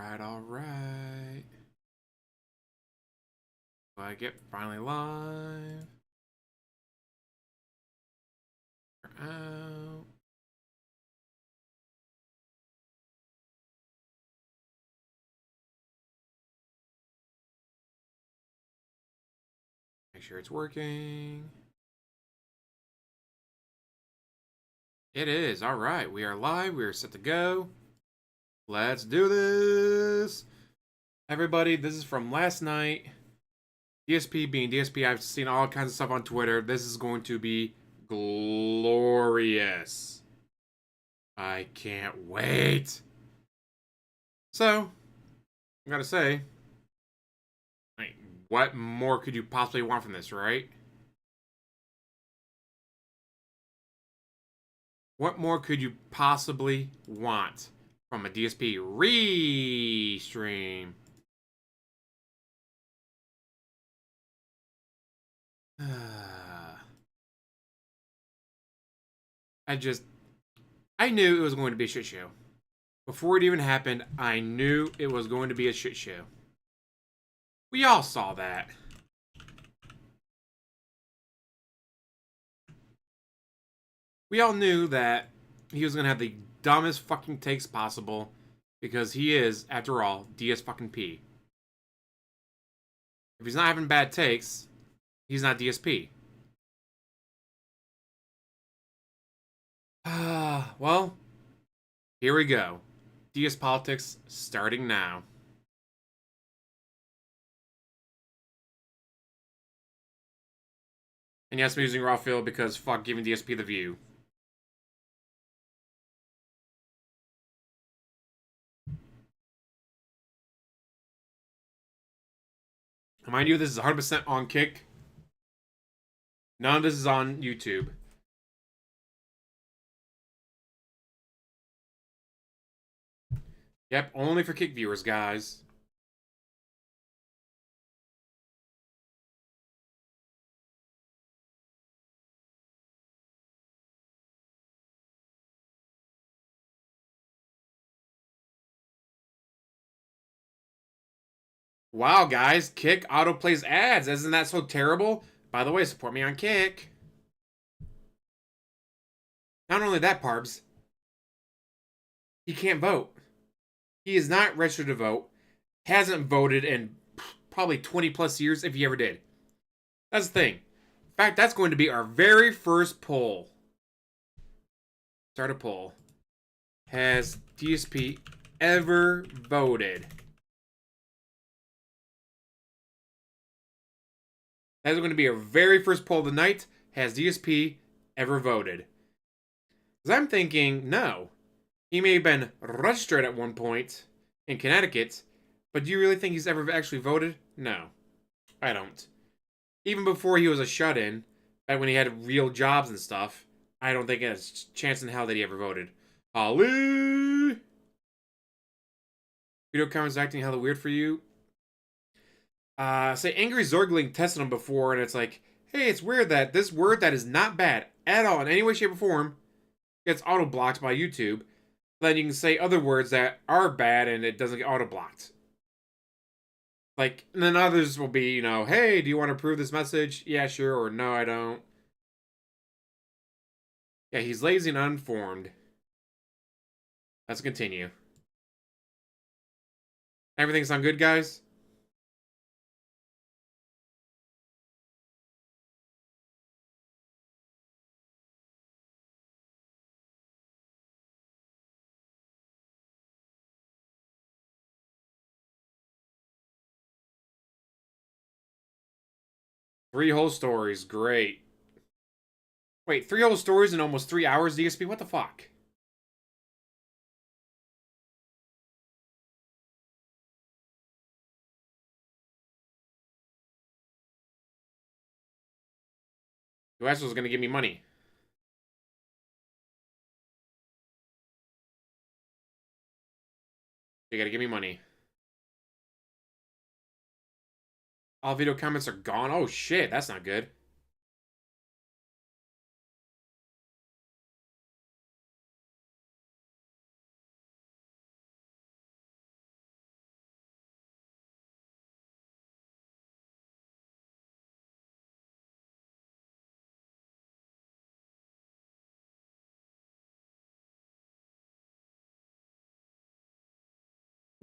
Alright. I get finally live. We're out. Make sure it's working. It is. Alright. We are live. We are set to go. Let's do this. Everybody, this is from last night. DSP being DSP, I've seen all kinds of stuff on Twitter. This is going to be glorious. I can't wait. So, I gotta say, what more could you possibly want from this, right? What more could you possibly want from a DSP Reee stream? I knew it was going to be a shit show. Before it even happened, I knew it was going to be a shit show. We all saw that. We all knew that he was going to have the dumbest fucking takes possible because he is, after all, DS fucking P. If he's not having bad takes, he's not DSP. Well, here we go. DSPolitics starting now. And yes, I'm using raw fill because fuck giving DSP the view. Mind you, this is 100% on Kick. None of this is on YouTube. Yep, only for Kick viewers, guys. Wow, guys, Kick autoplays ads. Isn't that so terrible? By the way, support me on Kick. Not only that, Parbs, he can't vote. He is not registered to vote. Hasn't voted in probably 20 plus years, if he ever did. That's the thing. In fact, that's going to be our very first poll. Start a poll. Has DSP ever voted? That's going to be our very first poll of the night. Has DSP ever voted? Because I'm thinking, no. He may have been registered at one point in Connecticut, but do you really think he's ever actually voted? No, I don't. Even before he was a shut-in, back when he had real jobs and stuff, I don't think there's a chance in hell that he ever voted. Holly! Video comments acting hella weird for you. Say Angry Zorgling tested him before, and it's like, hey, it's weird that this word that is not bad at all in any way, shape, or form gets auto-blocked by YouTube. Then you can say other words that are bad and it doesn't get auto-blocked. Like, and then others will be, you know, hey, do you want to approve this message? Yeah, sure, or no, I don't. Yeah, he's lazy and uninformed. Let's continue. Everything sound good, guys? Three whole stories, great. Wait, three whole stories in almost 3 hours, DSP? What the fuck? Who else was gonna give me money? You gotta give me money. All video comments are gone? Oh shit, that's not good.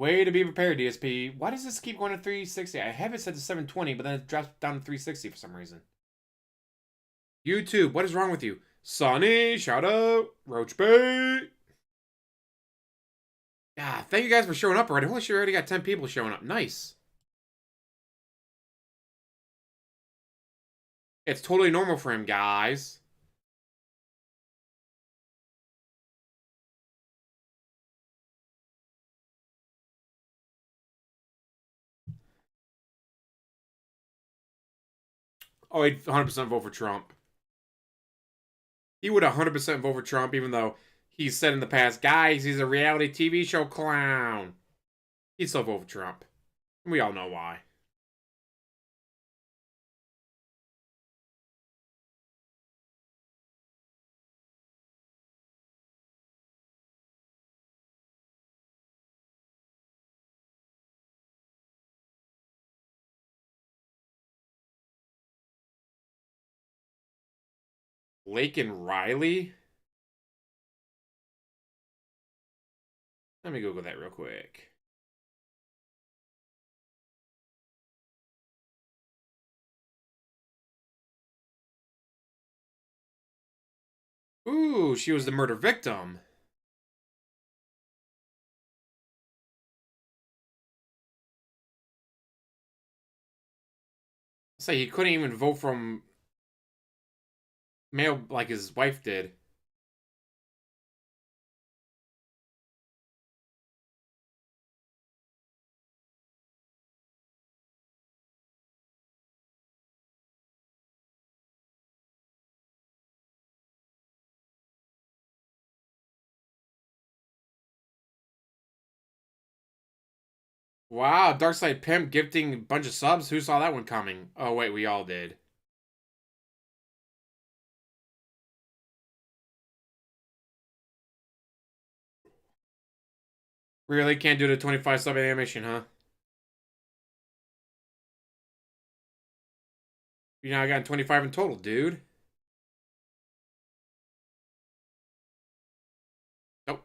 Way to be prepared, DSP. Why does this keep going to 360? I have it set to 720, but then it drops down to 360 for some reason. YouTube, what is wrong with you? Sonny, shout out. Roach Bait. Yeah, thank you guys for showing up already. Holy shit, we already got 10 people showing up. Nice. It's totally normal for him, guys. Oh, he'd 100% vote for Trump. He would 100% vote for Trump, even though he's said in the past, guys, he's a reality TV show clown. He'd still vote for Trump. We all know why. Lake and Riley? Let me Google that real quick. Ooh, she was the murder victim. Say he couldn't even vote from mail like his wife did. Wow, Darkside Pimp gifting a bunch of subs. Who saw that one coming? Oh, wait, we all did. Really? Can't do the 25 sub animation, huh? You know, I got 25 in total, dude. Nope.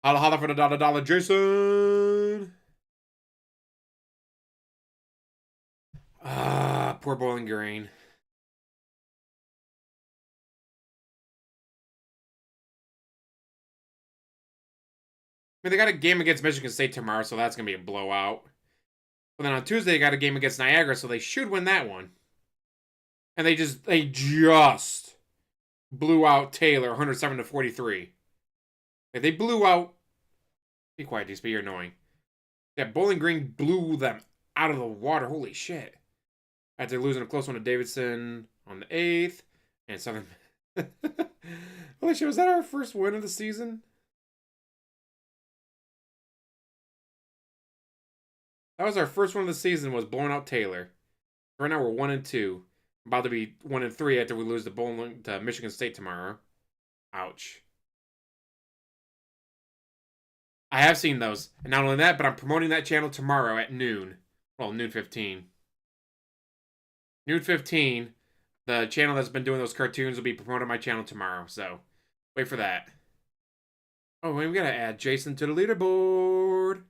Holla holla for the dollar, Jason. Ah, poor Bowling Green. I mean, they got a game against Michigan State tomorrow, so that's going to be a blowout. But then on Tuesday, they got a game against Niagara, so they should win that one. And they just blew out Taylor 107 to 43. Like, they blew out. Be quiet, DSP, you're annoying. Yeah, Bowling Green blew them out of the water. Holy shit. After losing a close one to Davidson on the 8th. And Southern. Holy shit, was that our first win of the season? That was our first one of the season, was blowing out Taylor. Right now we're 1-2. About to be 1-3 after we lose to Michigan State tomorrow. Ouch. I have seen those. And not only that, but I'm promoting that channel tomorrow at noon. Well, noon 15. Noon 15. The channel that's been doing those cartoons will be promoting my channel tomorrow. So, wait for that. Oh, we gotta add Jason to the leaderboard.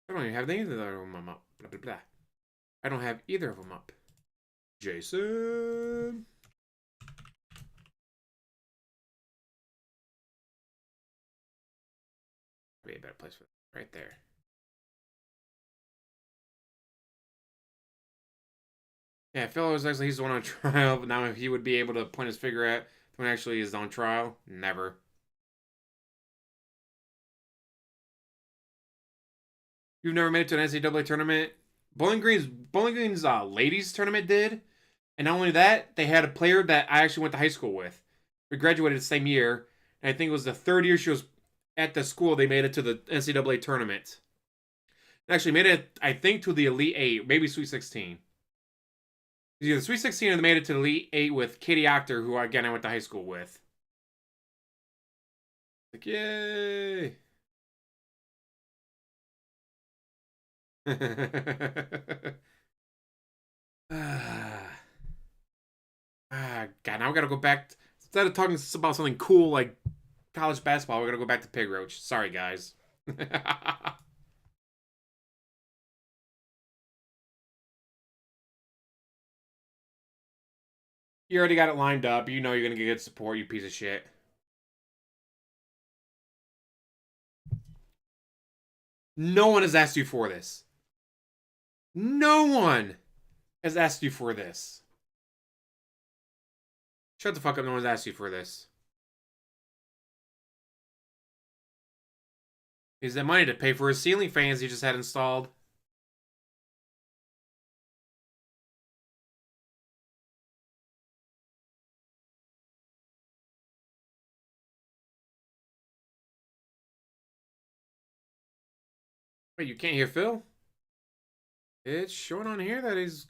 I don't even have either of them up. Blah, blah, blah. I don't have either of them up. Jason. Be a better place for that. Right there. Yeah, Phil was actually, he's the one on trial, but now if he would be able to point his finger at when actually is on trial, never. You've never made it to an NCAA tournament? Bowling Green's ladies tournament did, and not only that, they had a player that I actually went to high school with. We graduated the same year, and I think it was the third year she was at the school. They made it to the NCAA tournament. Actually, made it, I think, to the Elite Eight, maybe Sweet 16. Either Sweet 16 or they made it to the Elite 8 with Katie Octor, who again I went to high school with. Like, yay! God, now we gotta go back. Instead of talking about something cool like college basketball, we're gonna go back to Pig Roach. Sorry, guys. You already got it lined up. You know you're going to get good support, you piece of shit. No one has asked you for this. No one has asked you for this. Shut the fuck up. No one's asked you for this. Is that money to pay for his ceiling fans he just had installed? Wait, you can't hear Phil? It's showing on here that he's...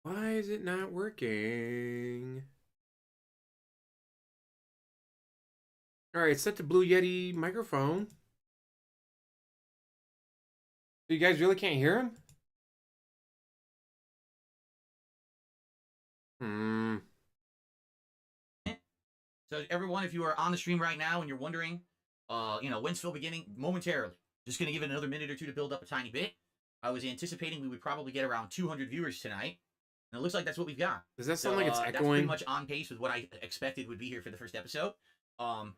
Why is it not working? Alright, set to Blue Yeti microphone. You guys really can't hear him? So everyone, if you are on the stream right now and you're wondering, when's Phil beginning? Momentarily. Just going to give it another minute or two to build up a tiny bit. I was anticipating we would probably get around 200 viewers tonight. And it looks like that's what we've got. Does that sound like it's echoing? That's pretty much on pace with what I expected would be here for the first episode. And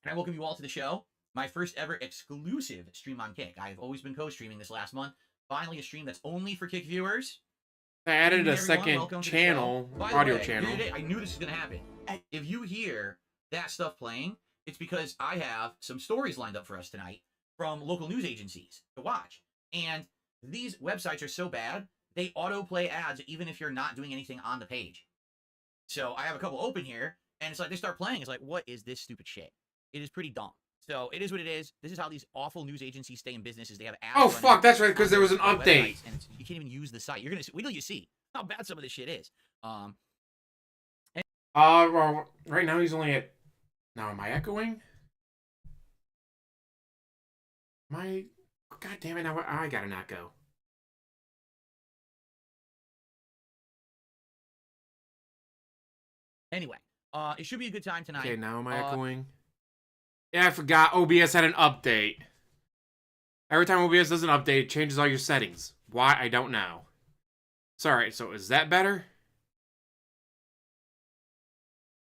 I welcome you all to the show. My first ever exclusive stream on Kick. I've always been co-streaming this last month. Finally a stream that's only for Kick viewers. I added a second channel, audio channel. I knew this was going to happen. If you hear that stuff playing, it's because I have some stories lined up for us tonight from local news agencies to watch. And these websites are so bad, they autoplay ads even if you're not doing anything on the page. So I have a couple open here, and it's like they start playing. It's like, what is this stupid shit? It is pretty dumb. So it is what it is. This is how these awful news agencies stay in business. Is they have ads. Oh fuck, that's right, because there was an update. And you can't even use the site. You're gonna wait till you see how bad some of this shit is. Well, right now he's only at. Now am I echoing? God damn it! Now I gotta not go. Anyway, it should be a good time tonight. Okay, now am I echoing? Yeah, I forgot. OBS had an update. Every time OBS does an update, it changes all your settings. Why? I don't know. Sorry, so is that better?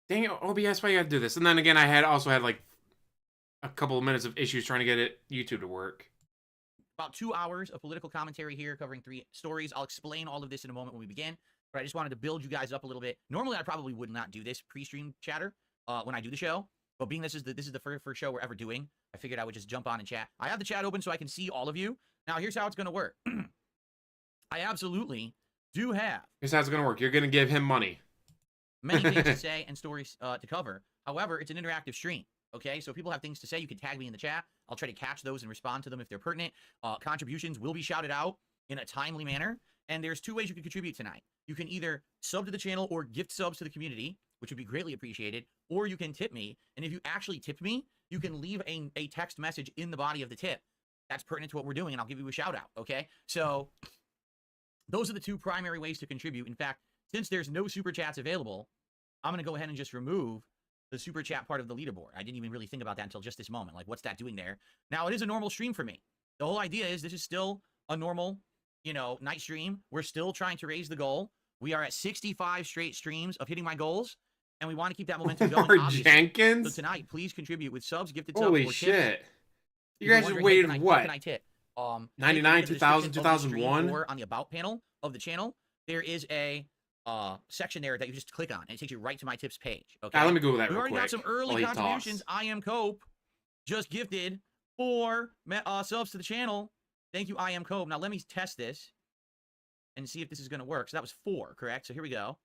Dang it, OBS, why you gotta do this? And then again, I also had like a couple of minutes of issues trying to get YouTube to work. About 2 hours of political commentary here, covering 3 stories. I'll explain all of this in a moment when we begin, but I just wanted to build you guys up a little bit. Normally, I probably would not do this pre-stream chatter when I do the show, but being this is the first show we're ever doing, I figured I would just jump on and chat. I have the chat open so I can see all of you. Now, here's how it's going to work. I absolutely do have. Here's how it's going to work. You're going to give him money. Many things to say and stories to cover. However, it's an interactive stream. Okay, so if people have things to say, you can tag me in the chat. I'll try to catch those and respond to them if they're pertinent. Contributions will be shouted out in a timely manner. And there's 2 ways you can contribute tonight. You can either sub to the channel or gift subs to the community, which would be greatly appreciated, or you can tip me. And if you actually tip me, you can leave a text message in the body of the tip. That's pertinent to what we're doing, and I'll give you a shout out, okay? So those are the 2 primary ways to contribute. In fact, since there's no super chats available, I'm going to go ahead and just remove the super chat part of the leaderboard. I didn't even really think about that until just this moment. Like, what's that doing there? Now, it is a normal stream for me. The whole idea is this is still a normal, night stream. We're still trying to raise the goal. We are at 65 straight streams of hitting my goals, and we want to keep that momentum going. Jenkins? So tonight, please contribute with subs, gifted subs, Holy or shit. tips. You guys have waited what? Can I tip? 99, 2000, 2001? Or on the About panel of the channel, there is a section there that you just click on, and it takes you right to my tips page. Okay, let me Google that we real already quick. got some early contributions. I Am Cope just gifted 4 subs to the channel. Thank you, I Am Cope. Now let me test this and see if this is going to work. So that was 4, correct? So here we go.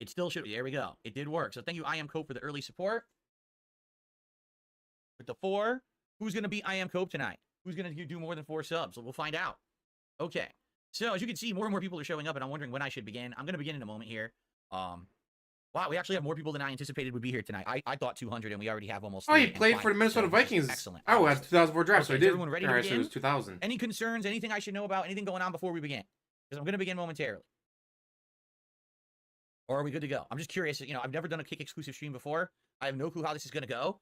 It still should. There we go. It did work. So thank you, I Am Cope, for the early support. With the 4, who's going to beat I Am Cope tonight? Who's going to do more than 4 subs? We'll find out. Okay. So as you can see, more and more people are showing up, and I'm wondering when I should begin. I'm going to begin in a moment here. Wow, we actually have more people than I anticipated would be here tonight. I thought 200, and we already have almost. Oh, he played for the Minnesota Vikings. Excellent. Oh, that's 2004 draft, okay, so he did. Everyone ready to begin? So it was 2000. Any concerns? Anything I should know about? Anything going on before we begin? Because I'm going to begin momentarily. Or are we good to go? I'm just curious. I've never done a Kick exclusive stream before. I have no clue how this is going to go.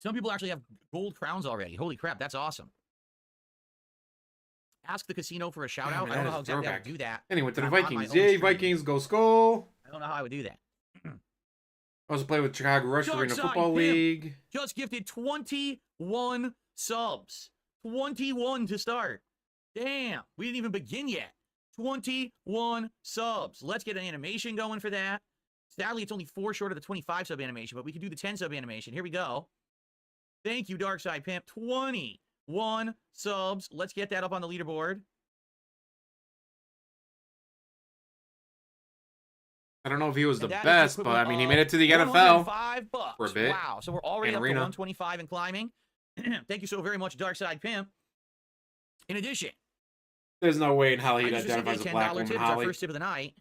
Some people actually have gold crowns already. Holy crap, that's awesome. Ask the casino for a shout out. I don't know how exactly I would do that. Anyway, to the I'm on my Vikings. own Yay, stream. Vikings, go Skull. I don't know how I would do that. I also play with Chicago Rush Dark Arena Side Football Pimp League. Just gifted 21 subs. 21 to start. Damn, we didn't even begin yet. 21 subs. Let's get an animation going for that. Sadly, it's only 4 short of the 25 sub animation, but we can do the 10 sub animation. Here we go. Thank you, Dark Side Pimp. 21 subs. Let's get that up on the leaderboard. I don't know if he was the And that is best, but I mean, he made it to the NFL $105 for a bit. Wow, so we're already And up to Arena. 125 and climbing. Thank you so very much, Dark Side Pimp. In addition, There's no way in hell he'd I just received identify as a a black $10 woman, tip. It's our Holly. first tip of the night.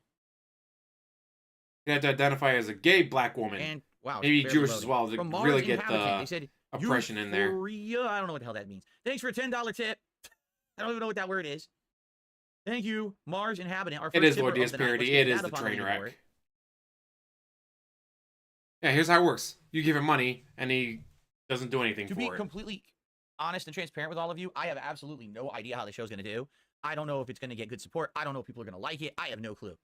He'd have to identify as a gay black woman. And wow, Maybe barely Jewish loading. as well to From Mars really get Inhabitant, the they said, oppression in there. Euphoria? I don't know what the hell that means. Thanks for a $10 tip. I don't even know what that word is. Thank you, Mars Inhabitant. Our first It is tipper Lord of DS the night. Let's parody. get It that is the up on train leaderboard. wreck. Yeah, here's how it works. You give him money, and he doesn't do anything To for be it. completely honest and transparent with all of you, I have absolutely no idea how the show's going to do. I don't know if it's going to get good support. I don't know if people are going to like it. I have no clue.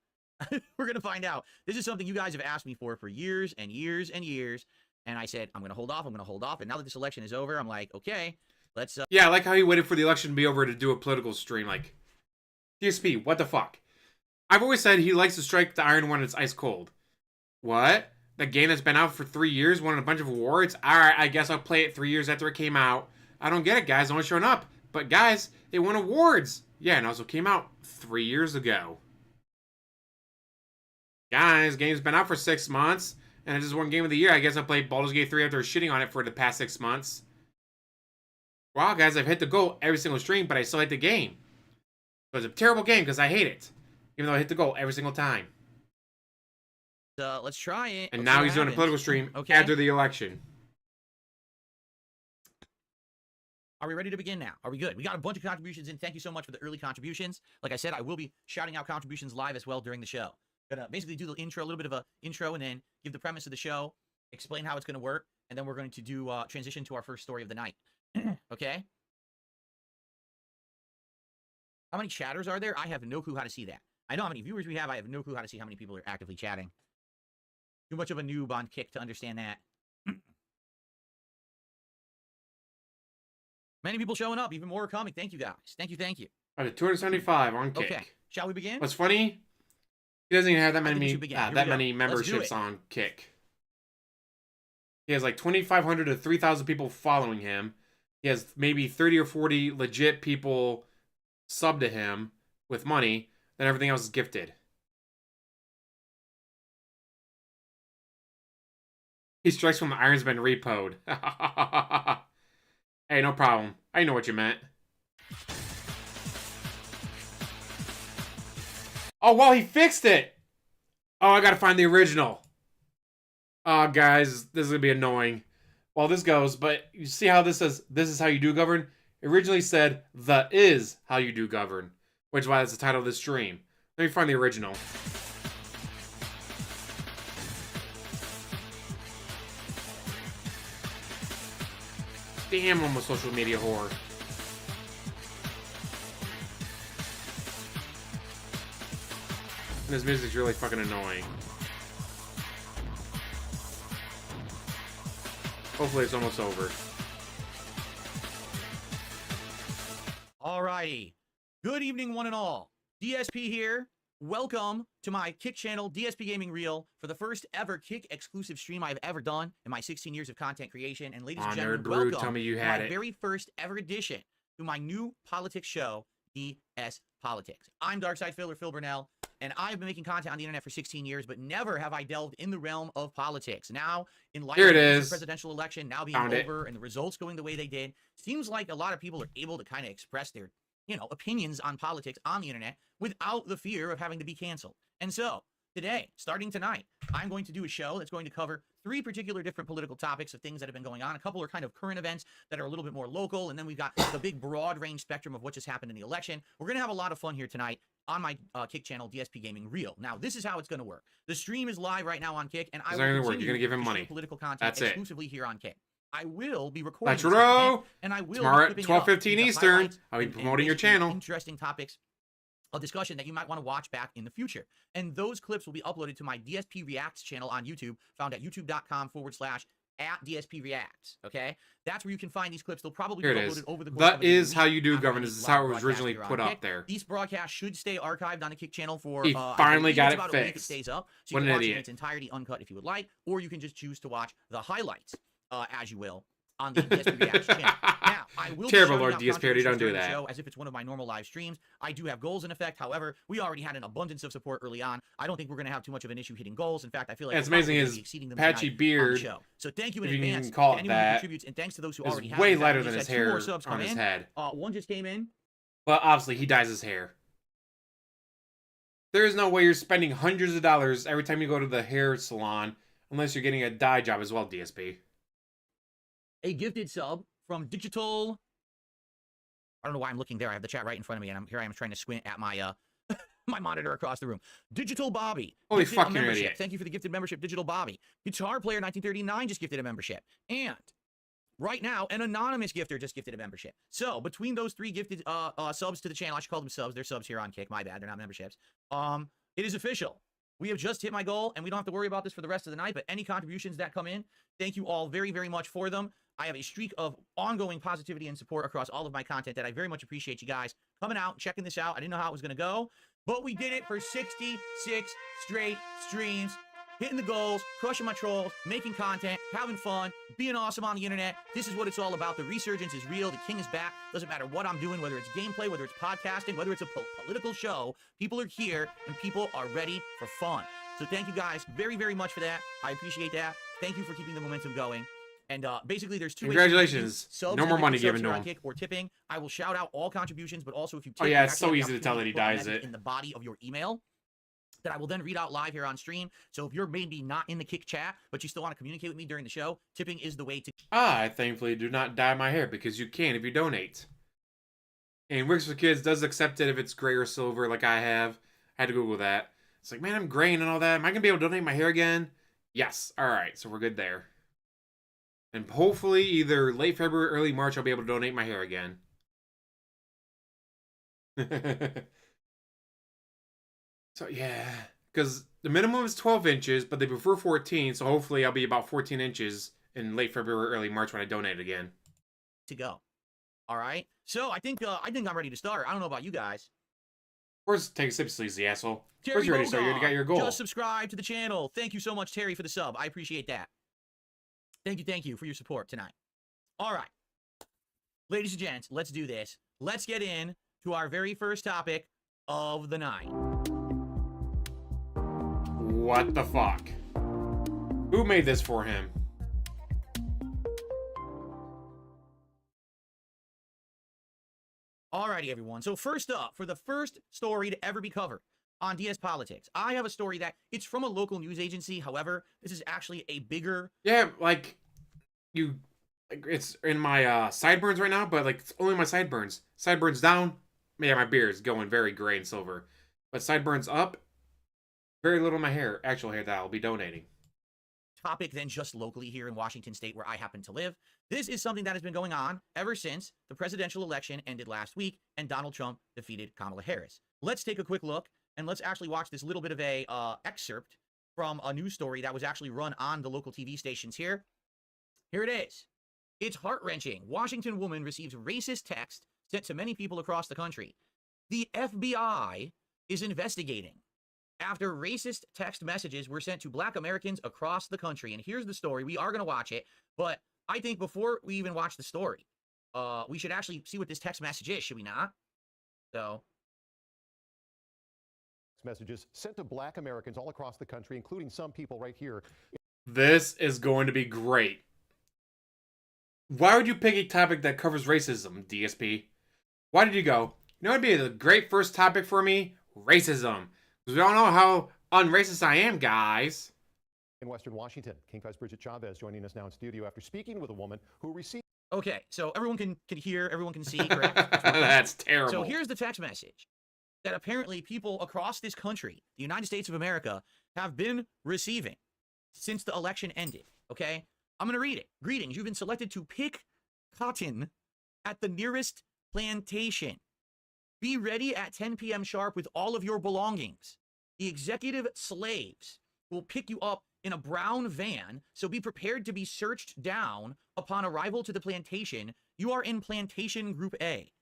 We're going to find out. This is something you guys have asked me for years and years and years. And I said, I'm going to hold off. I'm going to hold off. And now that this election is over, I'm like, okay, let's... Yeah, I like how he waited for the election to be over to do a political stream. Like, DSP, what the fuck? I've always said he likes to strike the iron when it's ice cold. What? The game that's been out for 3 years, won a bunch of awards? Alright, I guess I'll play it 3 years after it came out. I don't get it, guys. No one's showing up. But guys, it won awards. Yeah, and also came out 3 years ago. Guys, game's been out for 6 months, and it just won Game of the Year. I guess I played Baldur's Gate 3 after shitting on it for the past 6 months. Wow, guys, I've hit the goal every single stream, but I still hate the game. So it's a terrible game because I hate it. Even though I hit the goal every single time. let's try it. And Let's now see what he's doing a happens. political stream Okay. after the election. Are we ready to begin now? Are we good? We got a bunch of contributions in. Thank you so much for the early contributions. Like I said, I will be shouting out contributions live as well during the show. Gonna basically do the intro, a little bit of a intro, and then give the premise of the show, explain how it's going to work, and then we're going to do transition to our first story of the night. Okay? How many chatters are there? I have no clue how to see that. I know how many viewers we have. I have no clue how to see how many people are actively chatting. Too much of a noob on Kick to understand that. Many people showing up, even more are coming. Thank you, guys. Thank you, thank you. All right, 275 on Kick. Okay, shall we begin? What's funny? He doesn't even have that I think we many should begin. Here we that go. many Let's do memberships it. on Kick. He has like 2,500 to 3,000 people following him. He has maybe 30 or 40 legit people sub to him with money. Then everything else is gifted. He strikes from the iron's been repoed. Hey, no problem. I know what you meant. Oh, well, he fixed it. Oh, I gotta find the original. Oh, guys, this is gonna be annoying. Well, this goes, but you see how this says, this is how you do govern? It originally said, the is how you do govern, which is why that's the title of this stream. Let me find the original. Damn, I'm a social media whore. And this music's really fucking annoying. Hopefully it's almost over. Alrighty. Good evening, one and all. DSP here. Welcome to my Kick channel, DSPGaming Reel, for the first ever Kick exclusive stream I've ever done in my 16 years of content creation. And ladies and gentlemen, Nerd Brew, welcome tell me you to had my it. very first ever edition to my new politics show, DSPolitics. I'm Darkside Phil Burnell, and I've been making content on the internet for 16 years, but never have I delved in the realm of politics. Now, in light Here of it the is. presidential election now being Found it. over and the results going the way they did, seems like a lot of people are able to kind of express their opinions on politics on the internet without the fear of having to be canceled. And so, today, starting tonight, I'm going to do a show that's going to cover 3 particular different political topics of things that have been going on. A couple are kind of current events that are a little bit more local, and then we've got the big broad range spectrum of what just happened in the election. We're going to have a lot of fun here tonight on my Kick channel, DSPGaming Reel. Now, this is how it's going to work. The stream is live right now on Kick, and I It's will not gonna work. continue You're gonna give him to shoot money. political content That's it. exclusively here on Kick. I will be recording Let's this content, roll. and I will Tomorrow be at clipping it up 12:15 with the Eastern. highlights I'll be and promoting your basically channel. interesting topics of discussion that you might want to watch back in the future. And those clips will be uploaded to my DSP Reacts channel on YouTube, found at youtube.com/@DSPReacts. Okay, that's where you can find these clips. They'll probably Here be it uploaded is. over the course That of a given is how week you do after governance. any This is how it live was broadcast originally here on put up Kick. there. These broadcasts should stay archived on the Kick channel for. He I finally believe got it's it about a week fixed. it stays up, so What you an can watch it in idiot. its entirety uncut if you would like, or you can just choose to watch the highlights, as you will, on the DSP Reacts channel. Now, I will Terrible, be shouting Lord out DSP, already don't contributions do during the that. show as if it's one of my normal live streams. I do have goals in effect. However, we already had an abundance of support early on. I don't think we're going to have too much of an issue hitting goals. In fact, I feel like It's we're amazing probably gonna his be exceeding them patchy tonight on the beard, show. So thank you in if you can advance call to it anyone who that, contributes, and thanks to those who is already have. way In fact, lighter we than just his had 2 more hair subs on come his in. head. One just came in. But obviously, he dyes his hair. There is no way you're spending hundreds of dollars every time you go to the hair salon unless you're getting a dye job as well, DSP. A gifted sub from Digital. I don't know why I'm looking there. I have the chat right in front of me, and I am trying to squint at my my monitor across the room. Digital Bobby. Holy gifted a fucking membership. idiot. Thank you for the gifted membership, Digital Bobby. Guitar Player 1939 just gifted a membership. And right now, an anonymous gifter just gifted a membership. So between those 3 gifted subs to the channel, I should call them subs. They're subs here on Kick. My bad. They're not memberships. It is official. We have just hit my goal, and we don't have to worry about this for the rest of the night, but any contributions that come in, thank you all very, very much for them. I have a streak of ongoing positivity and support across all of my content that I very much appreciate you guys coming out, checking this out. I didn't know how it was going to go, but we did it for 66 straight streams, hitting the goals, crushing my trolls, making content, having fun, being awesome on the internet. This is what it's all about. The resurgence is real. The king is back. Doesn't matter what I'm doing, whether it's gameplay, whether it's podcasting, whether it's a political show. People are here, and people are ready for fun. So thank you guys very, very much for that. I appreciate that. Thank you for keeping the momentum going. And basically, there's 2 ways. Congratulations. Subs No more and money gifted given subs to here on him. Kick or tipping. I will shout out all contributions, but also if you tip, Oh, yeah, you it's actually so have easy the to tell that he opportunity to put a dyes message it. in the body of your email that I will then read out live here on stream. So if you're maybe not in the Kick chat, but you still want to communicate with me during the show, tipping is the way to. I thankfully do not dye my hair because you can if you donate. And Works for Kids does accept it if it's gray or silver like I have. I had to Google that. It's like, man, I'm graying and all that. Am I going to be able to donate my hair again? Yes. All right, so we're good there. And hopefully either late February or early March I'll be able to donate my hair again. So yeah, because the minimum is 12 inches, but they prefer 14, so hopefully I'll be about 14 inches in late February or early March when I donate again. To go. All right. So I think I'm ready to start. I don't know about you guys. Of course, take a sip, sleazy asshole. Of Terry course you're ready to start. You already got your goal. Just subscribe to the channel. Thank you so much, Terry, for the sub. I appreciate that. Thank you for your support tonight. All right. Ladies and gents, let's do this. Let's get in to our very first topic of the night. What the fuck? Who made this for him? Alrighty, everyone. So first up, for the first story to ever be covered on DSPolitics, I have a story that it's from a local news agency. However, this is actually a bigger. Yeah, like it's in my sideburns right now, but like it's only my sideburns. Sideburns down, yeah, my beard's going very gray and silver. But sideburns up, very little of my hair, actual hair that I'll be donating. Topic than just locally here in Washington State where I happen to live. This is something that has been going on ever since the presidential election ended last week and Donald Trump defeated Kamala Harris. Let's take a quick look and let's actually watch this little bit of a excerpt from a news story that was actually run on the local TV stations here. Here it is. It's heart-wrenching. Washington woman receives racist text sent to many people across the country. The FBI is investigating after racist text messages were sent to Black Americans across the country. And here's the story. We are going to watch it, but I think before we even watch the story, we should actually see what this text message is, should we not? So. Messages sent to Black Americans all across the country, including some people right here. This is going to be great. Why would you pick a topic that covers racism, DSP? Why did you go, you know what would be a great first topic for me? Racism. Because we all know how unracist I am, guys. In Western Washington, King Vice Bridget Chavez joining us now in studio after speaking with a woman who received. Okay, so everyone can hear, everyone can see, correct? That's terrible. So here's the text message that apparently people across this country, the United States of America, have been receiving since the election ended, okay? I'm going to read it. Greetings. You've been selected to pick cotton at the nearest plantation. Be ready at 10 p.m. sharp with all of your belongings. The executive slaves will pick you up in a brown van, so be prepared to be searched down upon arrival to the plantation. You are in Plantation Group A.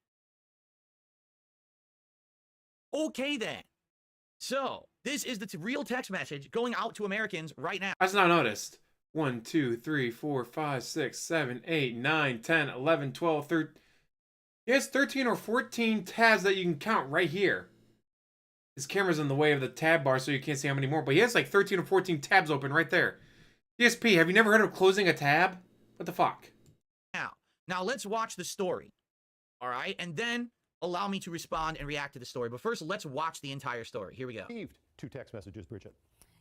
Okay, then. So, this is the real text message going out to Americans right now. I just now noticed. 1, 2, 3, 4, 5, 6, 7, 8, 9, 10, 11, 12, 13. He has 13 or 14 tabs that you can count right here. His camera's in the way of the tab bar, so you can't see how many more. But he has like 13 or 14 tabs open right there. DSP, have you never heard of closing a tab? What the fuck? Now let's watch the story. All right? And then allow me to respond and react to the story. But first, let's watch the entire story. Here we go. Received 2 text messages, Bridget.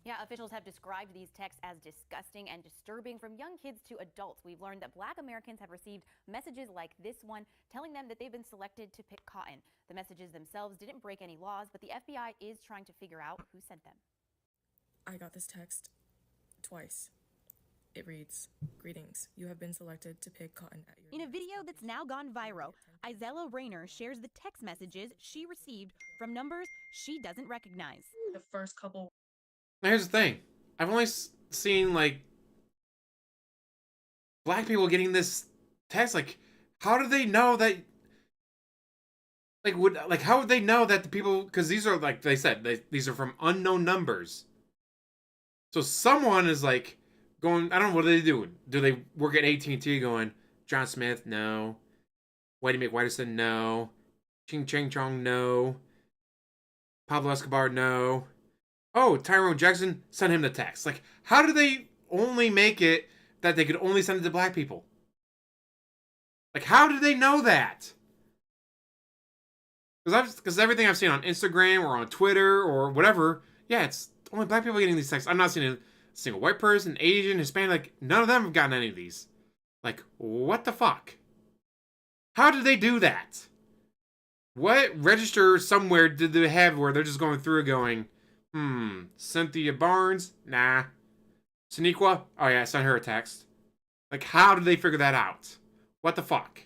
Yeah, officials have described these texts as disgusting and disturbing from young kids to adults. We've learned that Black Americans have received messages like this one telling them that they've been selected to pick cotton. The messages themselves didn't break any laws, but the FBI is trying to figure out who sent them. I got this text twice. It reads, "Greetings, you have been selected to pick cotton at your..." In a video that's now gone viral, Isella Rayner shares the text messages she received from numbers she doesn't recognize. The first couple... Now here's the thing. I've only seen, like, Black people getting this text. Like, how do they know that... how would they know that the people... Because these are, like they said, these are from unknown numbers. So someone is, like, going... I don't know, what are they doing? Do they work at AT&T going, John Smith, no. Whitey McWhiterson, no. Ching Chang Chong, no. Pablo Escobar, no. Oh, Tyrone Jackson, send him the text. Like, how do they only make it that they could only send it to Black people? Like, how do they know that? Because everything I've seen on Instagram or on Twitter or whatever, yeah, it's only Black people getting these texts. I'm not seeing a single white person, Asian, Hispanic, like, none of them have gotten any of these. Like, what the fuck? How did they do that? What register somewhere did they have where they're just going through going... Cynthia Barnes? Nah. Saniqua? Oh yeah, send her a text. Like, how did they figure that out? What the fuck?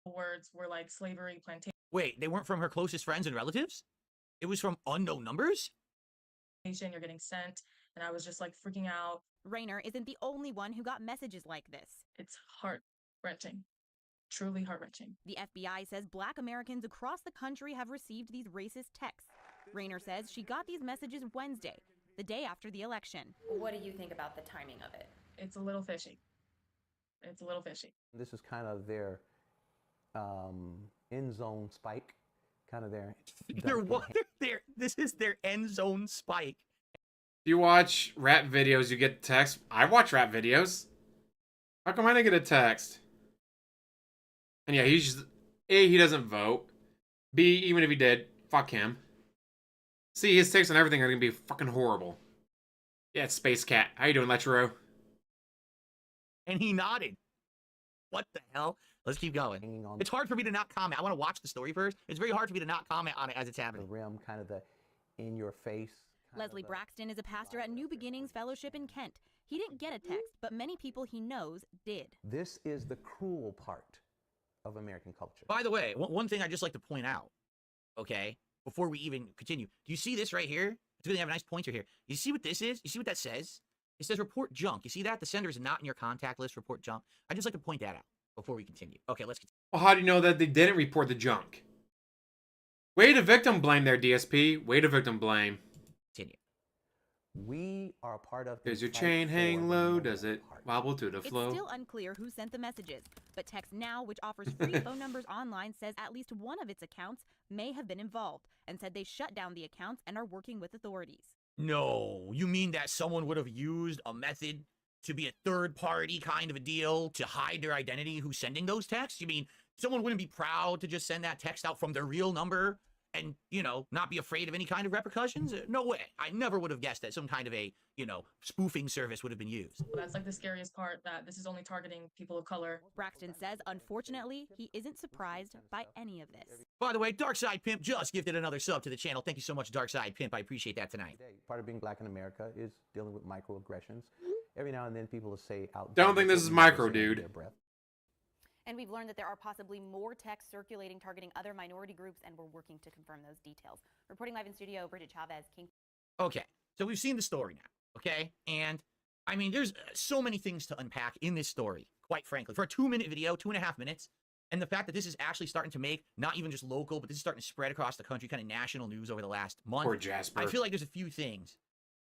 words were like slavery, plantation, Wait, they weren't from her closest friends and relatives? It was from unknown numbers? you're getting sent. And I was just like freaking out. Rayner isn't the only one who got messages like this. It's heart-wrenching. Truly heart-wrenching. The FBI says Black Americans across the country have received these racist texts. Rayner says she got these messages Wednesday, the day after the election. What do you think about the timing of it? It's a little fishy. It's a little fishy. This is kind of their end zone spike, kind of their. This is their end zone spike. If you watch rap videos, you get text. I watch rap videos. How come I didn't get a text? And yeah, he's just, A, he doesn't vote. B, even if he did, fuck him. C, his takes on everything are gonna be fucking horrible. Yeah, it's Space Cat. How you doing, Letro? And he nodded. What the hell? Let's keep going. It's hard for me to not comment. I want to watch the story first. It's very hard for me to not comment on it as it's happening. The rim, kind of the in your face. Leslie Braxton is a pastor at New Beginnings Fellowship in Kent. He didn't get a text, but many people he knows did. This is the cruel part of American culture. By the way, one thing I'd just like to point out, okay, before we even continue. Do you see this right here? It's going to have a nice pointer here. You see what this is? You see what that says? It says report junk. You see that? The sender is not in your contact list, report junk. I'd just like to point that out before we continue. Okay, let's continue. Well, how do you know that they didn't report the junk? Way to victim blame there, DSP. Way to victim blame. Continue. We are a part of. Does your chain hang low? Does it wobble to the flow? It's still unclear who sent the messages, but Text Now, which offers free phone numbers online, says at least one of its accounts may have been involved and said they shut down the accounts and are working with authorities. No, you mean that someone would have used a method to be a third party kind of a deal to hide their identity who's sending those texts? You mean someone wouldn't be proud to just send that text out from their real number and, you know, not be afraid of any kind of repercussions? No way. I never would have guessed that some kind of a, you know, spoofing service would have been used. That's like the scariest part, that this is only targeting people of color. Braxton says, unfortunately, he isn't surprised by any of this. By the way, Darkside Pimp just gifted another sub to the channel. Thank you so much, Darkside Pimp. I appreciate that tonight. Part of being black in America is dealing with microaggressions every now and then people will say out. Don't think this is micro, dude. And we've learned that there are possibly more texts circulating targeting other minority groups, and we're working to confirm those details. Reporting live in studio, Bridget Chavez, King. Okay, so we've seen the story now, okay? And, I mean, there's so many things to unpack in this story, quite frankly. For a 2-minute video, 2.5 minutes, and the fact that this is actually starting to make, not even just local, but this is starting to spread across the country, kind of national news over the last month. Poor Jasper. I feel like there's a few things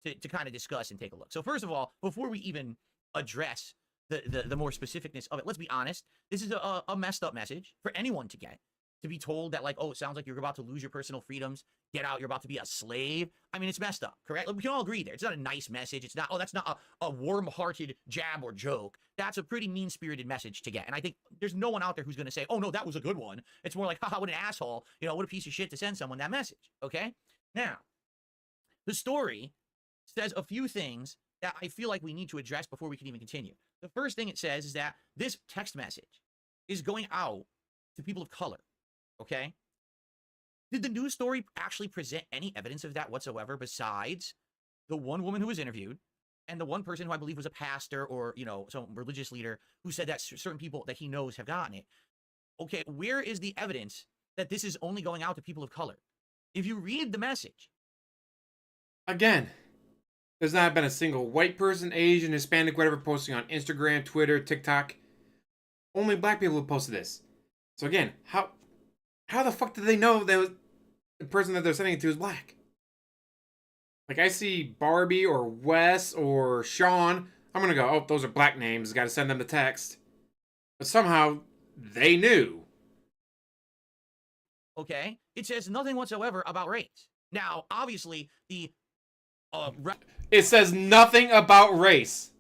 to kind of discuss and take a look. So first of all, before we even address the more specificness of it, let's be honest, this is a messed up message for anyone to get. To be told that, like, oh, it sounds like you're about to lose your personal freedoms, get out, you're about to be a slave. I mean, it's messed up, correct? Like, we can all agree there. It's not a nice message. It's not, oh, that's not a warm-hearted jab or joke. That's a pretty mean-spirited message to get. And I think there's no one out there who's going to say, oh, no, that was a good one. It's more like, haha, what an asshole. You know, what a piece of shit to send someone that message, okay? Now, the story says a few things that I feel like we need to address before we can even continue. The first thing it says is that this text message is going out to people of color. Okay? Did the news story actually present any evidence of that whatsoever besides the one woman who was interviewed and the one person who I believe was a pastor or, you know, some religious leader who said that certain people that he knows have gotten it? Okay, where is the evidence that this is only going out to people of color? If you read the message. Again, there's not been a single white person, Asian, Hispanic, whatever, posting on Instagram, Twitter, TikTok. Only black people have posted this. So again, how the fuck did they know that the person that they're sending it to is black? Like, I see Barbie or Wes or Sean, I'm gonna go, oh, those are black names, gotta send them the text. But somehow, they knew. Okay? It says nothing whatsoever about race. Now, obviously, it says nothing about race.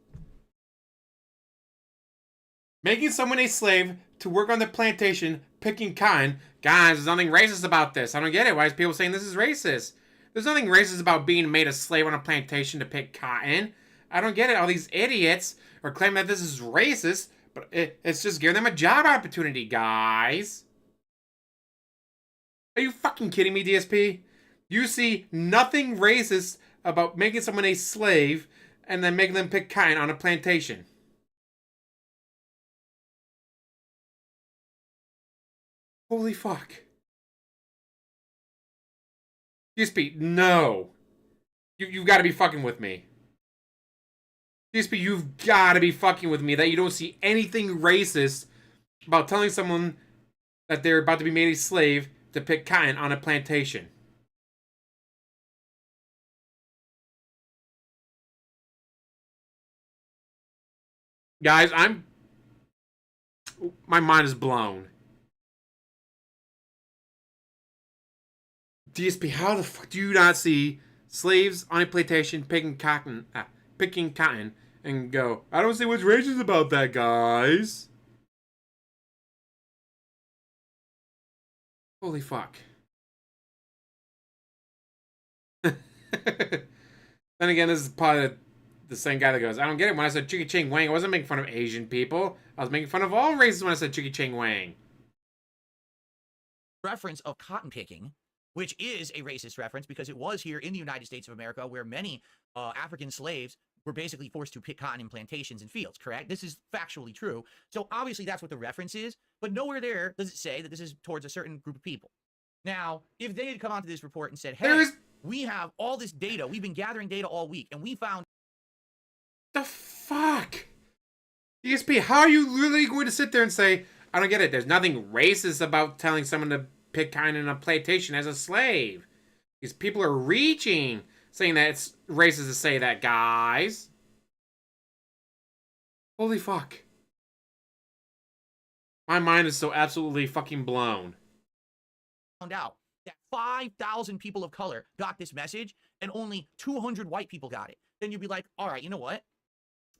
Making someone a slave to work on the plantation, picking cotton. Guys, there's nothing racist about this. I don't get it. Why is people saying this is racist? There's nothing racist about being made a slave on a plantation to pick cotton. I don't get it. All these idiots are claiming that this is racist, but it's just giving them a job opportunity, guys. Are you fucking kidding me, DSP? You see nothing racist about making someone a slave and then making them pick cotton on a plantation. Holy fuck. DSP, no. You've got to be fucking with me. DSP, you've got to be fucking with me that you don't see anything racist about telling someone that they're about to be made a slave to pick cotton on a plantation. Guys, my mind is blown. DSP, how the fuck do you not see slaves on a plantation picking cotton and go, I don't see what's racist about that, guys? Holy fuck. Then again, this is probably the same guy that goes, I don't get it. When I said Chickie Ching Wang, I wasn't making fun of Asian people. I was making fun of all races when I said Chickie Ching Wang. Reference of cotton picking, which is a racist reference because it was here in the United States of America where many African slaves were basically forced to pick cotton in plantations and fields, correct? This is factually true. So obviously that's what the reference is, but nowhere there does it say that this is towards a certain group of people. Now, if they had come onto this report and said, hey, we have all this data, we've been gathering data all week, and we found... The fuck? DSP, how are you literally going to sit there and say, I don't get it, there's nothing racist about telling someone to pick cotton in a plantation as a slave? These people are reaching, saying that it's racist to say that, guys. Holy fuck. My mind is so absolutely fucking blown. Found out that 5,000 people of color got this message and only 200 white people got it. Then you'd be like, all right, you know what?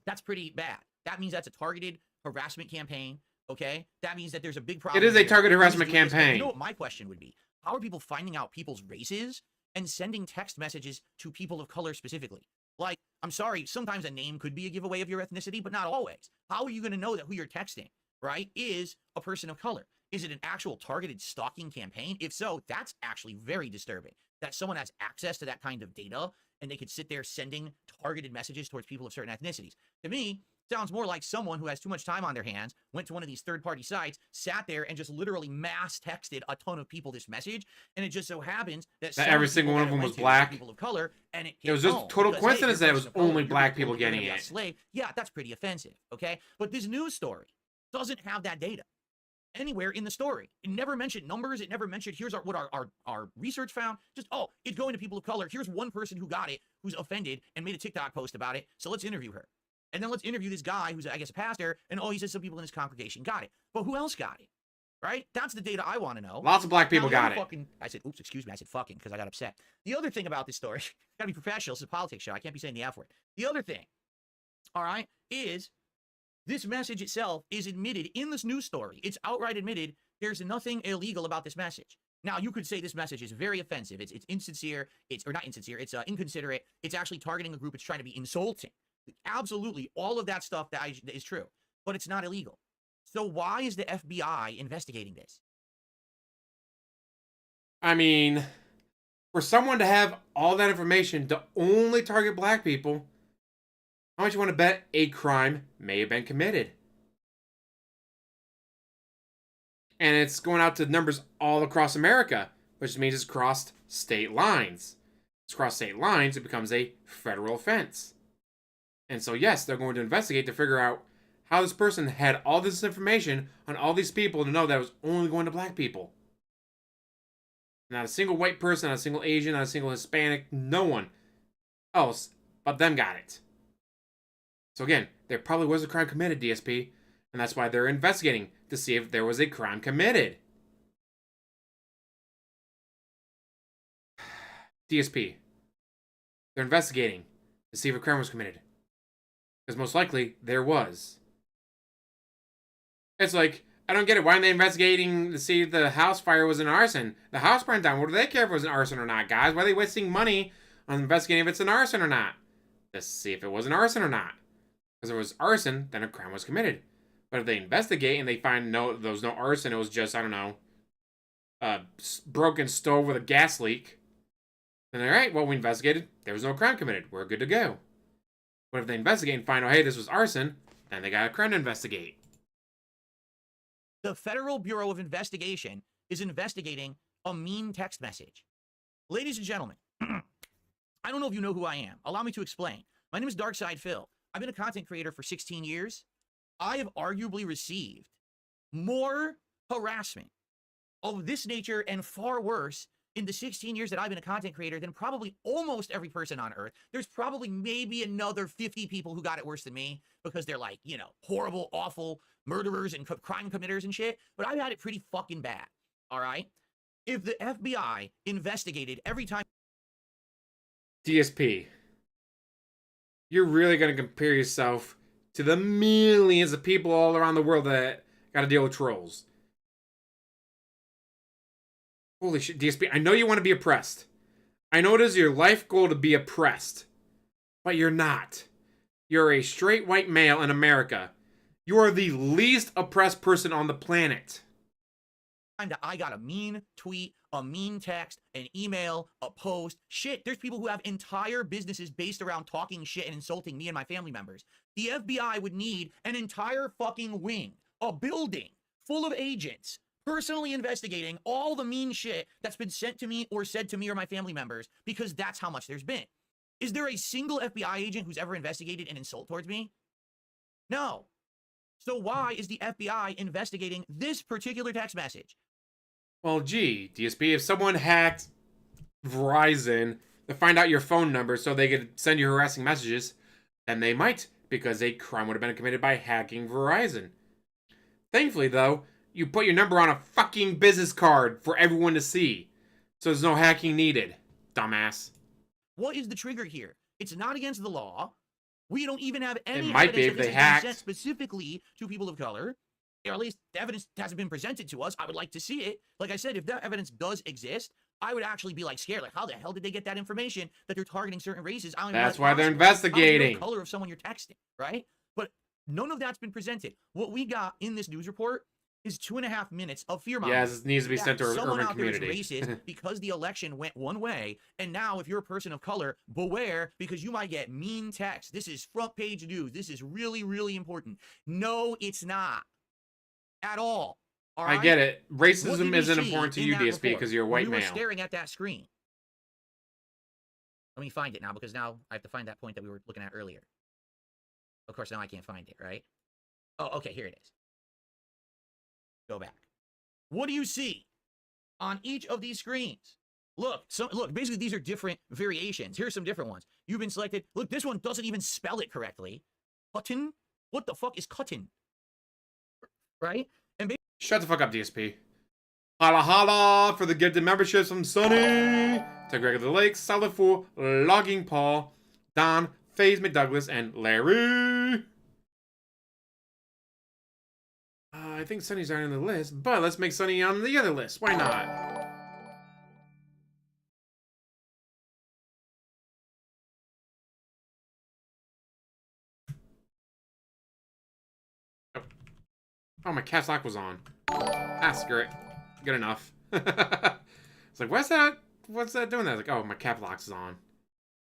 That's pretty bad. That means that's a targeted harassment campaign. Okay, that means that there's a big problem. It is a targeted harassment campaign. You know what my question would be? How are people finding out people's races and sending text messages to people of color specifically? Like, I'm sorry, sometimes a name could be a giveaway of your ethnicity, but not always. How are you going to know that who you're texting, right, is a person of color? Is it an actual targeted stalking campaign? If so, that's actually very disturbing. That someone has access to that kind of data and they could sit there sending targeted messages towards people of certain ethnicities. To me, sounds more like someone who has too much time on their hands, went to one of these third-party sites, sat there, and just literally mass texted a ton of people this message, and it just so happens that every single one of them was black. People of color, and it was just total coincidence that it was only black people getting it. Slave. Yeah, that's pretty offensive, okay? But this news story doesn't have that data anywhere in the story. It never mentioned numbers. It never mentioned, here's what our research found. Just, oh, it's going to people of color. Here's one person who got it, who's offended, and made a TikTok post about it, so let's interview her. And then let's interview this guy who's, I guess, a pastor, and oh, he says some people in his congregation got it. But who else got it? Right? That's the data I want to know. Lots of black people got it. I said, oops, excuse me. I said fucking because I got upset. The other thing about this story, gotta be professional. This is a politics show. I can't be saying the F word. The other thing, all right, is this message itself is admitted in this news story. It's outright admitted there's nothing illegal about this message. Now, you could say this message is very offensive. It's insincere. Or not insincere. It's inconsiderate. It's actually targeting a group. It's trying to be insulting. Absolutely, all of that stuff that is true, but it's not illegal. So why is the FBI investigating this? I mean, for someone to have all that information to only target black people, how much you want to bet a crime may have been committed? And it's going out to numbers all across America, which means it's crossed state lines. It's crossed state lines, it becomes a federal offense. And so, yes, they're going to investigate to figure out how this person had all this information on all these people to know that it was only going to black people. Not a single white person, not a single Asian, not a single Hispanic, no one else but them got it. So again, there probably was a crime committed, DSP, and that's why they're investigating to see if there was a crime committed. DSP. They're investigating to see if a crime was committed. Because most likely, there was. It's like, I don't get it. Why aren't they investigating to see if the house fire was an arson? The house burned down. What do they care if it was an arson or not, guys? Why are they wasting money on investigating if it's an arson or not? Just see if it was an arson or not. Because if it was arson, then a crime was committed. But if they investigate and they find no, there was no arson, it was just, I don't know, a broken stove with a gas leak. Then, all right, well, we investigated. There was no crime committed. We're good to go. But if they investigate and find out, hey, this was arson, then they got a crime to investigate. The Federal Bureau of Investigation is investigating a mean text message. Ladies and gentlemen, I don't know if you know who I am. Allow me to explain. My name is Darkside Phil. I've been a content creator for 16 years. I have arguably received more harassment of this nature and far worse in the 16 years that I've been a content creator than probably almost every person on earth. There's probably maybe another 50 people who got it worse than me because they're like, you know, horrible, awful murderers and crime committers and shit. But I've had it pretty fucking bad. All right. If the FBI investigated every time. DSP, you're really going to compare yourself to the millions of people all around the world that got to deal with trolls. Holy shit, DSP, I know you want to be oppressed. I know it is your life goal to be oppressed. But you're not. You're a straight white male in America. You are the least oppressed person on the planet. That I got a mean tweet, a mean text, an email, a post, shit. There's people who have entire businesses based around talking shit and insulting me and my family members. The FBI would need an entire fucking wing, a building full of agents, personally investigating all the mean shit that's been sent to me or said to me or my family members, because that's how much there's been. Is there a single FBI agent who's ever investigated an insult towards me? No. So why is the FBI investigating this particular text message? Well, gee, DSP, if someone hacked Verizon to find out your phone number so they could send you harassing messages, then they might, because a crime would have been committed by hacking Verizon. Thankfully, though, you put your number on a fucking business card for everyone to see, so there's no hacking needed, dumbass. What is the trigger here? It's not against the law. We don't even have any It might be evidence if that they this has been hacked. sent specifically to people of color. Or at least the evidence hasn't been presented to us. I would like to see it. Like I said, if that evidence does exist, I would actually be like scared. Like, how the hell did they get that information that they're targeting certain races? I don't even know That's if why they're possible. I don't even know investigating. the color of someone you're texting, right? But none of that's been presented. What we got in this news report is 2.5 minutes of fear mongering. Yes, it needs to be sent to an Someone urban out there is community. racist because the election went one way, and now if you're a person of color, beware because you might get mean text. This is front page news. This is really, really important. No, it's not at all. All I right? get it. What did Racism we isn't see important to in you, that DSP, report? because you're a When white we were male. staring at that screen. Let me find it now because now I have to find that point that we were looking at earlier. Of course, now I can't find it, right? Oh, okay, here it is. Go back. What do you see on each of these screens? Look, basically these are different variations. Here's some different ones. You've been selected. Look, this one doesn't even spell it correctly. Cuttin? What the fuck is cuttin? Right? And Shut the fuck up, DSP. Holla holla for the gifted memberships from Sunny, to Greg of the Lakes, Solid Fool, Logging Paul, Don, Theis McDouglas, and Larry. I think Sunny's not on the list, but let's make Sunny on the other list. Why not? Oh, my caps lock was on. Ah, screw it. Good enough. It's like, what's that doing that? Like, oh, my cap lock's on.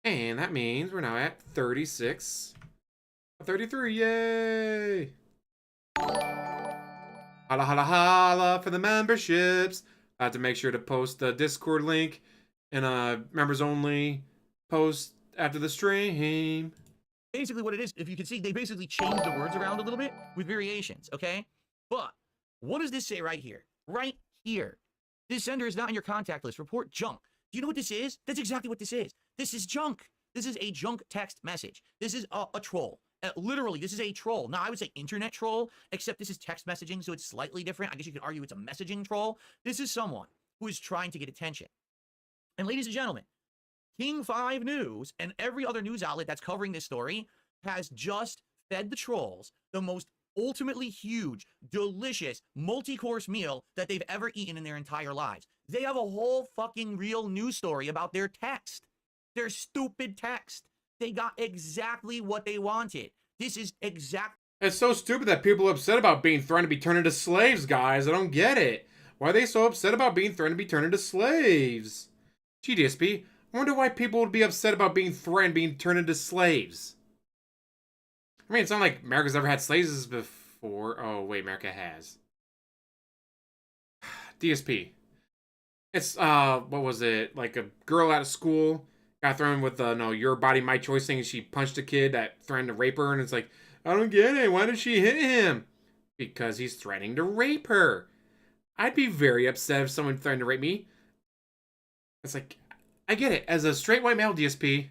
And that means we're now at 36. 33, yay! Holla, holla, holla for the memberships. I have to make sure to post the Discord link and members only post after the stream. basically what it is, if you can see, they basically changed the words around a little bit with variations, okay? But what does this say right here? Right here. This sender is not in your contact list. Report junk. Do you know what this is? That's exactly what this is. This is junk. This is a junk text message. This is a troll. Literally, this is a troll. Now, I would say internet troll, except this is text messaging, so it's slightly different. I guess you could argue it's a messaging troll. This is someone who is trying to get attention. And ladies and gentlemen, King 5 News and every other news outlet that's covering this story has just fed the trolls the most ultimately huge, delicious, multi-course meal that they've ever eaten in their entire lives. They have a whole fucking real news story about their text. Their stupid text. They got exactly what they wanted. This is exact. It's so stupid that people are upset about being threatened to be turned into slaves, guys. I don't get it. Why are they so upset about being threatened to be turned into slaves? Gee, DSP, I wonder why people would be upset about being threatened being turned into slaves. I mean, it's not like America's ever had slaves before. Oh, wait, America has. DSP. It's, what was it? Like a girl out of school got thrown with the, no, your body, my choice thing, and she punched a kid that threatened to rape her, and it's like, I don't get it. Why did she hit him? Because he's threatening to rape her. I'd be very upset if someone threatened to rape me. It's like, I get it. As a straight white male DSP,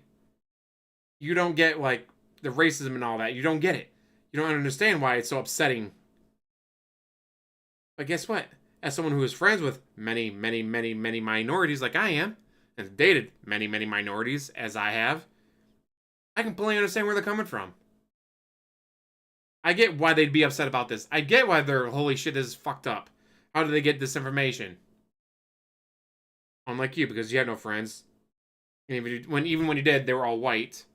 you don't get, like, the racism and all that. You don't get it. You don't understand why it's so upsetting. But guess what? As someone who is friends with many, many, many, many minorities like I am, and dated many, many minorities as I have, I completely understand where they're coming from. I get why they'd be upset about this. I get why they're, holy shit, this is fucked up. How did they get this information? Unlike you, because you had no friends. And even when you did, they were all white.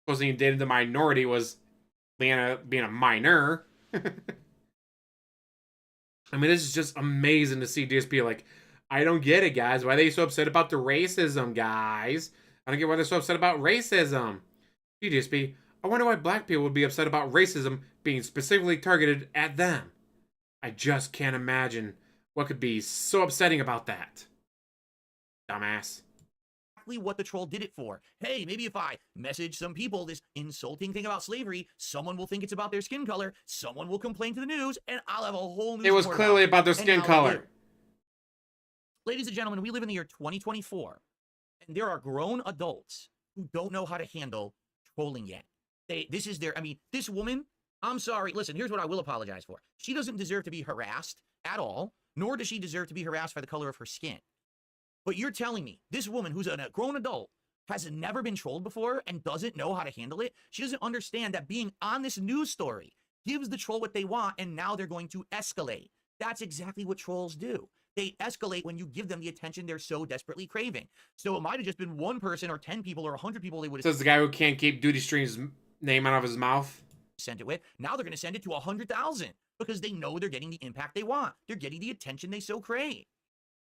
Supposing you dated the minority was Leanna being a minor. I mean, this is just amazing to see DSP like, I don't get it, guys. Why are they so upset about the racism, guys? I don't get why they're so upset about racism. Gee, DSP, I wonder why black people would be upset about racism being specifically targeted at them. I just can't imagine what could be so upsetting about that. Dumbass. Exactly what the troll did it for. Hey, maybe if I message some people this insulting thing about slavery, someone will think it's about their skin color, someone will complain to the news, and I'll have a whole news. It was clearly about their skin color. Ladies and gentlemen, we live in the year 2024, and there are grown adults who don't know how to handle trolling yet. This woman, I'm sorry, listen, here's what I will apologize for. She doesn't deserve to be harassed at all, nor does she deserve to be harassed by the color of her skin. But you're telling me this woman who's a grown adult has never been trolled before and doesn't know how to handle it? She doesn't understand that being on this news story gives the troll what they want, and now they're going to escalate. That's exactly what trolls do. They escalate when you give them the attention they're so desperately craving. So it might have just been one person or 10 people or 100 people they would have... Says the guy who can't keep Duty Stream's name out of his mouth. sent it with. Now they're going to send it to 100,000 because they know they're getting the impact they want. They're getting the attention they so crave.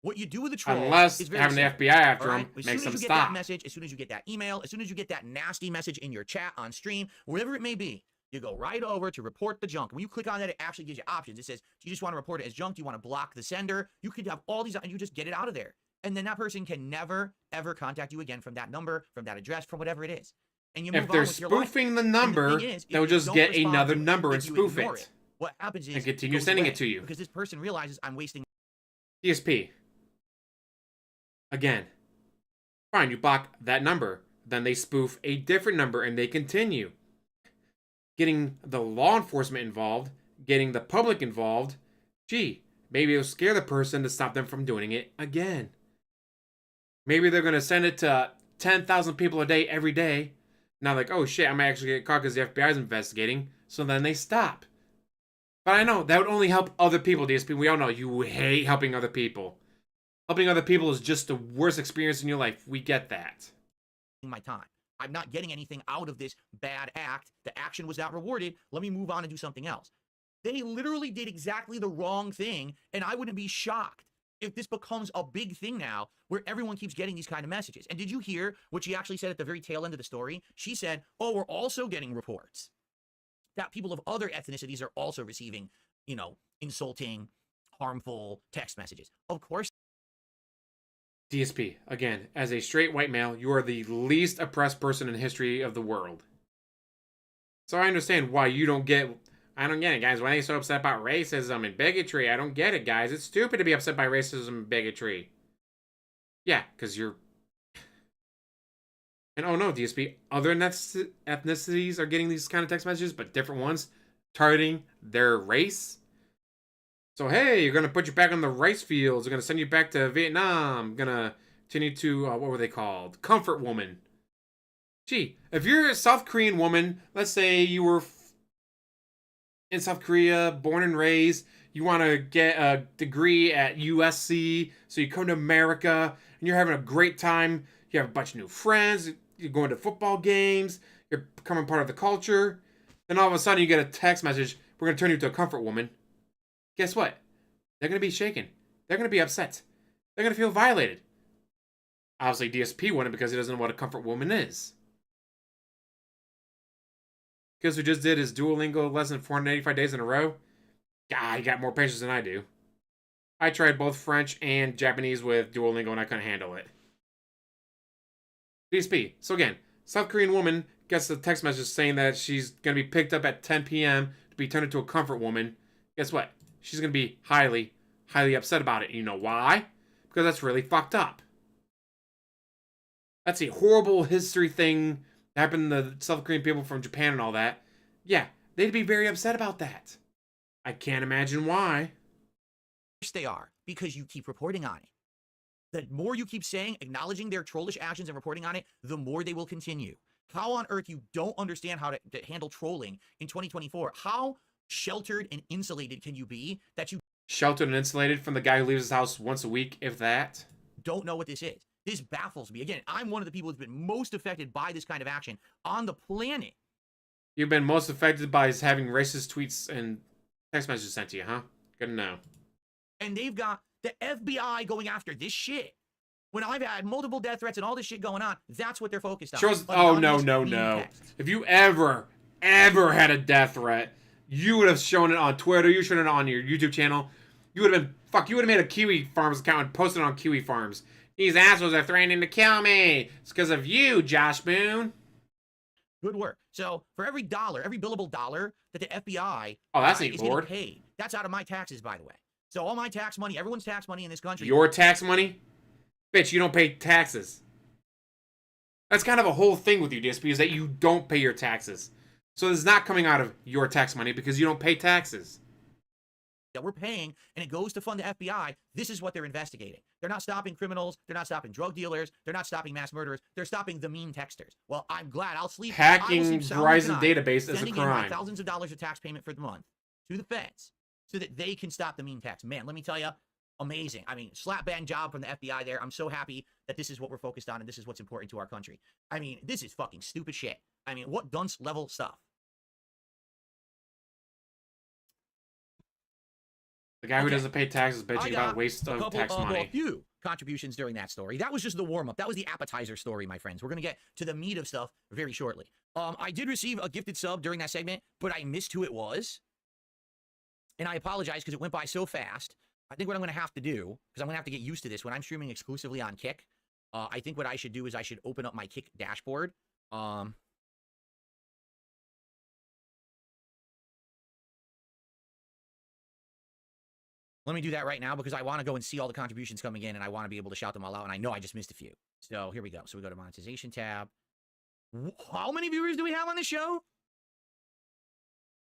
What you do with a troll Unless is very having simple. the FBI after All them right? As makes soon them as you get that stop. message, as soon as you get that email, as soon as you get that nasty message in your chat, on stream, wherever it may be, you go right over to report the junk. When you click on that, it actually gives you options. It says, do you just want to report it as junk? Do you want to block the sender? You could have all these, and you just get it out of there. And then that person can never, ever contact you again from that number, from that address, from whatever it is. And you move If they're on with your life. spoofing the And number, thing is, if they'll you just don't get respond another to it, number and if you spoof ignore it. What happens is And continue goes sending away it to you. because this person realizes I'm wasting. DSP. Again. Fine, you block that number. Then they spoof a different number and they continue. Getting the law enforcement involved, getting the public involved. Gee, maybe it'll scare the person to stop them from doing it again. Maybe they're going to send it to 10,000 people a day every day. Now like, oh shit, I might actually get caught because the FBI is investigating. So then they stop. But I know, that would only help other people, DSP. We all know you hate helping other people. Helping other people is just the worst experience in your life. We get that. My time. I'm not getting anything out of this bad act. The action was not rewarded. Let me move on and do something else. They literally did exactly the wrong thing, and I wouldn't be shocked if this becomes a big thing now where everyone keeps getting these kind of messages. And did you hear what she actually said at the very tail end of the story? She said, oh, we're also getting reports that people of other ethnicities are also receiving, you know, insulting, harmful text messages. Of course. DSP, again, as a straight white male, you are the least oppressed person in the history of the world. So I understand why you don't get... I don't get it, guys. Why are they so upset about racism and bigotry? I don't get it, guys. It's stupid to be upset by racism and bigotry. Yeah, because you're... And oh no, DSP, other ethnicities are getting these kind of text messages, but different ones targeting their race. So hey, you're gonna put you back on the rice fields. They're gonna send you back to Vietnam. Gonna continue to what were they called? Comfort woman. Gee, if you're a South Korean woman, let's say you were in South Korea, born and raised, you want to get a degree at USC, so you come to America and you're having a great time. You have a bunch of new friends. You're going to football games. You're becoming part of the culture. Then all of a sudden you get a text message. We're going to turn you into a comfort woman. Guess what? They're going to be shaken. They're going to be upset. They're going to feel violated. Obviously, DSP wouldn't because he doesn't know what a comfort woman is. Because who just did his Duolingo lesson 485 days in a row? God, he got more patience than I do. I tried both French and Japanese with Duolingo and I couldn't handle it. DSP. So again, South Korean woman gets a text message saying that she's going to be picked up at 10 p.m. to be turned into a comfort woman. Guess what? She's going to be highly, highly upset about it. You know why? Because that's really fucked up. That's a horrible history thing that happened to the South Korean people from Japan and all that. Yeah, they'd be very upset about that. I can't imagine why. Of course they are, because you keep reporting on it. The more you keep saying, acknowledging their trollish actions and reporting on it, the more they will continue. How on earth you don't understand how to handle trolling in 2024? How sheltered and insulated can you be that you Sheltered and insulated from the guy who leaves his house once a week, if that? don't know what this is? This baffles me. Again, I'm one of the people who's been most affected by this kind of action on the planet. You've been most affected by having racist tweets and text messages sent to you, huh? Good to know. And they've got the FBI going after this shit. When I've had multiple death threats and all this shit going on, that's what they're focused on. Shows, oh, no. Anonymous mean texts. If you ever had a death threat, you would have shown it on Twitter, you shown it on your YouTube channel. You would have been, you would have made a Kiwi Farms account and posted it on Kiwi Farms. These assholes are threatening to kill me. It's because of you, Josh Boone. Good work. So for every dollar, every billable dollar that the FBI Oh, that's is neat, getting Lord. paid, that's out of my taxes, by the way. So all my tax money, everyone's tax money in this country. Your tax money? Bitch, you don't pay taxes. That's kind of a whole thing with you, DSP, is that you don't pay your taxes. So it's not coming out of your tax money because you don't pay taxes. that we're paying, and it goes to fund the FBI. This is what they're investigating. They're not stopping criminals. They're not stopping drug dealers. They're not stopping mass murderers. They're stopping the mean texters. Well, I'm glad. I'll sleep. Hacking I will sleep soundly Verizon tonight, database is a sending in my crime. thousands of dollars of tax payment for the month to the feds so that they can stop the mean text. Man, let me tell you, amazing. I mean, slap bang job from the FBI there. I'm so happy that this is what we're focused on and this is what's important to our country. I mean, this is fucking stupid shit. I mean, what dunce level stuff. guy who Okay. doesn't pay taxes I bitching got about waste a of couple tax of money. a few contributions during that story. That was just the warm-up. That was the appetizer story, my friends. We're going to get to the meat of stuff very shortly. I did receive a gifted sub during that segment, but I missed who it was. And I apologize because it went by so fast. I think what I'm going to have to do, because I'm going to have to get used to this when I'm streaming exclusively on Kick, I think what I should do is I should open up my Kick dashboard. Let me do that right now because I want to go and see all the contributions coming in and I want to be able to shout them all out. And I know I just missed a few. So here we go. So we go to monetization tab. How many viewers do we have on the show?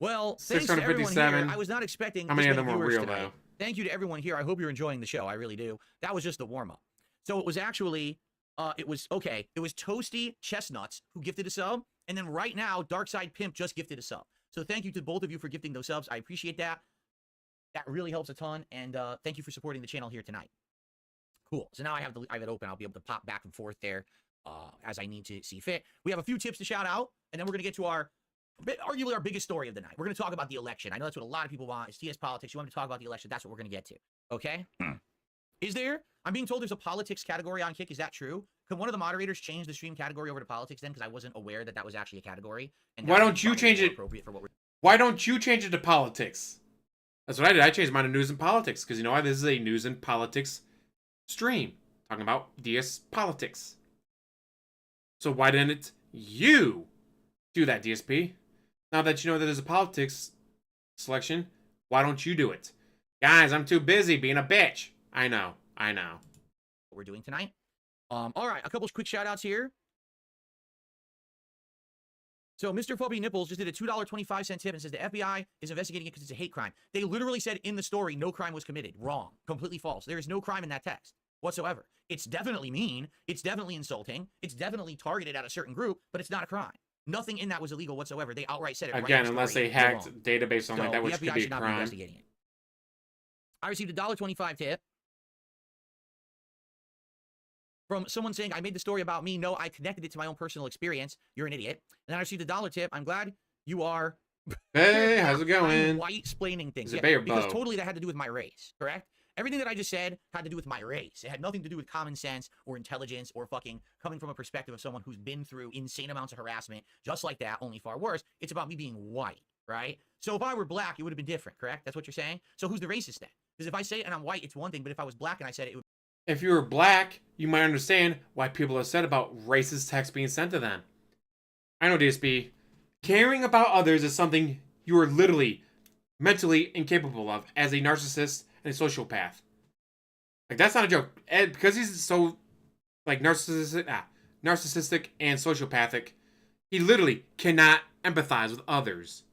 Well, thanks to everyone here. 657. I was not expecting How many of this them were viewers real, tonight. though? Thank you to everyone here. I hope you're enjoying the show. I really do. That was just the warm-up. So it was actually, it was Toasty Chestnuts who gifted a sub. And then right now, Darkside Pimp just gifted a sub. So thank you to both of you for gifting those subs. I appreciate that. That really helps a ton. And thank you for supporting the channel here tonight. Cool. So now I have it open. I'll be able to pop back and forth there as I need to see fit. We have a few tips to shout out. And then we're going to get to arguably our biggest story of the night. We're going to talk about the election. I know that's what a lot of people want. It's DSPolitics. You want to talk about the election. That's what we're going to get to. Okay? I'm being told there's a politics category on Kick. Is that true? Can one of the moderators change the stream category over to politics then? Because I wasn't aware that was actually a category. And Why don't you change it? Appropriate for what we're... Why don't you change it to politics? That's what I did. I changed mine to news and politics because you know why? This is a news and politics stream talking about DSPolitics. So why didn't you do that, DSP? Now that you know that there's a politics selection, why don't you do it? Guys, I'm too busy being a bitch. I know. What we're doing tonight. All right, a couple quick shout outs here. So Mr. Fluffy Nipples just did a $2.25 tip and says the FBI is investigating it because it's a hate crime. They literally said in the story no crime was committed. Wrong. Completely false. There is no crime in that text whatsoever. It's definitely mean. It's definitely insulting. It's definitely targeted at a certain group, but it's not a crime. Nothing in that was illegal whatsoever. They outright said it. Again, right in the unless story. they hacked database on like that, which the FBI could be a should not be crime. investigating it. I received a $1.25 tip from someone saying, I made the story about me. No, I connected it to my own personal experience. You're an idiot. And then I received a $1 tip. I'm glad you are. Hey, how's it going? I'm white-splaining things. Is it Bay or because Bo? totally that had to do with my race, correct? Everything that I just said had to do with my race. It had nothing to do with common sense or intelligence or fucking coming from a perspective of someone who's been through insane amounts of harassment, just like that, only far worse. It's about me being white, right? So if I were black, it would have been different, correct? That's what you're saying? So who's the racist then? Because if I say it and I'm white, it's one thing, but if I was black and I said it would... If you were black, you might understand why people are upset about racist text being sent to them. I know, DSP. Caring about others is something you are literally mentally incapable of as a narcissist and a sociopath. Like, that's not a joke. Ed, because he's so, like, narcissistic and sociopathic, he literally cannot empathize with others.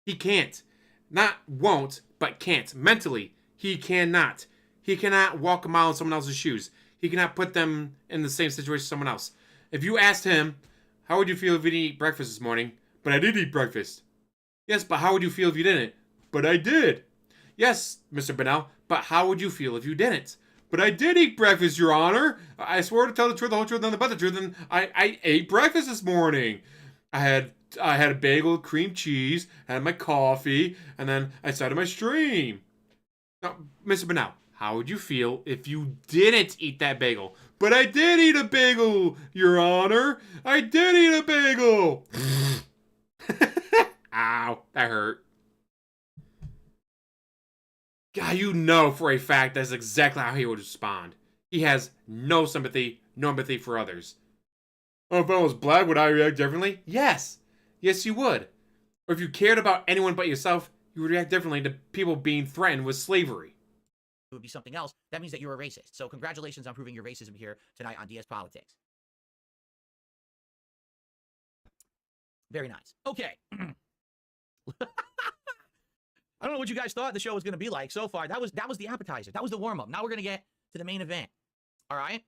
He can't. Not won't, but can't. Mentally, he cannot. He cannot walk a mile in someone else's shoes. He cannot put them in the same situation as someone else. If you asked him, how would you feel if you didn't eat breakfast this morning? But I did eat breakfast. Yes, but how would you feel if you didn't? But I did. Yes, Mr. Bennell, but how would you feel if you didn't? But I did eat breakfast, Your Honor. I swore to tell the truth, the whole truth, and nothing but the truth, and I ate breakfast this morning. I had a bagel, cream cheese, had my coffee, and then I started my stream. Now, Mr. Bennell, how would you feel if you didn't eat that bagel? But I did eat a bagel, Your Honor. I did eat a bagel. Ow, that hurt. God, you know for a fact that's exactly how he would respond. He has no sympathy, no empathy for others. Oh, if I was black, would I react differently? Yes. Yes, you would. Or if you cared about anyone but yourself, you would react differently to people being threatened with slavery. It would be something else. That means that you're a racist. So congratulations on proving your racism here tonight on DSPolitics. Very nice. Okay. I don't know what you guys thought the show was going to be like so far. That was the appetizer. That was the warm-up. Now we're going to get to the main event. All right.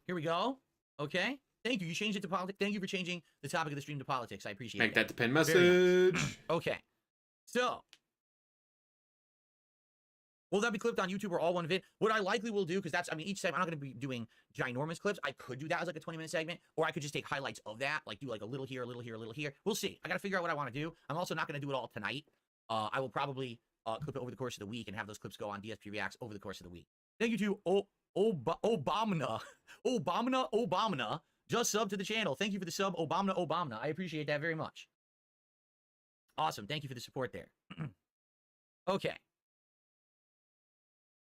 Here we go. Okay. Thank you. You changed it to politics. Thank you for changing the topic of the stream to politics. I appreciate it. Make that the pin message. Nice. Okay. So, will that be clipped on YouTube or all one vid? What I likely will do, because each segment, I'm not going to be doing ginormous clips. I could do that as like a 20-minute segment, or I could just take highlights of that, like do like a little here, a little here, a little here. We'll see. I got to figure out what I want to do. I'm also not going to do it all tonight. I will probably clip it over the course of the week and have those clips go on DSP Reacts over the course of the week. Thank you to Obamna. Obamna. Just sub to the channel. Thank you for the sub, Obamna. I appreciate that very much. Awesome. Thank you for the support there. Okay.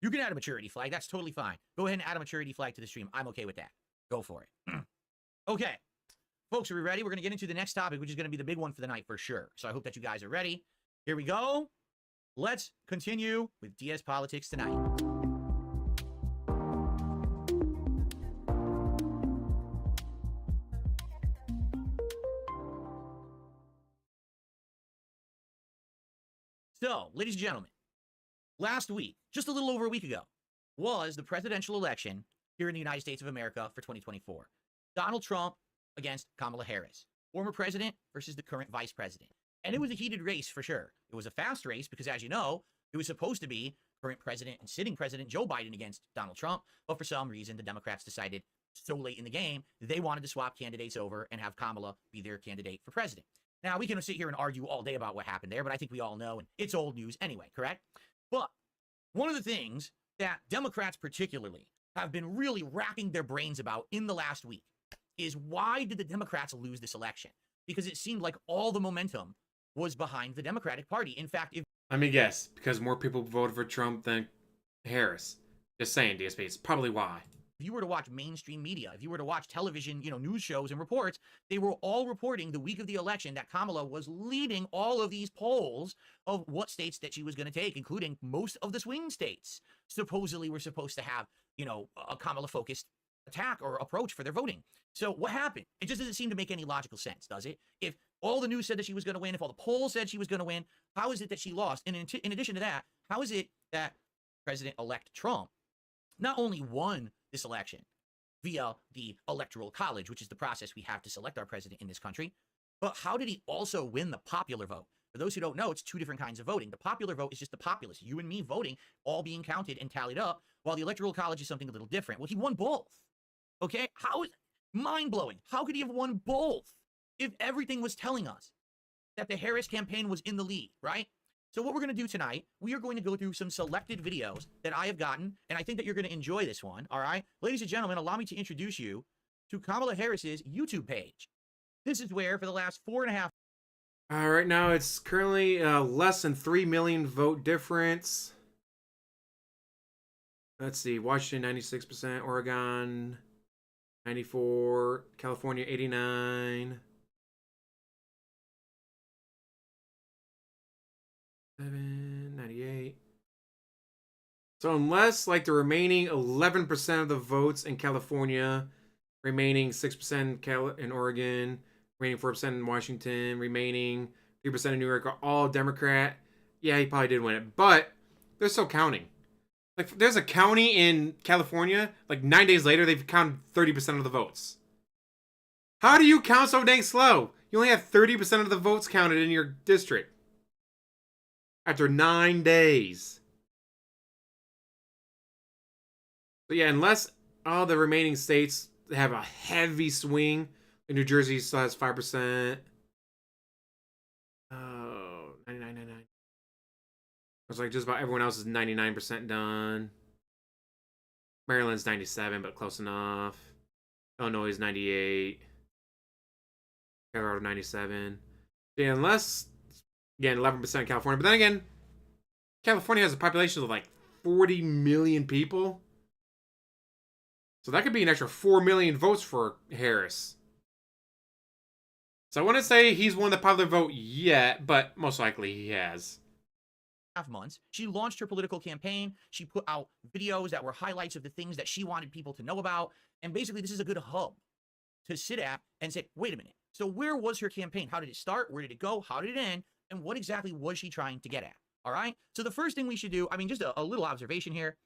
You can add a maturity flag. That's totally fine. Go ahead and add a maturity flag to the stream. I'm okay with that. Go for it. Okay. Folks, are we ready? We're going to get into the next topic, which is going to be the big one for the night for sure. So I hope that you guys are ready. Here we go. Let's continue with DSPolitics tonight. So, ladies and gentlemen, last week, just a little over a week ago, was the presidential election here in the United States of America for 2024. Donald Trump against Kamala Harris, former president versus the current vice president. And it was a heated race for sure. It was a fast race because, as you know, it was supposed to be current president and sitting president Joe Biden against Donald Trump. But for some reason, the Democrats decided so late in the game, they wanted to swap candidates over and have Kamala be their candidate for president. Now, we can sit here and argue all day about what happened there, but I think we all know, and it's old news anyway, correct? But one of the things that Democrats particularly have been really racking their brains about in the last week is, why did the Democrats lose this election? Because it seemed like all the momentum was behind the Democratic Party. In fact, if Let me guess, because more people voted for Trump than Harris. Just saying, DSP, it's probably why. you were to watch mainstream media, if you were to watch television, news shows and reports, they were all reporting the week of the election that Kamala was leading all of these polls of what states that she was going to take, including most of the swing states. Supposedly we're supposed to have, a Kamala-focused attack or approach for their voting. So what happened? It just doesn't seem to make any logical sense, does it? If all the news said that she was going to win, if all the polls said she was going to win, how is it that she lost? And in addition to that, how is it that President-elect Trump not only won this election via the Electoral College, which is the process we have to select our president in this country, but how did he also win the popular vote? For those who don't know, it's two different kinds of voting. The popular vote is just the populace, you and me voting, all being counted and tallied up, while the Electoral College is something a little different. Well, he won both. Okay? How is mind-blowing? How could he have won both if everything was telling us that the Harris campaign was in the lead, right? So what we're going to do tonight, we are going to go through some selected videos that I have gotten, and I think that you're going to enjoy this one, all right? Ladies and gentlemen, allow me to introduce you to Kamala Harris's YouTube page. This is where, for the last 4.5... Right now it's currently less than 3 million vote difference. Let's see, Washington 96%, Oregon 94%, California 89%. 98. So unless like the remaining 11% of the votes in California, remaining 6% in Oregon, remaining 4% in Washington, remaining 3% in New York are all Democrat, yeah, he probably did win it. But they're still counting. Like there's a county in California, like 9 days later, they've counted 30% of the votes. How do you count so dang slow? You only have 30% of the votes counted in your district. After 9 days. But yeah, unless all the remaining states have a heavy swing, New Jersey still has 5%. Oh, 99. It's like just about everyone else is 99% done. Maryland's 97, but close enough. Illinois is 98. Colorado 97. Yeah, unless... Again, 11% in California. But then again, California has a population of like 40 million people. So that could be an extra 4 million votes for Harris. So I wouldn't say he's won the popular vote yet, but most likely he has. Months. She launched her political campaign. She put out videos that were highlights of the things that she wanted people to know about. And basically, this is a good hub to sit at and say, wait a minute. So where was her campaign? How did it start? Where did it go? How did it end? And what exactly was she trying to get at? All right. So the first thing we should do, just a little observation here.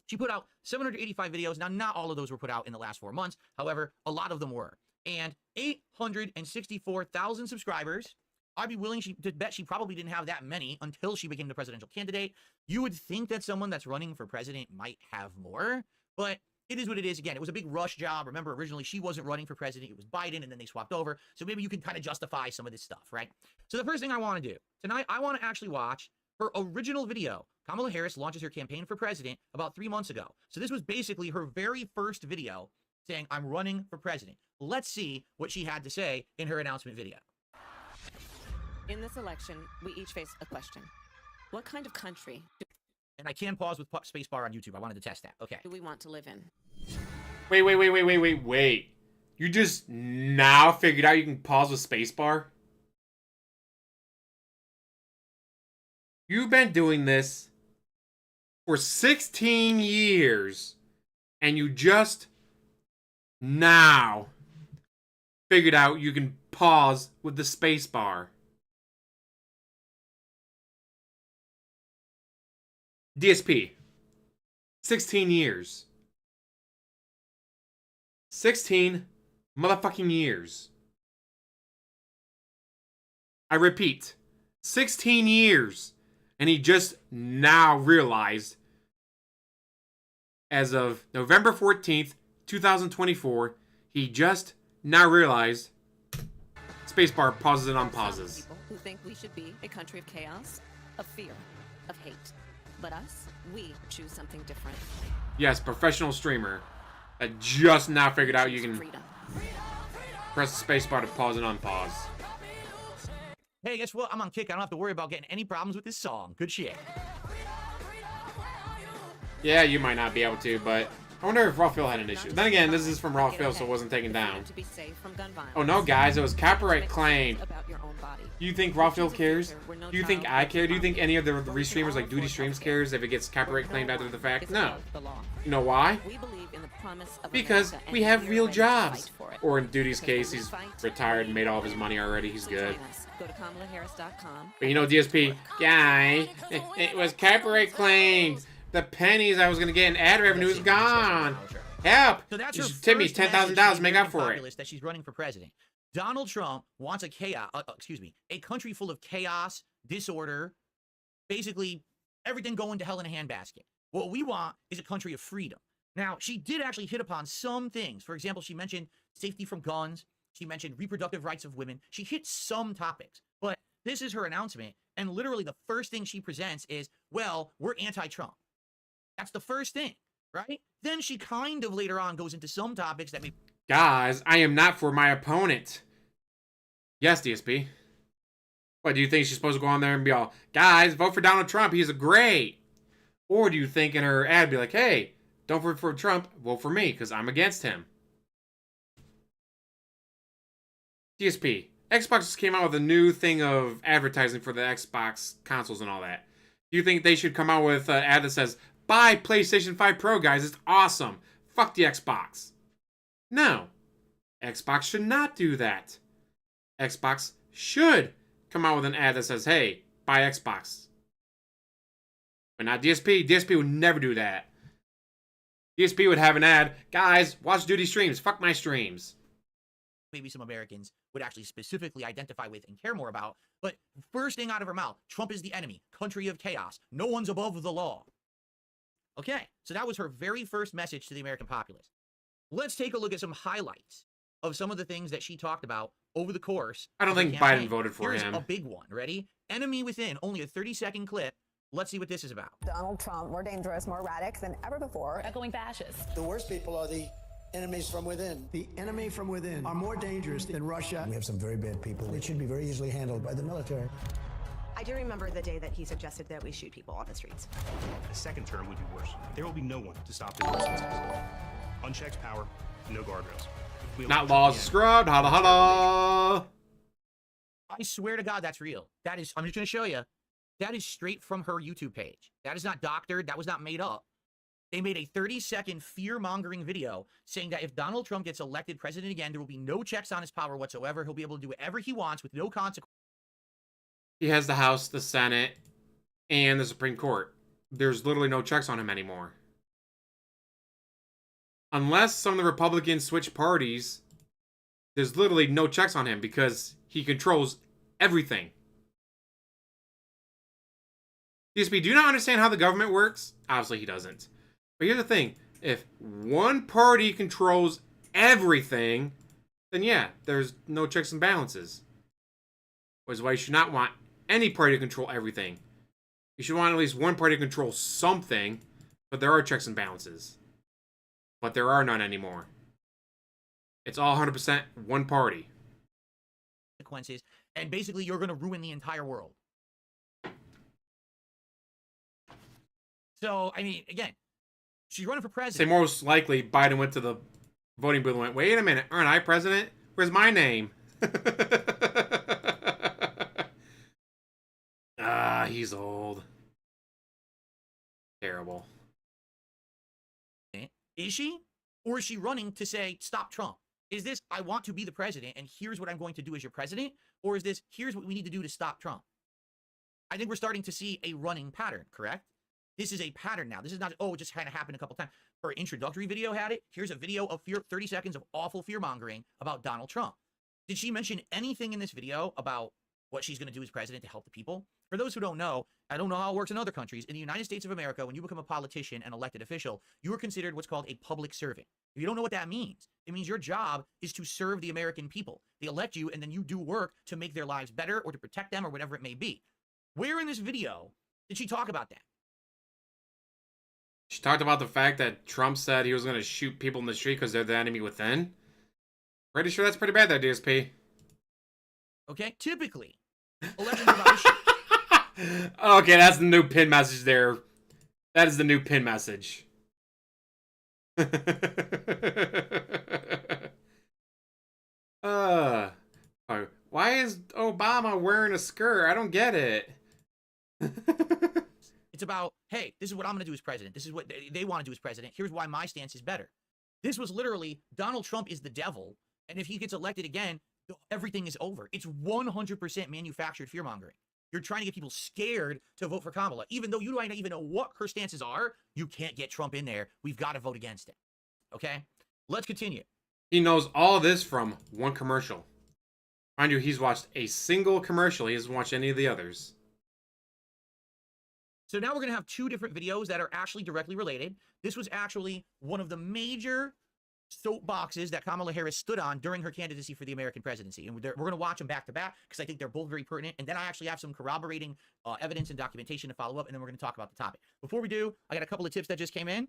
She put out 785 videos. Now, not all of those were put out in the last 4 months. However, a lot of them were. And 864,000 subscribers. I'd be willing to bet she probably didn't have that many until she became the presidential candidate. You would think that someone that's running for president might have more, but it is what it is. Again, it was a big rush job. Remember, originally she wasn't running for president. It was Biden, and then they swapped over. So maybe you can kind of justify some of this stuff, right? So the first thing I want to do tonight, I want to actually watch her original video. Kamala Harris launches her campaign for president about 3 months ago. So this was basically her very first video saying, I'm running for president. Let's see what she had to say in her announcement video. In this election, we each face a question. What kind of country And I can pause with spacebar on YouTube. I wanted to test that. Okay. do we want to live in? Wait. You just now figured out you can pause with spacebar? You've been doing this for 16 years, and you just now figured out you can pause with the spacebar. DSP. 16 years. 16 motherfucking years. I repeat, 16 years. And he just now realized, as of November 14th, 2024, he just now realized spacebar pauses and unpauses. People who think we should be a country of chaos, of fear, of hate. But us, we choose something different. Yes, professional streamer that just now figured out you can Freedom. press the spacebar to pause and unpause. Hey, guess what? I'm on kick. I don't have to worry about getting any problems with this song. Good shit. Yeah, you might not be able to, but I wonder if Raw Phil had an issue. Then again, this is from Raw Phil, so it wasn't taken down. To be safe from gun violence. Oh no, guys, it was copyright claimed. About your own body. Do you think Raw Phil cares? Do you think I care? Do you think any of the restreamers like Duty Streams cares if it gets copyright claimed after the fact? No. You know why? We believe in the promise of Because America, we and have we are real ready to jobs. fight for it. Or in Duty's Because when case, we he's fight, retired and made all of his money already. He's So good. join us. Go to KamalaHarris.com. But you know, DSP, guy, it was copyright claimed. The pennies I was gonna get in ad revenue is gone. Help! So that's You her should tip me first message $10,000 to to the make up American for it. populace that she's running for president. Donald Trump wants a country full of chaos, disorder, basically everything going to hell in a handbasket. What we want is a country of freedom. Now, she did actually hit upon some things. For example, she mentioned safety from guns. She mentioned reproductive rights of women. She hit some topics, but this is her announcement. And literally the first thing she presents is, well, we're anti-Trump. That's the first thing, right? Then she kind of later on goes into some topics that may... Guys, I am not for my opponent. Yes, DSP. What, do you think she's supposed to go on there and be all, guys, vote for Donald Trump, he's a great? Or do you think in her ad be like, hey, don't vote for Trump, vote for me, because I'm against him? DSP, Xbox just came out with a new thing of advertising for the Xbox consoles and all that. Do you think they should come out with an ad that says, buy PlayStation 5 Pro, guys, it's awesome. Fuck the Xbox. No. Xbox should not do that. Xbox should come out with an ad that says, hey, buy Xbox. But not DSP. DSP would never do that. DSP would have an ad, guys, watch Duty streams. Fuck my streams. maybe some Americans would actually specifically identify with and care more about. But first thing out of her mouth, Trump is the enemy, country of chaos. No one's above the law. Okay, so that was her very first message to the American populace. Let's take a look at some highlights of some of the things that she talked about over the course. I don't of her think campaign. Biden voted for Here's him. a big one. Ready? Enemy within, only a 30-second clip. Let's see what this is about. Donald Trump, more dangerous, more erratic than ever before. Echoing fascist. The worst people are the enemies from within. The enemy from within are more dangerous than Russia. We have some very bad people. It should be very easily handled by the military. I do remember the day that he suggested that we shoot people on the streets. A second term would be worse. There will be no one to stop this nonsense. Unchecked power, no guardrails. Not laws scrubbed. Holla holla. I swear to God, that's real. That is, I'm just going to show you. That is straight from her YouTube page. That is not doctored. That was not made up. They made a 30-second fear-mongering video saying that if Donald Trump gets elected president again, there will be no checks on his power whatsoever. He'll be able to do whatever he wants with no consequences. He has the House, the Senate, and the Supreme Court. There's literally no checks on him anymore. Unless some of the Republicans switch parties, there's literally no checks on him because he controls everything. DSP, do you not understand how the government works? Obviously he doesn't. But here's the thing. If one party controls everything, then yeah, there's no checks and balances. Which is why you should not want any party to control everything. You should want at least one party to control something, but there are checks and balances. But there are none anymore. It's all 100% one party. Consequences, and basically you're going to ruin the entire world. So, I mean, again, she's running for president. Say most likely Biden went to the voting booth and went, wait a minute, aren't I president? Where's my name? He's old. Terrible. Is she? Or is she running to say, stop Trump? Is this, I want to be the president, and here's what I'm going to do as your president? Or is this, here's what we need to do to stop Trump? I think we're starting to see a running pattern, correct? This is a pattern now. This is not, oh, it just kind of happened a couple times. Her introductory video had it. Here's a video of 30 seconds of awful fear-mongering about Donald Trump. Did she mention anything in this video about what she's going to do as president to help the people? For those who don't know, I don't know how it works in other countries. In the United States of America, when you become a politician and elected official, you are considered what's called a public servant. If you don't know what that means, it means your job is to serve the American people. They elect you, and then you do work to make their lives better or to protect them or whatever it may be. Where in this video did she talk about that? She talked about the fact that Trump said he was going to shoot people in the street because they're the enemy within. Pretty sure that's pretty bad there, DSP. Okay, typically, elections are about issues. Okay, that's the new pin message there. That is the new pin message. Why is Obama wearing a skirt? I don't get it. It's about, hey, this is what I'm going to do as president. This is what they want to do as president. Here's why my stance is better. This was literally, Donald Trump is the devil, and if he gets elected again, everything is over. It's 100% manufactured fear-mongering. You're trying to get people scared to vote for Kamala. Even though you don't even know what her stances are, you can't get Trump in there. We've got to vote against it. Okay? Let's continue. He knows all this from one commercial. Mind you, he's watched a single commercial. He hasn't watched any of the others. So now we're going to have two different videos that are actually directly related. This was actually one of the major soapboxes that Kamala Harris stood on during her candidacy for the American presidency. And we're going to watch them back to back because I think they're both very pertinent. And then I actually have some corroborating evidence and documentation to follow up. And then we're going to talk about the topic. Before we do, I got a couple of tips that just came in.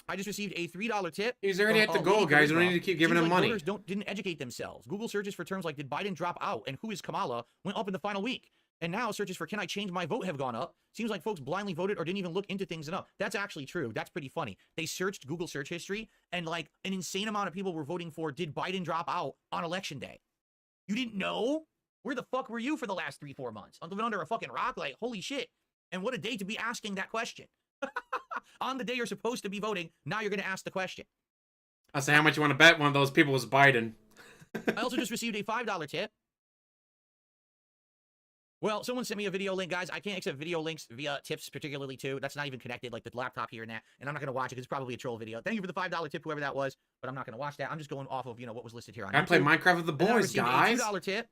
I just received a $3 tip. He's already at the goal, guys. You don't need to keep giving him money. Voters didn't educate themselves. Google searches for terms like, did Biden drop out? And who is Kamala? Went up in the final week. And now searches for, can I change my vote, have gone up. Seems like folks blindly voted or didn't even look into things enough. That's actually true. That's pretty funny. They searched Google search history, and like an insane amount of people were voting for, did Biden drop out on election day? You didn't know? Where the fuck were you for the last 3-4 months? I'm living under a fucking rock, like, holy shit. And what a day to be asking that question. On the day you're supposed to be voting, now you're going to ask the question. I'll say how much you want to bet one of those people was Biden. I also just received a $5 tip. Well, someone sent me a video link, guys. I can't accept video links via tips particularly, too. That's not even connected, like the laptop here and that. And I'm not going to watch it because it's probably a troll video. Thank you for the $5 tip, whoever that was. But I'm not going to watch that. I'm just going off of, what was listed here on YouTube. I play Minecraft with the boys, guys. A $2 tip.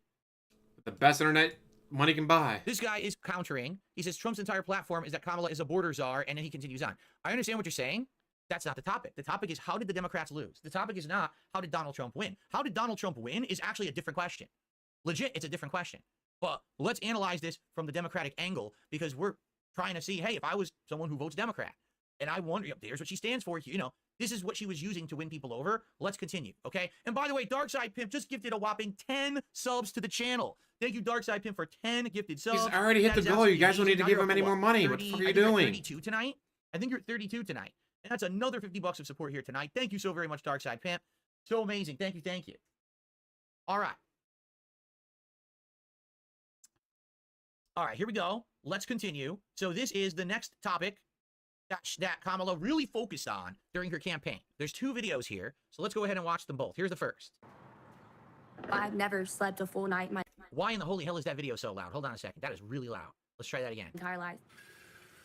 The best internet money can buy. This guy is countering. He says Trump's entire platform is that Kamala is a border czar, and then he continues on. I understand what you're saying. That's not the topic. The topic is, how did the Democrats lose? The topic is not, how did Donald Trump win? How did Donald Trump win is actually a different question. Legit, it's a different question. But let's analyze this from the Democratic angle, because we're trying to see, hey, if I was someone who votes Democrat, and I wonder, there's what she stands for, this is what she was using to win people over. Let's continue, okay? And by the way, Darkside Pimp just gifted a whopping 10 subs to the channel. Thank you, Darkside Pimp, for 10 gifted subs. He's already hit the goal. You guys don't need to give him any more money. What the fuck are you doing? 32 tonight? I think you're at 32 tonight. And that's another $50 of support here tonight. Thank you so very much, Darkside Pimp. So amazing. Thank you, thank you. All right. All right, here we go. Let's continue. So this is the next topic that Kamala really focused on during her campaign. There's two videos here, so let's go ahead and watch them both. Here's the first. I've never slept a full night my Why in the holy hell is that video so loud? Hold on a second. That is really loud. Let's try that again. entire life.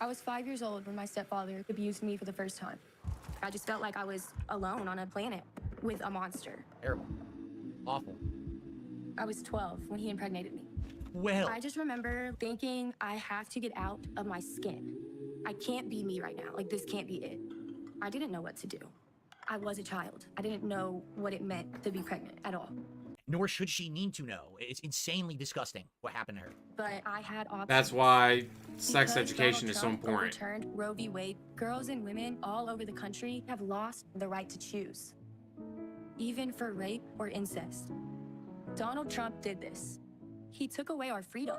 I was 5 years old when my stepfather abused me for the first time. I just felt like I was alone on a planet with a monster. Terrible. Awful. I was 12 when he impregnated me. Well, I just remember thinking, I have to get out of my skin. I can't be me right now. Like, this can't be it. I didn't know what to do. I was a child. I didn't know what it meant to be pregnant at all. nor should she need to know. It's insanely disgusting what happened to her. But I had options. That's why sex Because education Donald is so Trump important. overturned Roe v. Wade. Girls and women all over the country have lost the right to choose, even for rape or incest. Donald Trump did this. He took away our freedom.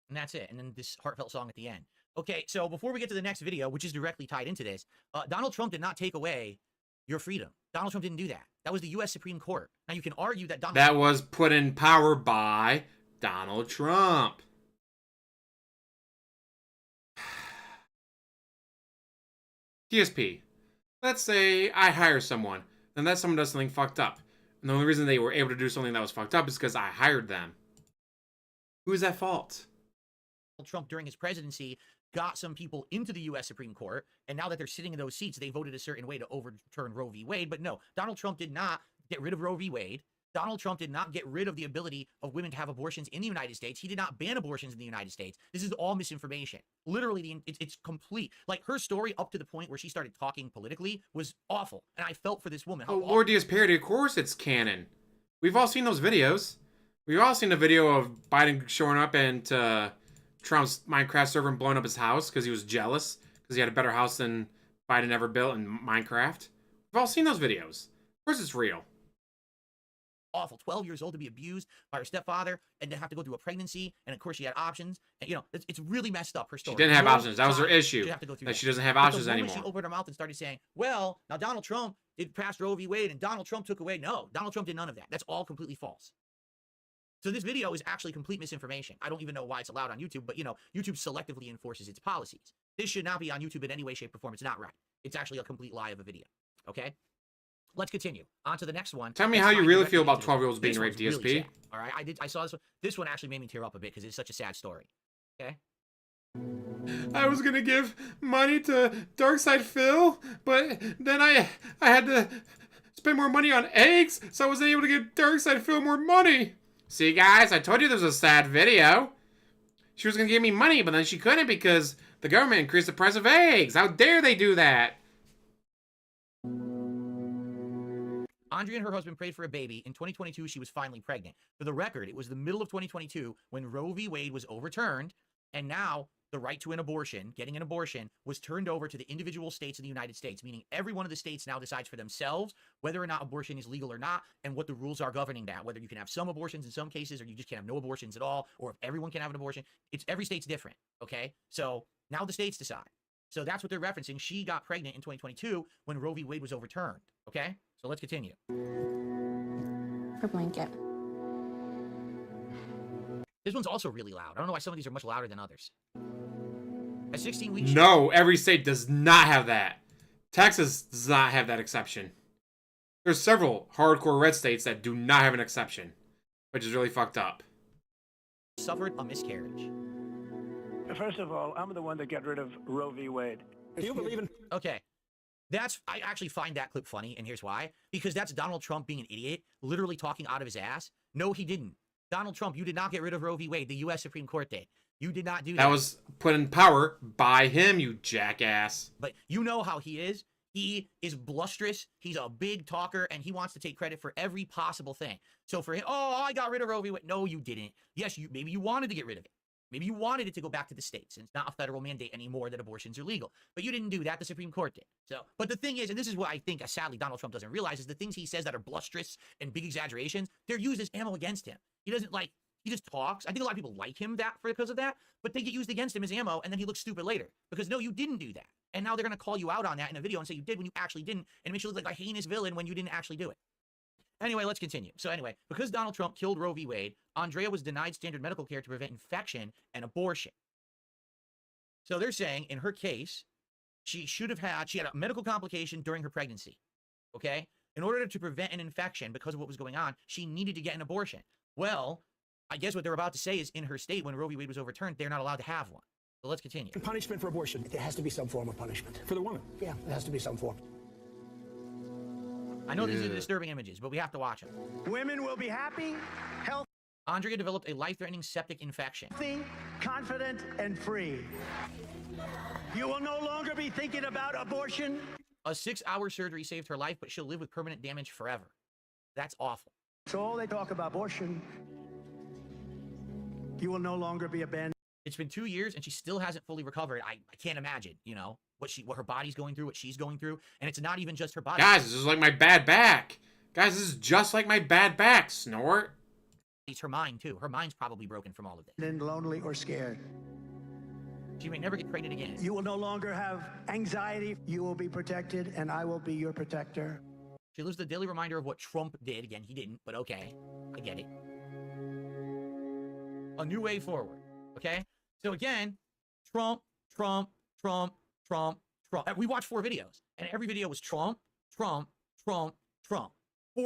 And that's it. And then this heartfelt song at the end. Okay, so before we get to the next video, which is directly tied into this, Donald Trump did not take away your freedom. Donald Trump didn't do that. That was the U.S. Supreme Court. Now, you can argue that Donald That was put in power by Donald Trump. DSP. Let's say I hire someone, and that someone does something fucked up. And the only reason they were able to do something that was fucked up is because I hired them. Who is at fault? Trump, during his presidency, got some people into the U.S. Supreme Court, and now that they're sitting in those seats, they voted a certain way to overturn Roe v. Wade. But no, Donald Trump did not get rid of Roe v. Wade. Donald Trump did not get rid of the ability of women to have abortions in the United States. He did not ban abortions in the United States. This is all misinformation. Literally, it's complete. Like, her story up to the point where she started talking politically was awful, and I felt for this woman. Oh, Lord DSParity, of course it's canon. We've all seen those videos. We've all seen the video of Biden showing up into Trump's Minecraft server and blowing up his house because he was jealous because he had a better house than Biden ever built in Minecraft. We've all seen those videos. Of course it's real. Awful. 12 years old to be abused by her stepfather and to have to go through a pregnancy. And of course she had options. And, you know, it's really messed up, her story. She didn't have No options. That was her child issue. should have to go through That that. she doesn't have But options the moment anymore. She opened her mouth and started saying, well, now Donald Trump did pass Roe v. Wade and Donald Trump took away. No, Donald Trump did none of that. That's all completely false. So this video is actually complete misinformation. I don't even know why it's allowed on YouTube, but, you know, YouTube selectively enforces its policies. This should not be on YouTube in any way, shape, or form. It's not right. It's actually a complete lie of a video. Okay? Let's continue. On to the next one. Tell me how you really feel about 12-year-olds being raped, DSP. Really sad. All right? I saw this one. This one actually made me tear up a bit because it's such a sad story. Okay? I was gonna give money to Darkside Phil, but then I had to spend more money on eggs, so I wasn't able to give Darkside Phil more money. See, guys, I told you there was a sad video. She was gonna give me money, but then she couldn't because the government increased the price of eggs. How dare they do that? Andrea and her husband prayed for a baby. In 2022, she was finally pregnant. For the record, it was the middle of 2022 when Roe v. Wade was overturned, and now the right to an abortion, getting an abortion, was turned over to the individual states in the United States, meaning every one of the states now decides for themselves whether or not abortion is legal or not, and what the rules are governing that, whether you can have some abortions in some cases, or you just can't have no abortions at all, or if everyone can have an abortion. Every state's different, okay? So now the states decide. So that's what they're referencing. She got pregnant in 2022 when Roe v. Wade was overturned, okay? So let's continue. Her blanket. This one's also really loud. I don't know why some of these are much louder than others. At 16 weeks... No, every state does not have that. Texas does not have that exception. There's several hardcore red states that do not have an exception, which is really fucked up. Suffered a miscarriage. First of all, I'm the one that got rid of Roe v. Wade. Do you believe in... Okay. I actually find that clip funny, and here's why. Because that's Donald Trump being an idiot, literally talking out of his ass. No, he didn't. Donald Trump, you did not get rid of Roe v. Wade. The U.S. Supreme Court did. You did not do that. That was put in power by him, you jackass. But you know how he is. He is blusterous. He's a big talker, and he wants to take credit for every possible thing. So for him, oh, I got rid of Roe v. Wade. No, you didn't. Yes, maybe you wanted to get rid of it. Maybe you wanted it to go back to the states, and it's not a federal mandate anymore that abortions are legal. But you didn't do that. The Supreme Court did. So, but the thing is, and this is what I think, sadly, Donald Trump doesn't realize, is the things he says that are blusterous and big exaggerations, they're used as ammo against him. He doesn't he just talks. I think a lot of people like him because of that, but they get used against him as ammo, and then he looks stupid later. Because no, you didn't do that. And now they're going to call you out on that in a video and say you did when you actually didn't, and it makes you look like a heinous villain when you didn't actually do it. Anyway, let's continue. So anyway, because Donald Trump killed Roe v. Wade, Andrea was denied standard medical care to prevent infection and abortion. So they're saying, in her case, she had a medical complication during her pregnancy, okay? In order to prevent an infection because of what was going on, she needed to get an abortion. Well, I guess what they're about to say is in her state, when Roe v. Wade was overturned, they're not allowed to have one. So let's continue. Punishment for abortion. There has to be some form of punishment. For the woman. Yeah, there has to be some form. I know these are disturbing images, but we have to watch them. Women will be happy, healthy, Andrea developed a life-threatening septic infection. confident, and free. You will no longer be thinking about abortion. A 6-hour surgery saved her life, but she'll live with permanent damage forever. That's awful. So all they talk about abortion, you will no longer be abandoned. It's been 2 years and she still hasn't fully recovered. I can't imagine, you know, what her body's going through, what she's going through. And it's not even just her body. Guys, this is like my bad back. Guys, this is just like my bad back, Snort. It's her mind, too. Her mind's probably broken from all of this. And lonely or scared. She may never get pregnant again. You will no longer have anxiety. You will be protected, and I will be your protector. She lives the daily reminder of what Trump did. Again, he didn't, but okay. I get it. A new way forward, okay? So again, Trump. We watched 4 videos, and every video was Trump. 4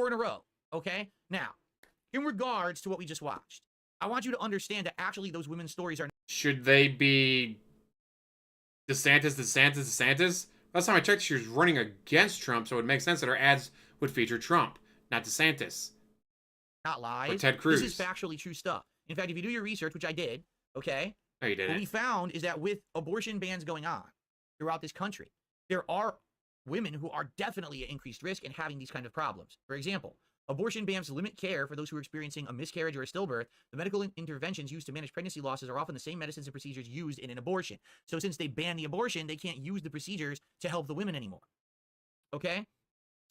in a row, okay? Now, in regards to what we just watched, I want you to understand that actually those women's stories are... Should they be DeSantis? Last time I checked, she was running against Trump, so it would make sense that her ads would feature Trump, not DeSantis. Not lies. Or Ted Cruz. This is factually true stuff. In fact, if you do your research, which I did, okay? No, you didn't. What we found is that with abortion bans going on throughout this country, there are women who are definitely at increased risk in having these kind of problems. For example, abortion bans limit care for those who are experiencing a miscarriage or a stillbirth. The medical interventions used to manage pregnancy losses are often the same medicines and procedures used in an abortion. So since they ban the abortion, they can't use the procedures to help the women anymore. Okay?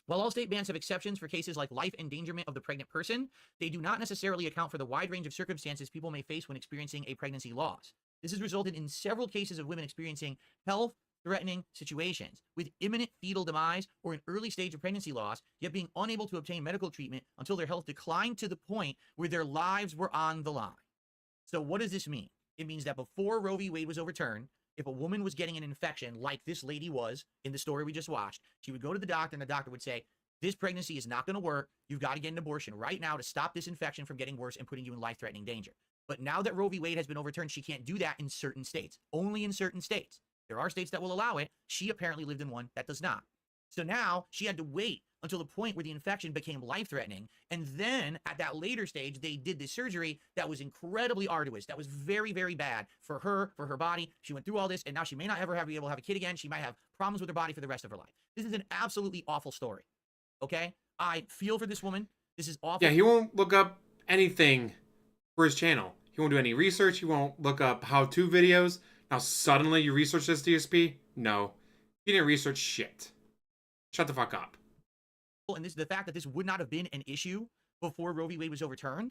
While all state bans have exceptions for cases like life endangerment of the pregnant person, they do not necessarily account for the wide range of circumstances people may face when experiencing a pregnancy loss. This has resulted in several cases of women experiencing health-threatening situations with imminent fetal demise or an early stage of pregnancy loss, yet being unable to obtain medical treatment until their health declined to the point where their lives were on the line. So what does this mean? It means that before Roe v. Wade was overturned, if a woman was getting an infection like this lady was in the story we just watched, she would go to the doctor and the doctor would say, this pregnancy is not going to work. You've got to get an abortion right now to stop this infection from getting worse and putting you in life-threatening danger. But now that Roe v. Wade has been overturned, she can't do that in certain states. Only in certain states. There are states that will allow it. She apparently lived in one that does not. So now she had to wait until the point where the infection became life-threatening. And then at that later stage, they did this surgery that was incredibly arduous. That was very, very bad for her body. She went through all this, and now she may not ever be able to have a kid again. She might have problems with her body for the rest of her life. This is an absolutely awful story. Okay? I feel for this woman. This is awful. Yeah, he won't look up anything for his channel. He won't do any research. He won't look up how-to videos. Now suddenly you research this, DSP? No. He didn't research shit. Shut the fuck up. And this, the fact that this would not have been an issue before Roe v. Wade was overturned,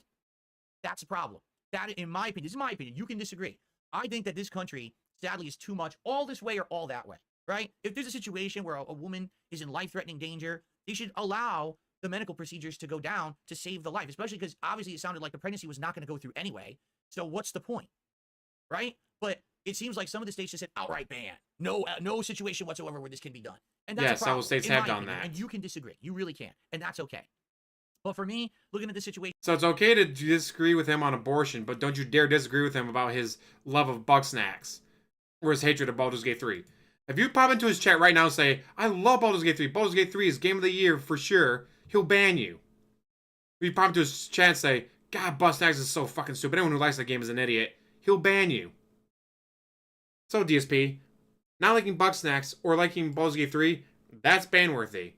that's a problem. That, in my opinion, this is my opinion. You can disagree. I think that this country, sadly, is too much all this way or all that way, right? If there's a situation where a woman is in life-threatening danger, they should allow the medical procedures to go down to save the life, especially because obviously it sounded like the pregnancy was not going to go through anyway. So what's the point, right? But it seems like some of the states just said outright ban. No situation whatsoever where this can be done. And that's yes, a problem, several states have done that. And you can disagree. You really can. And that's okay. But for me, looking at the situation... So it's okay to disagree with him on abortion, but don't you dare disagree with him about his love of bug snacks or his hatred of Baldur's Gate 3. If you pop into his chat right now and say, I love Baldur's Gate 3. Baldur's Gate 3 is game of the year for sure, he'll ban you. If you pop into his chat and say, God, bug snacks is so fucking stupid. Anyone who likes that game is an idiot. He'll ban you. So, DSP, not liking bug snacks or liking Baldur's Gate 3, that's ban-worthy.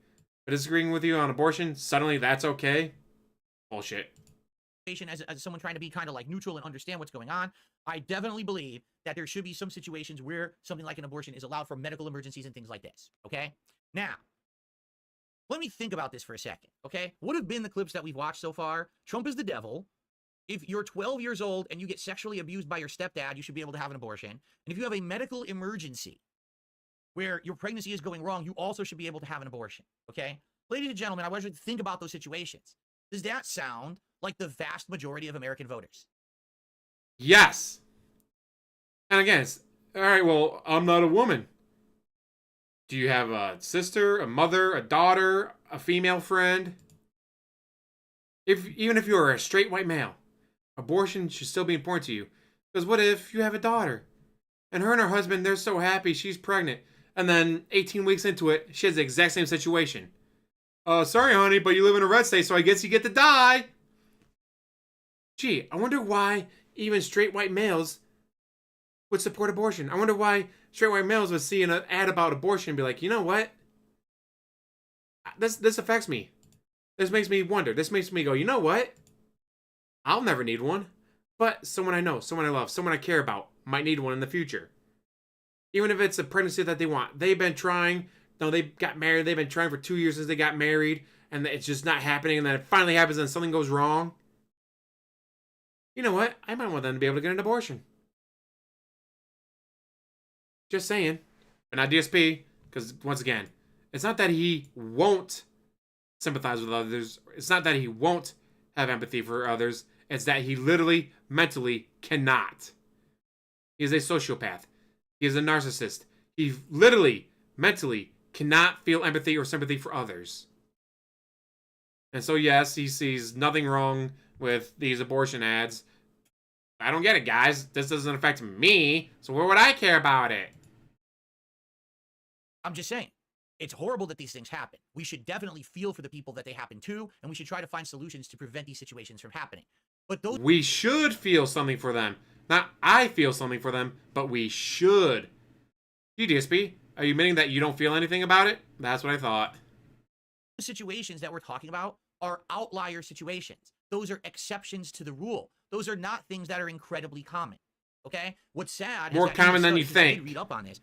But disagreeing with you on abortion, suddenly that's okay? Bullshit. As someone trying to be kind of like neutral and understand what's going on, I definitely believe that there should be some situations where something like an abortion is allowed for medical emergencies and things like this, okay? Now, let me think about this for a second, okay? What have been the clips that we've watched so far? Trump is the devil. If you're 12 years old and you get sexually abused by your stepdad, you should be able to have an abortion. And if you have a medical emergency where your pregnancy is going wrong, you also should be able to have an abortion, okay? Ladies and gentlemen, I want you to think about those situations. Does that sound like the vast majority of American voters? Yes. And again, it's, all right, well, I'm not a woman. Do you have a sister, a mother, a daughter, a female friend? Even if you're a straight white male, abortion should still be important to you. Because what if you have a daughter? And her husband, they're so happy she's pregnant. And then 18 weeks into it, she has the exact same situation. Sorry, honey, but you live in a red state, so I guess you get to die. Gee, I wonder why even straight white males would support abortion. I wonder why straight white males would see an ad about abortion and be like, you know what? This affects me. This makes me wonder. This makes me go, you know what? I'll never need one. But someone I know, someone I love, someone I care about might need one in the future. Even if it's a pregnancy that they want. They've been trying. No, they got married. They've been trying for 2 years since they got married. And it's just not happening. And then it finally happens and something goes wrong. You know what? I might want them to be able to get an abortion. Just saying. But not DSP. Because, once again, it's not that he won't sympathize with others. It's not that he won't have empathy for others. It's that he literally, mentally cannot. He is a sociopath. He is a narcissist. He literally, mentally cannot feel empathy or sympathy for others. And so, yes, he sees nothing wrong with these abortion ads. I don't get it, guys. This doesn't affect me, so why would I care about it? I'm just saying. It's horrible that these things happen. We should definitely feel for the people that they happen to, and we should try to find solutions to prevent these situations from happening. But those we should feel something for them. Not I feel something for them, but we should. DSP, are you admitting that you don't feel anything about it? That's what I thought. situations that we're talking about are outlier situations. Those are exceptions to the rule. Those are not things that are incredibly common. Okay? What's sad more is common than you think. Read up on this.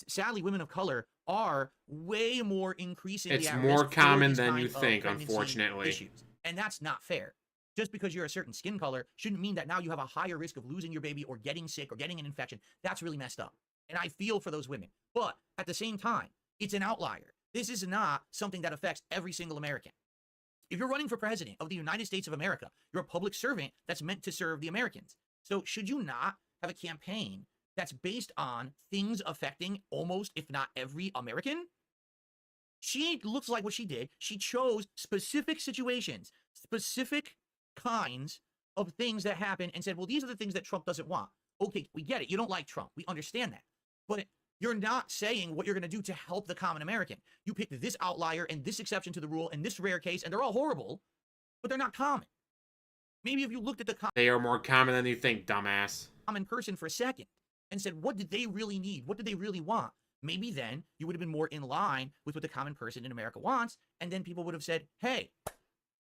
Sadly, women of color are way more increasingly it's at more risk common for than these you kind of think, pregnancy unfortunately. issues. And that's not fair. Just because you're a certain skin color shouldn't mean that now you have a higher risk of losing your baby or getting sick or getting an infection. That's really messed up. And I feel for those women. But at the same time, it's an outlier. This is not something that affects every single American. If you're running for president of the United States of America, you're a public servant that's meant to serve the Americans. So should you not have a campaign that's based on things affecting almost, if not every American? She looks like what she did. She chose specific situations, specific kinds of things that happen and said, well, these are the things that Trump doesn't want. Okay, we get it. You don't like Trump. We understand that. But you're not saying what you're going to do to help the common American. You picked this outlier and this exception to the rule and this rare case, and they're all horrible, but they're not common. Maybe if you looked at the they are more common than you think, dumbass. Common person for a second and said, what did they really need? What did they really want? Maybe then you would have been more in line with what the common person in America wants, and then people would have said, hey,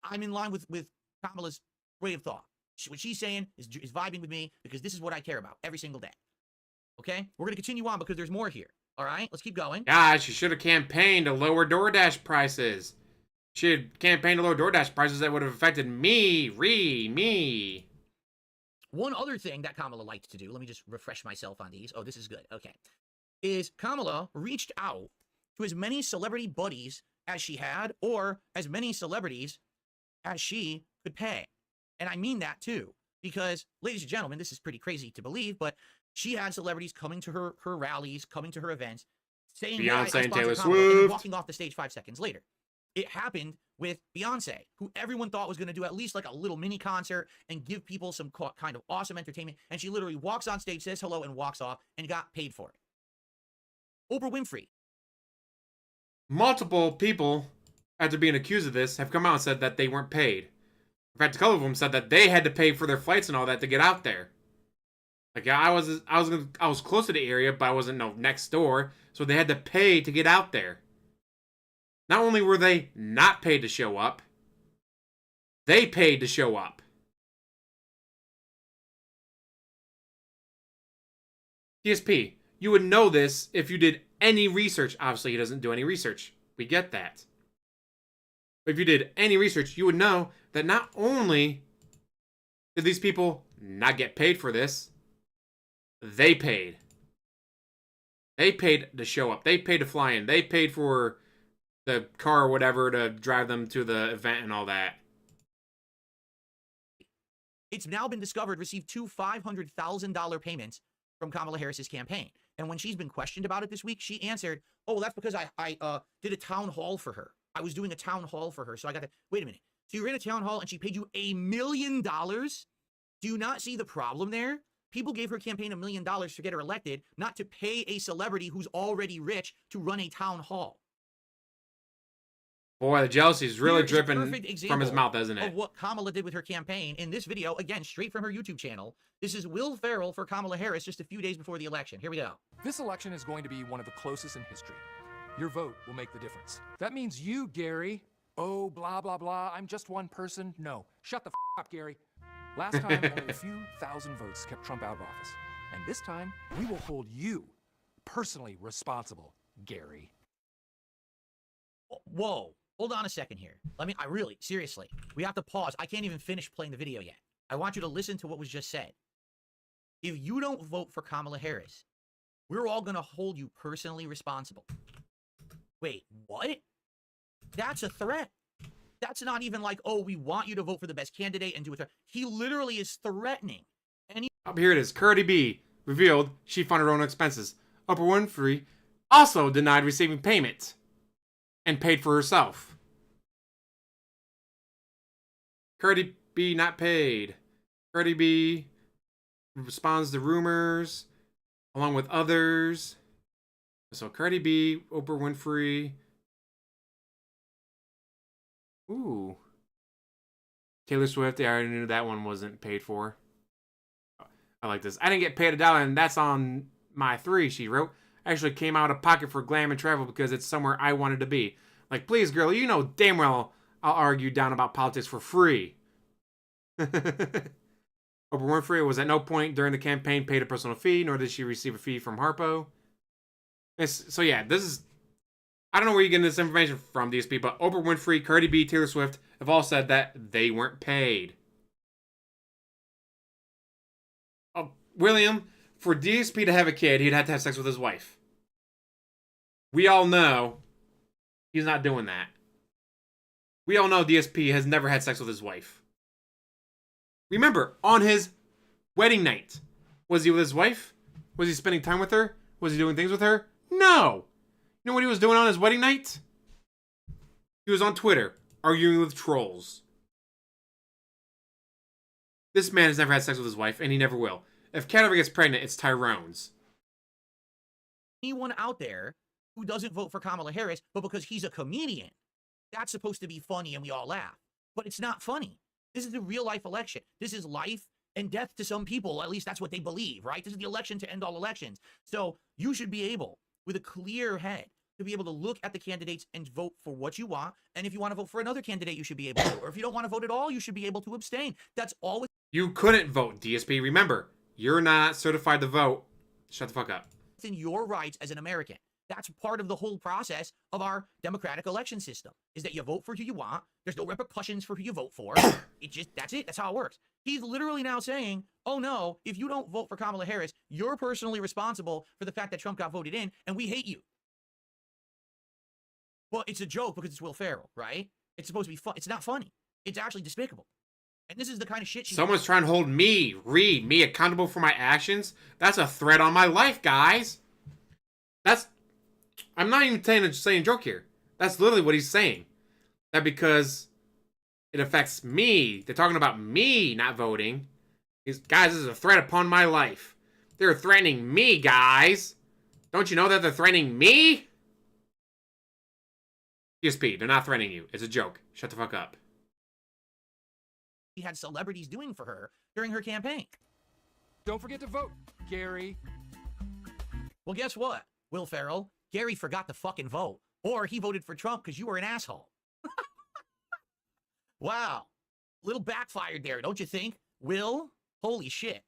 I'm in line with Kamala's way of thought. What she's saying is vibing with me because this is what I care about every single day. Okay? We're going to continue on because there's more here. All right? Let's keep going. Guys, she should have campaigned to lower DoorDash prices. She had campaigned to lower DoorDash prices that would have affected me, Reee, me. One other thing that Kamala liked to do, let me just refresh myself on these. Oh, this is good. Okay. Is Kamala reached out to as many celebrity buddies as she had or as many celebrities as she could pay. And I mean that too, because, ladies and gentlemen, this is pretty crazy to believe, but she had celebrities coming to her rallies, coming to her events, saying, Beyonce and Taylor Kamala, and Swift, walking off the stage 5 seconds later. It happened with Beyonce, who everyone thought was going to do at least like a little mini concert and give people some kind of awesome entertainment. And she literally walks on stage, says hello, and walks off and got paid for it. Oprah Winfrey. Multiple people, after being accused of this, have come out and said that they weren't paid. In fact, a couple of them said that they had to pay for their flights and all that to get out there. Like, I was close to the area, but I wasn't next door, so they had to pay to get out there. Not only were they not paid to show up, they paid to show up. DSP, you would know this if you did any research. Obviously, he doesn't do any research. We get that. But if you did any research, you would know that not only did these people not get paid for this, they paid. They paid to show up. They paid to fly in. They paid for the car or whatever to drive them to the event and all that. It's now been discovered received 2 $500,000 payments from Kamala Harris's campaign. And when she's been questioned about it this week, she answered, oh, well, that's because I did a town hall for her. I was doing a town hall for her, so I got to... Wait a minute. So you were in a town hall and she paid you $1 million? Do you not see the problem there? People gave her campaign $1 million to get her elected, not to pay a celebrity who's already rich to run a town hall. Boy, the jealousy is really Here is a dripping perfect from his mouth, isn't it? of what Kamala did with her campaign in this video, again, straight from her YouTube channel. This is Will Ferrell for Kamala Harris just a few days before the election. Here we go. This election is going to be one of the closest in history. Your vote will make the difference. That means you, Gary, oh, blah, blah, blah, I'm just one person. No, shut the up, Gary. Last time, only a few thousand votes kept Trump out of office. And this time, we will hold you personally responsible, Gary. Whoa, hold on a second here. Seriously, we have to pause. I can't even finish playing the video yet. I want you to listen to what was just said. If you don't vote for Kamala Harris, we're all going to hold you personally responsible. Wait, what? That's a threat. That's not even like, oh, we want you to vote for the best candidate and do it. He literally is threatening. And Here it is. Cardi B revealed she funded her own expenses. Oprah Winfrey also denied receiving payment and paid for herself. Cardi B not paid. Cardi B responds to rumors along with others. So Cardi B, Oprah Winfrey. Ooh. Taylor Swift, I already knew that one wasn't paid for. I like this. I didn't get paid $1 and that's on my 3, she wrote. Actually came out of pocket for glam and travel because it's somewhere I wanted to be. Like, please, girl, you know damn well I'll argue down about politics for free. Oprah Winfrey was at no point during the campaign paid a personal fee, nor did she receive a fee from Harpo. So yeah, this is... I don't know where you're getting this information from, DSP, but Oprah Winfrey, Cardi B, Taylor Swift have all said that they weren't paid. Oh, William, for DSP to have a kid, he'd have to have sex with his wife. We all know he's not doing that. We all know DSP has never had sex with his wife. Remember, on his wedding night, was he with his wife? Was he spending time with her? Was he doing things with her? No! You know what he was doing on his wedding night? He was on Twitter, arguing with trolls. This man has never had sex with his wife, and he never will. If Kat ever gets pregnant, it's Tyrone's. Anyone out there who doesn't vote for Kamala Harris, but because he's a comedian, that's supposed to be funny and we all laugh. But it's not funny. This is a real-life election. This is life and death to some people. At least that's what they believe, right? This is the election to end all elections. So you should be able, with a clear head, to be able to look at the candidates and vote for what you want. And if you want to vote for another candidate, you should be able to. Or if you don't want to vote at all, you should be able to abstain. That's always... You couldn't vote, DSP. Remember, you're not certified to vote. Shut the fuck up. It's in your rights as an American. That's part of the whole process of our democratic election system, is that you vote for who you want. There's no repercussions for who you vote for. That's it. That's how it works. He's literally now saying, oh no, if you don't vote for Kamala Harris, you're personally responsible for the fact that Trump got voted in, and we hate you. Well, it's a joke because it's Will Ferrell, right? It's supposed to be fun. It's not funny. It's actually despicable. And this is the kind of shit Someone's trying to hold me, Reee, me accountable for my actions. That's a threat on my life, guys. I'm not even saying a joke here. That's literally what he's saying. That because it affects me. They're talking about me not voting. Guys, this is a threat upon my life. They're threatening me, guys. Don't you know that they're threatening me? DSP, they're not threatening you. It's a joke. Shut the fuck up. He had celebrities doing for her during her campaign. Don't forget to vote, Gary. Well, guess what, Will Ferrell? Gary forgot to fucking vote. Or he voted for Trump because you were an asshole. Wow. Little backfired there, don't you think? Will? Holy shit.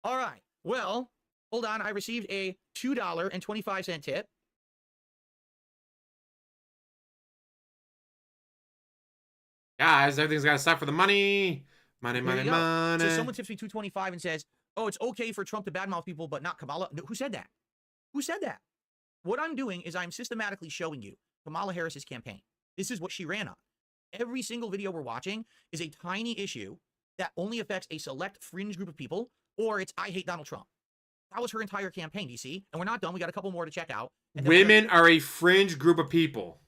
All right. Well, hold on. I received a $2.25 tip. Guys, everything's got to stop for the money. Money, money, money. So someone tips me $2.25 and says, oh, it's okay for Trump to badmouth people, but not Kamala. No, who said that? Who said that? What I'm doing is I'm systematically showing you Kamala Harris's campaign. This is what she ran on. Every single video we're watching is a tiny issue that only affects a select fringe group of people, or it's I hate Donald Trump. That was her entire campaign, you see? And we're not done. We got a couple more to check out. Women are a fringe group of people.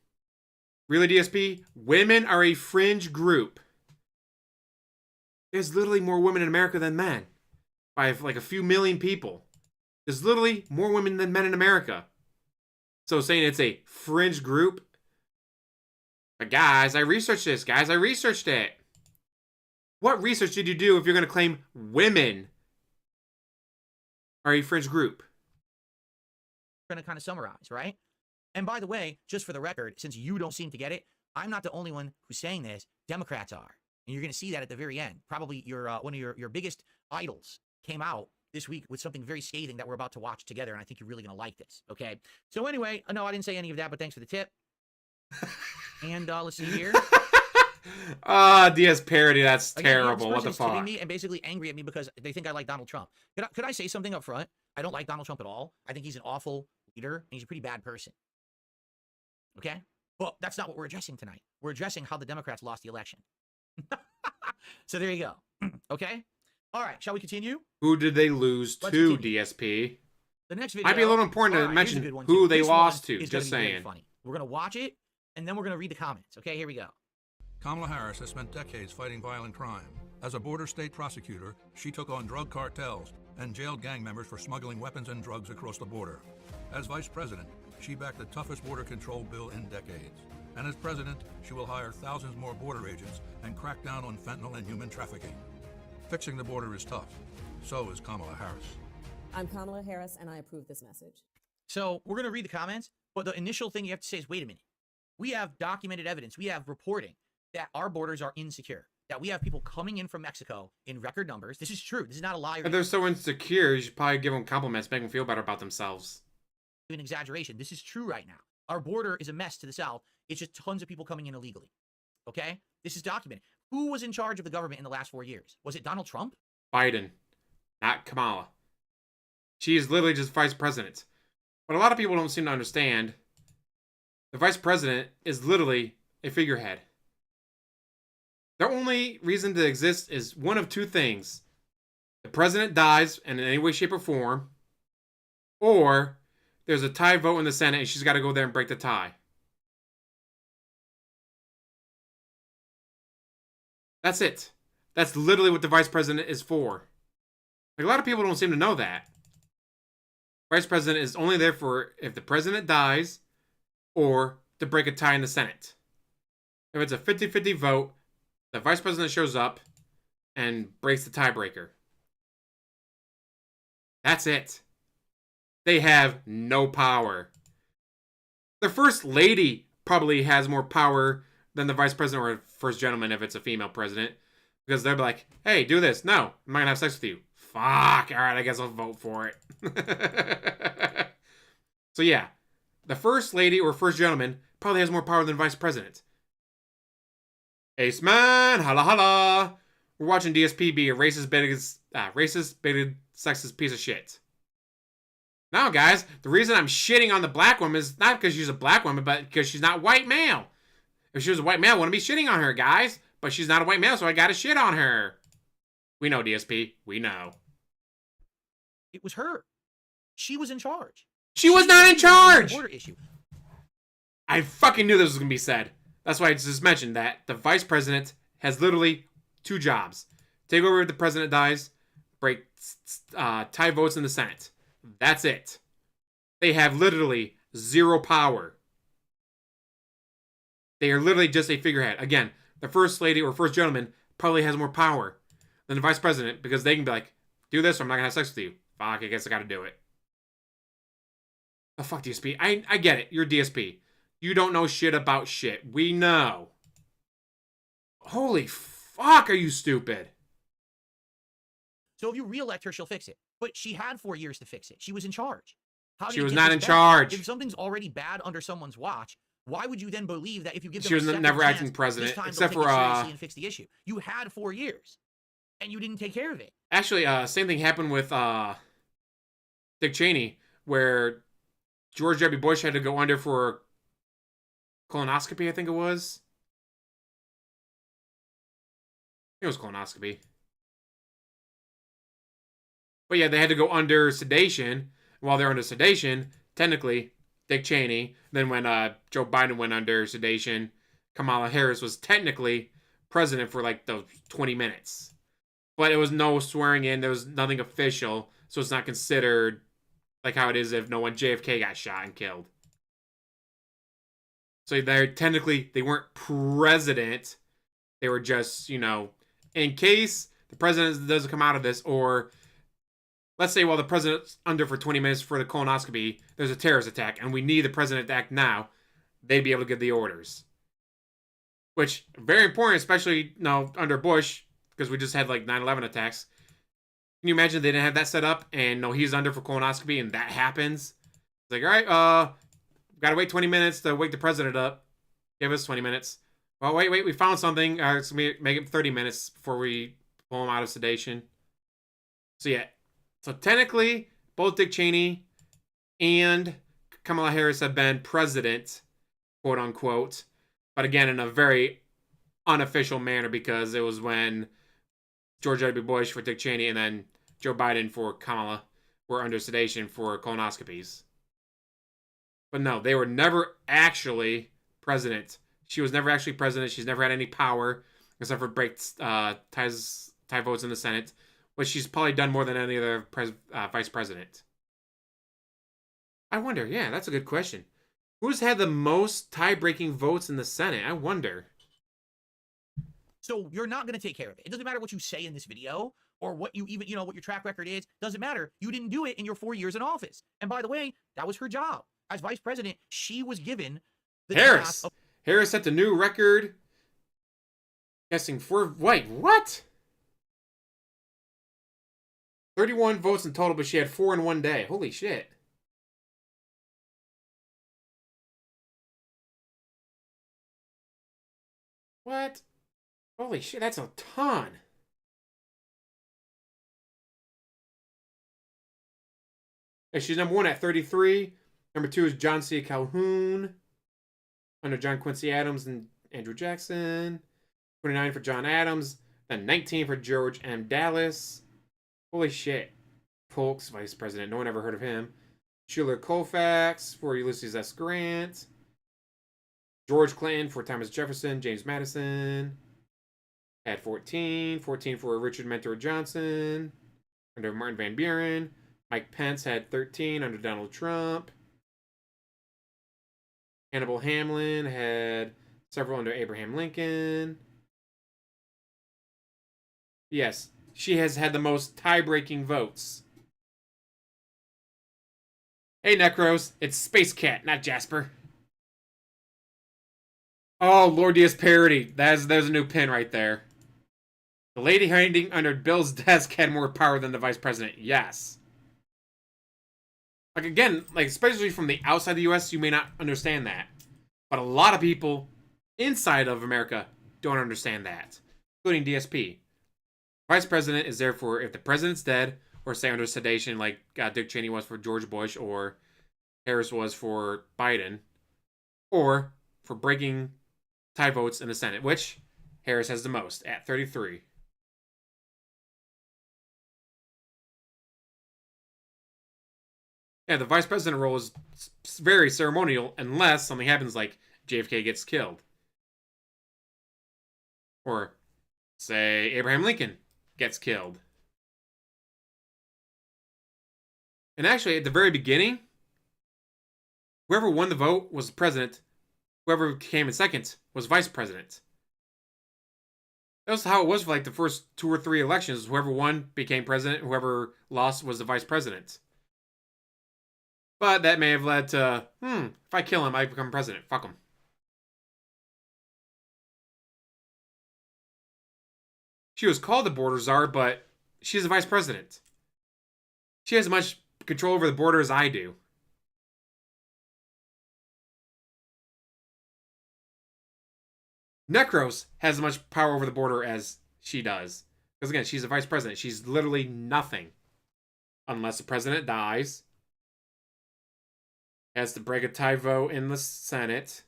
Really, DSP? Women are a fringe group. There's literally more women in America than men. By like a few million people. There's literally more women than men in America. So saying it's a fringe group. But guys, I researched this. Guys, I researched it. What research did you do if you're going to claim women are a fringe group? We're going to kind of summarize, right? And by the way, just for the record, since you don't seem to get it, I'm not the only one who's saying this. Democrats are. And you're going to see that at the very end. Probably one of your biggest idols came out this week with something very scathing that we're about to watch together, and I think you're really going to like this, okay? So anyway, no, I didn't say any of that, but thanks for the tip. And let's see here. DS parody, that's Again, terrible. this What the person's tipping fuck? me and basically angry at me because they think I like Donald Trump. Could I say something up front? I don't like Donald Trump at all. I think he's an awful leader, and he's a pretty bad person. Okay? Well, that's not what we're addressing tonight. We're addressing how the Democrats lost the election. So there you go. Okay? All right, shall we continue? Who did they lose to, DSP? The next video Might be a little important to mention who they lost to. Just saying. Funny. We're going to watch it, and then we're going to read the comments. Okay, here we go. Kamala Harris has spent decades fighting violent crime. As a border state prosecutor, she took on drug cartels and jailed gang members for smuggling weapons and drugs across the border. As vice president, she backed the toughest border control bill in decades. And as president, she will hire thousands more border agents and crack down on fentanyl and human trafficking. Fixing the border is tough. So is Kamala Harris. I'm Kamala Harris, and I approve this message. So we're going to read the comments, but the initial thing you have to say is, wait a minute. We have documented evidence. We have reporting that our borders are insecure, that we have people coming in from Mexico in record numbers. This is true. This is not a lie. If they're so insecure, you should probably give them compliments, make them feel better about themselves. An exaggeration. This is true right now. Our border is a mess to the south. It's just tons of people coming in illegally. Okay? This is documented. Who was in charge of the government in the last 4 years? Was it Donald Trump? Biden, not Kamala. She is literally just vice president. But a lot of people don't seem to understand, the vice president is literally a figurehead. Their only reason to exist is one of two things. The president dies in any way, shape, or form, or there's a tie vote in the Senate and she's got to go there and break the tie. That's it. That's literally what the vice president is for. Like, a lot of people don't seem to know that. Vice president is only there for if the president dies or to break a tie in the Senate. If it's a 50-50 vote, the vice president shows up and breaks the tiebreaker. That's it. They have no power. The first lady probably has more power than the vice president or first gentleman if it's a female president. Because they'll be like, hey, do this. No, I'm not going to have sex with you. Fuck. All right, I guess I'll vote for it. So yeah, the first lady or first gentleman probably has more power than vice president. Ace man, holla holla. We're watching DSP be a racist, bigoted, sexist piece of shit. Now, guys, the reason I'm shitting on the black woman is not because she's a black woman, but because she's not white male. If she was a white male, I wouldn't be shitting on her, guys. But she's not a white male, so I gotta shit on her. We know, DSP. We know. It was her. She was in charge. She was not in charge! Border issue. I fucking knew this was gonna be said. That's why I just mentioned that the vice president has literally two jobs. Take over if the president dies, break tie votes in the Senate. That's it. They have literally zero power. They are literally just a figurehead. Again, the first lady or first gentleman probably has more power than the vice president because they can be like, do this or I'm not going to have sex with you. Fuck, I guess I got to do it. The fuck, DSP? I get it. You're DSP. You don't know shit about shit. We know. Holy fuck, are you stupid? So if you re-elect her, she'll fix it. But she had 4 years to fix it. She was in charge. How She was not in charge. If something's already bad under someone's watch, why would you then believe that if you give them She was a second never chance, acting president, this time except they'll for take it seriously and fix the issue? You had 4 years, and you didn't take care of it. Actually, same thing happened with Dick Cheney, where George W. Bush had to go under for colonoscopy, I think it was. It was colonoscopy. But yeah, they had to go under sedation. While they're under sedation, technically, Dick Cheney. Then when Joe Biden went under sedation, Kamala Harris was technically president for like those 20 minutes. But it was no swearing in. There was nothing official. So it's not considered like how it is if no one JFK got shot and killed. So they're technically, they weren't president. They were just, you know, in case the president doesn't come out of this, or let's say while the president's under for 20 minutes for the colonoscopy, there's a terrorist attack, and we need the president to act now, they'd be able to give the orders. which very important, especially under Bush, because we just had like 9/11 attacks. Can you imagine they didn't have that set up and he's under for colonoscopy and that happens? It's like, all right, gotta wait 20 minutes to wake the president up. Give us 20 minutes. Well, wait, we found something. So we make it 30 minutes before we pull him out of sedation. So yeah, so technically, both Dick Cheney and Kamala Harris have been president, quote unquote, but again in a very unofficial manner because it was when George W. Bush for Dick Cheney and then Joe Biden for Kamala were under sedation for colonoscopies. But no, they were never actually president. She was never actually president. She's never had any power except for break tie votes in the Senate, which she's probably done more than any other vice president. I wonder. Yeah, that's a good question. Who's had the most tie-breaking votes in the Senate? I wonder. So you're not going to take care of it. It doesn't matter what you say in this video or what you even, what your track record is. Doesn't matter. You didn't do it in your 4 years in office. And by the way, that was her job. As vice president, she was given the Harris. task of... Harris set the new record. Guessing what? 31 votes in total, but she had 4 in one day. Holy shit. What? Holy shit, that's a ton. And she's number 1 at 33. Number 2 is John C. Calhoun. Under John Quincy Adams and Andrew Jackson. 29 for John Adams. Then 19 for George M. Dallas. Holy shit. Polk's vice president. No one ever heard of him. Schuyler Colfax for Ulysses S. Grant. George Clinton for Thomas Jefferson. James Madison. Had 14. 14 for Richard Mentor Johnson. Under Martin Van Buren. Mike Pence had 13 under Donald Trump. Hannibal Hamlin had several under Abraham Lincoln. Yes, she has had the most tie-breaking votes. Hey, Necros, it's Space Cat, not Jasper. Oh, Lord DS Parody. There's a new pin right there. The lady hiding under Bill's desk had more power than the vice president. Yes. Like, again, especially from the outside of the U.S., you may not understand that. But a lot of people inside of America don't understand that, including DSP. Vice president is there for if the president's dead, or say under sedation, like Dick Cheney was for George Bush, or Harris was for Biden, or for breaking tie votes in the Senate, which Harris has the most, at 33. Yeah, the vice president role is very ceremonial unless something happens like JFK gets killed. Or, say, Abraham Lincoln gets killed. And actually, at the very beginning, whoever won the vote was the president. Whoever came in second was vice president. That was how it was for the first 2 or 3 elections. Whoever won became president. Whoever lost was the vice president. But that may have led to, if I kill him, I become president. Fuck him. She was called the border czar, but she's the vice president. She has as much control over the border as I do. Necros has as much power over the border as she does. Because again, she's the vice president. She's literally nothing. Unless the president dies. Has to break a tie vote in the Senate,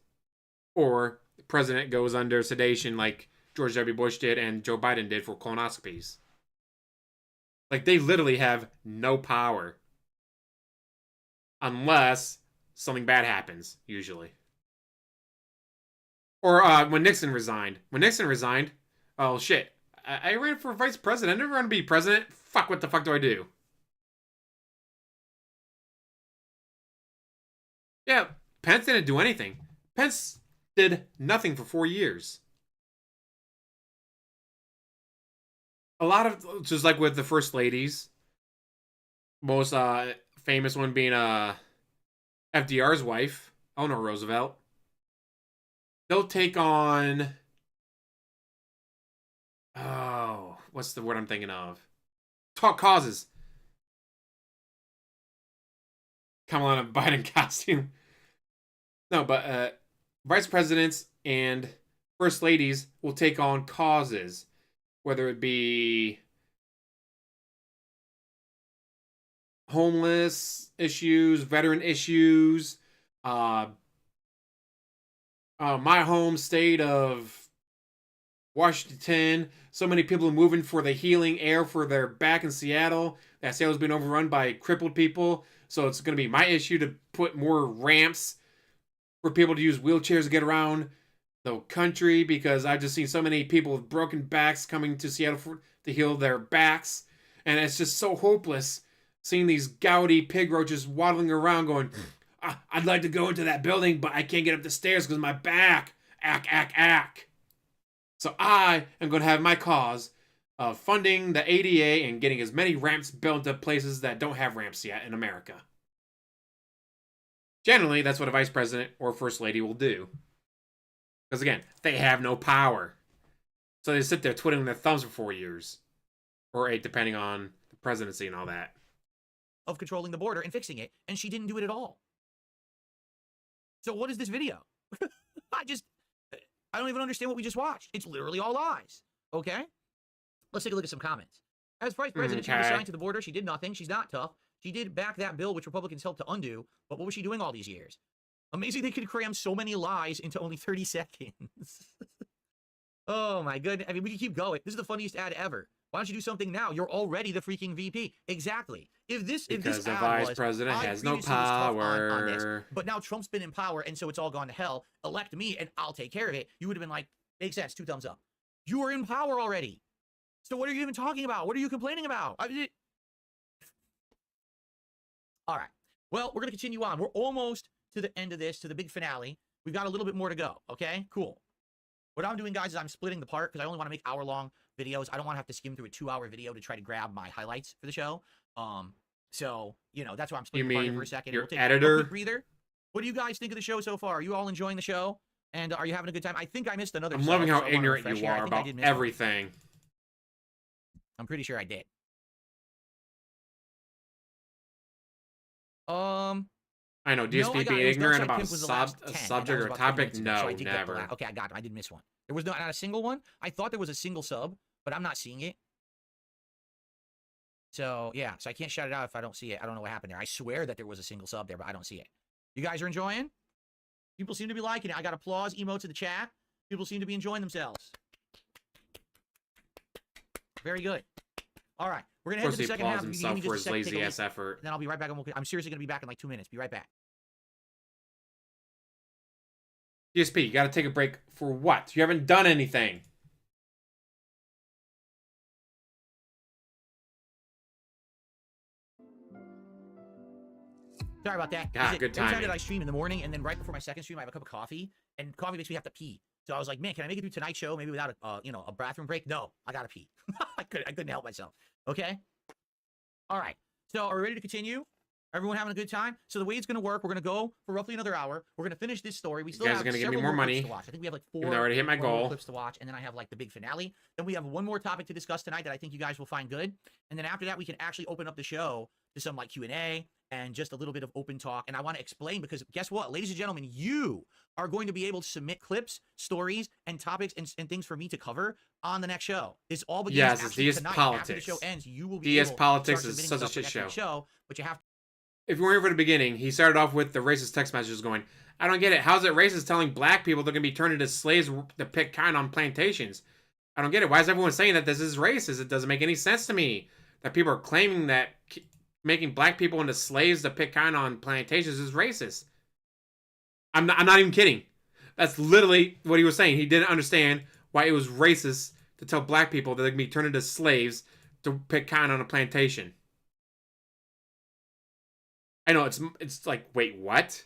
or the president goes under sedation like George W. Bush did and Joe Biden did for colonoscopies. They literally have no power. Unless something bad happens, usually. Or when Nixon resigned. Oh shit, I ran for vice president. I never want to be president. Fuck, what the fuck do I do? Yeah, Pence didn't do anything. Pence did nothing for 4 years. A lot of, just like with the first ladies, most famous one being FDR's wife, Eleanor Roosevelt. They'll take on Oh, what's the word I'm thinking of? Talk causes. Kamala Biden costume. No, but vice presidents and first ladies will take on causes, whether it be homeless issues, veteran issues, my home state of Washington. So many people moving for the healing air for their back in Seattle. That Seattle's been overrun by crippled people. So it's going to be my issue to put more ramps for people to use wheelchairs to get around the country, because I've just seen so many people with broken backs coming to Seattle to heal their backs. And it's just so hopeless seeing these gouty pig roaches waddling around going, I'd like to go into that building, but I can't get up the stairs because of my back. Ack. So I am going to have my cause of funding the ADA and getting as many ramps built to places that don't have ramps yet in America. Generally, that's what a vice president or first lady will do. Because again, they have no power. So they sit there twiddling their thumbs for 4 years. Or 8, depending on the presidency and all that. Of controlling the border and fixing it, and she didn't do it at all. So what is this video? I don't even understand what we just watched. It's literally all lies. Okay? Let's take a look at some comments. As vice president, she was assigned to the border. She did nothing. She's not tough. She did back that bill, which Republicans helped to undo. But what was she doing all these years? Amazing they could cram so many lies into only 30 seconds. Oh, my goodness. I mean, we can keep going. This is the funniest ad ever. Why don't you do something now? You're already the freaking VP. Exactly. Because the vice president has no power. On this, but now Trump's been in power, and so it's all gone to hell. Elect me, and I'll take care of it. You would have been like, makes sense. 2 thumbs up. You are in power already. So what are you even talking about? What are you complaining about? All right. Well, we're going to continue on. We're almost to the end of this, to the big finale. We've got a little bit more to go. Okay? Cool. What I'm doing, guys, is I'm splitting the part because I only want to make hour-long videos. I don't want to have to skim through a 2-hour video to try to grab my highlights for the show. So, you know, that's why I'm splitting the part here for a second. Your we'll take editor? A quick breather. What do you guys think of the show so far? Are you all enjoying the show? And are you having a good time? I think I missed another I'm loving how so ignorant you are about everything. I'm pretty sure I did. I know, DSP being ignorant about a subject or topic, so no, I did never. Okay, I got him. I did miss one. There was not a single one. I thought there was a single sub, but I'm not seeing it. So, yeah. So I can't shout it out if I don't see it. I don't know what happened there. I swear that there was a single sub there, but I don't see it. You guys are enjoying? People seem to be liking it. I got applause emotes in the chat. People seem to be enjoying themselves. Very good. All right. We're going to head to the second half of the game. For his lazy ass effort. And then I'll be right back. I'm seriously going to be back in like 2 minutes. Be right back. DSP, you got to take a break for what? You haven't done anything. Sorry about that. God, good timing. Every time that I stream in the morning, and then right before my second stream, I have a cup of coffee, and coffee makes me have to pee. So I was like, man, can I make it through tonight's show maybe without a bathroom break? No, I gotta pee. I couldn't help myself. Okay. All right. So are we ready to continue? Everyone having a good time? So the way it's gonna work, we're gonna go for roughly another hour. We're gonna finish this story. We still have gonna give me several more money clips to watch. I think we have like 4 I already hit my goal. clips to watch, and then I have like the big finale. Then we have one more topic to discuss tonight that I think you guys will find good. And then after that, we can actually open up the show to some like Q&A and just a little bit of open talk. And I want to explain, because guess what, ladies and gentlemen, you are going to be able to submit clips, stories, and topics and things for me to cover on the next show. It's all begins it's DSPolitics. After the show ends, you will be DSPolitics is such a shit show. But you have to. If you weren't here for the beginning, he started off with the racist text messages going, I don't get it. How's it racist telling black people they're going to be turned into slaves to pick cotton on plantations? I don't get it. Why is everyone saying that this is racist? It doesn't make any sense to me that people are claiming that making black people into slaves to pick cotton on plantations is racist. I'm not even kidding. That's literally what he was saying. He didn't understand why it was racist to tell black people that they're going to be turned into slaves to pick cotton on a plantation. I know, it's like, wait, what?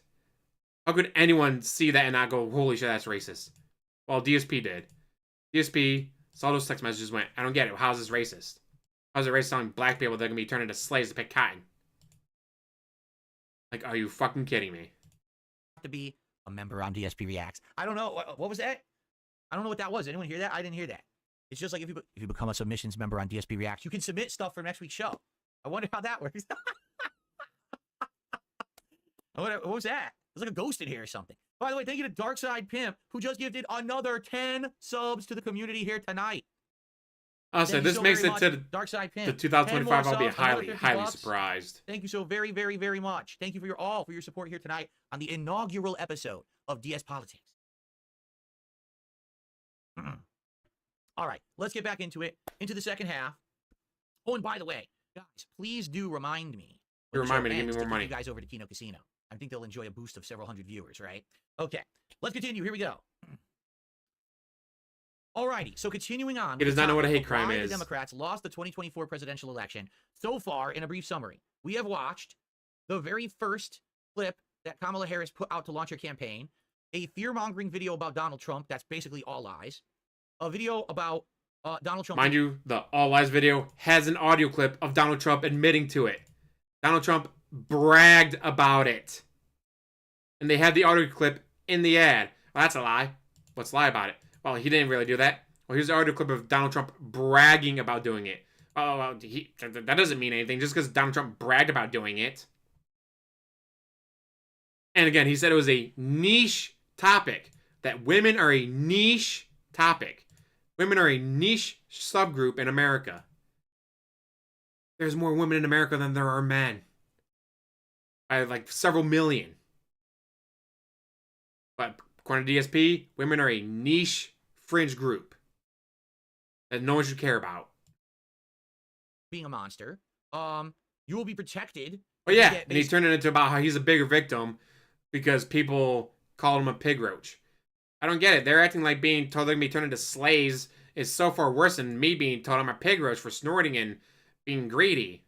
How could anyone see that and not go, holy shit, that's racist? Well, DSP did. DSP saw those text messages, went, I don't get it. How's this racist? How's it racist telling black people they're going to be turned into slaves to pick cotton? Like, are you fucking kidding me? To be a member on DSP Reacts. I don't know. What was that? I don't know what that was. Anyone hear that? I didn't hear that. It's just like if you become a submissions member on DSP Reacts, you can submit stuff for next week's show. I wonder how that works. What was that? There's like a ghost in here or something. By the way, thank you to Darkside Pimp, who just gifted another 10 subs to the community here tonight. Also, this makes it to the 2025. I'll be highly surprised. Thank you so very, very, very much. Thank you for your support here tonight on the inaugural episode of DSPolitics. All right, let's get back into it, into the second half. Oh, and by the way, guys, please do remind me. Remind me to give me more money. You guys over to Kino Casino. I think they'll enjoy a boost of several hundred viewers, right? Okay, let's continue. Here we go. Alrighty, so continuing on. He does not know what a hate crime why is. The Democrats lost the 2024 presidential election. So far, in a brief summary, we have watched the very first clip that Kamala Harris put out to launch her campaign, a fear-mongering video about Donald Trump that's basically all lies, a video about Donald Trump. Mind you, the all lies video has an audio clip of Donald Trump admitting to it. Donald Trump bragged about it. And they had the audio clip in the ad. Well, that's a lie. What's a lie about it? Well, he didn't really do that. Well, here's the audio clip of Donald Trump bragging about doing it. Oh, well, that doesn't mean anything just because Donald Trump bragged about doing it. And again, he said it was a niche topic. That women are a niche topic. Women are a niche subgroup in America. There's more women in America than there are men. By like several million. But according to DSP, women are a niche fringe group that no one should care about. Being a monster, you will be protected. Oh yeah, and he turned it into about how he's a bigger victim because people called him a pig roach. I don't get it. They're acting like being told they're going to be turned into slaves is so far worse than me being told I'm a pig roach for snorting and being greedy.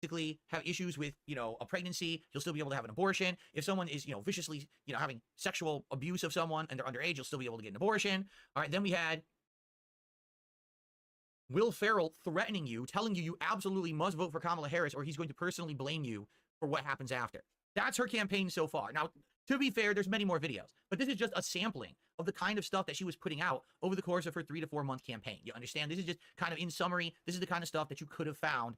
Basically have issues with, a pregnancy, you'll still be able to have an abortion. If someone is, viciously, having sexual abuse of someone and they're underage, you'll still be able to get an abortion. All right, then we had Will Ferrell threatening you, telling you absolutely must vote for Kamala Harris or he's going to personally blame you for what happens after. That's her campaign so far. Now, to be fair, there's many more videos, but this is just a sampling of the kind of stuff that she was putting out over the course of her 3 to 4 month campaign. You understand? This is just kind of in summary. This is the kind of stuff that you could have found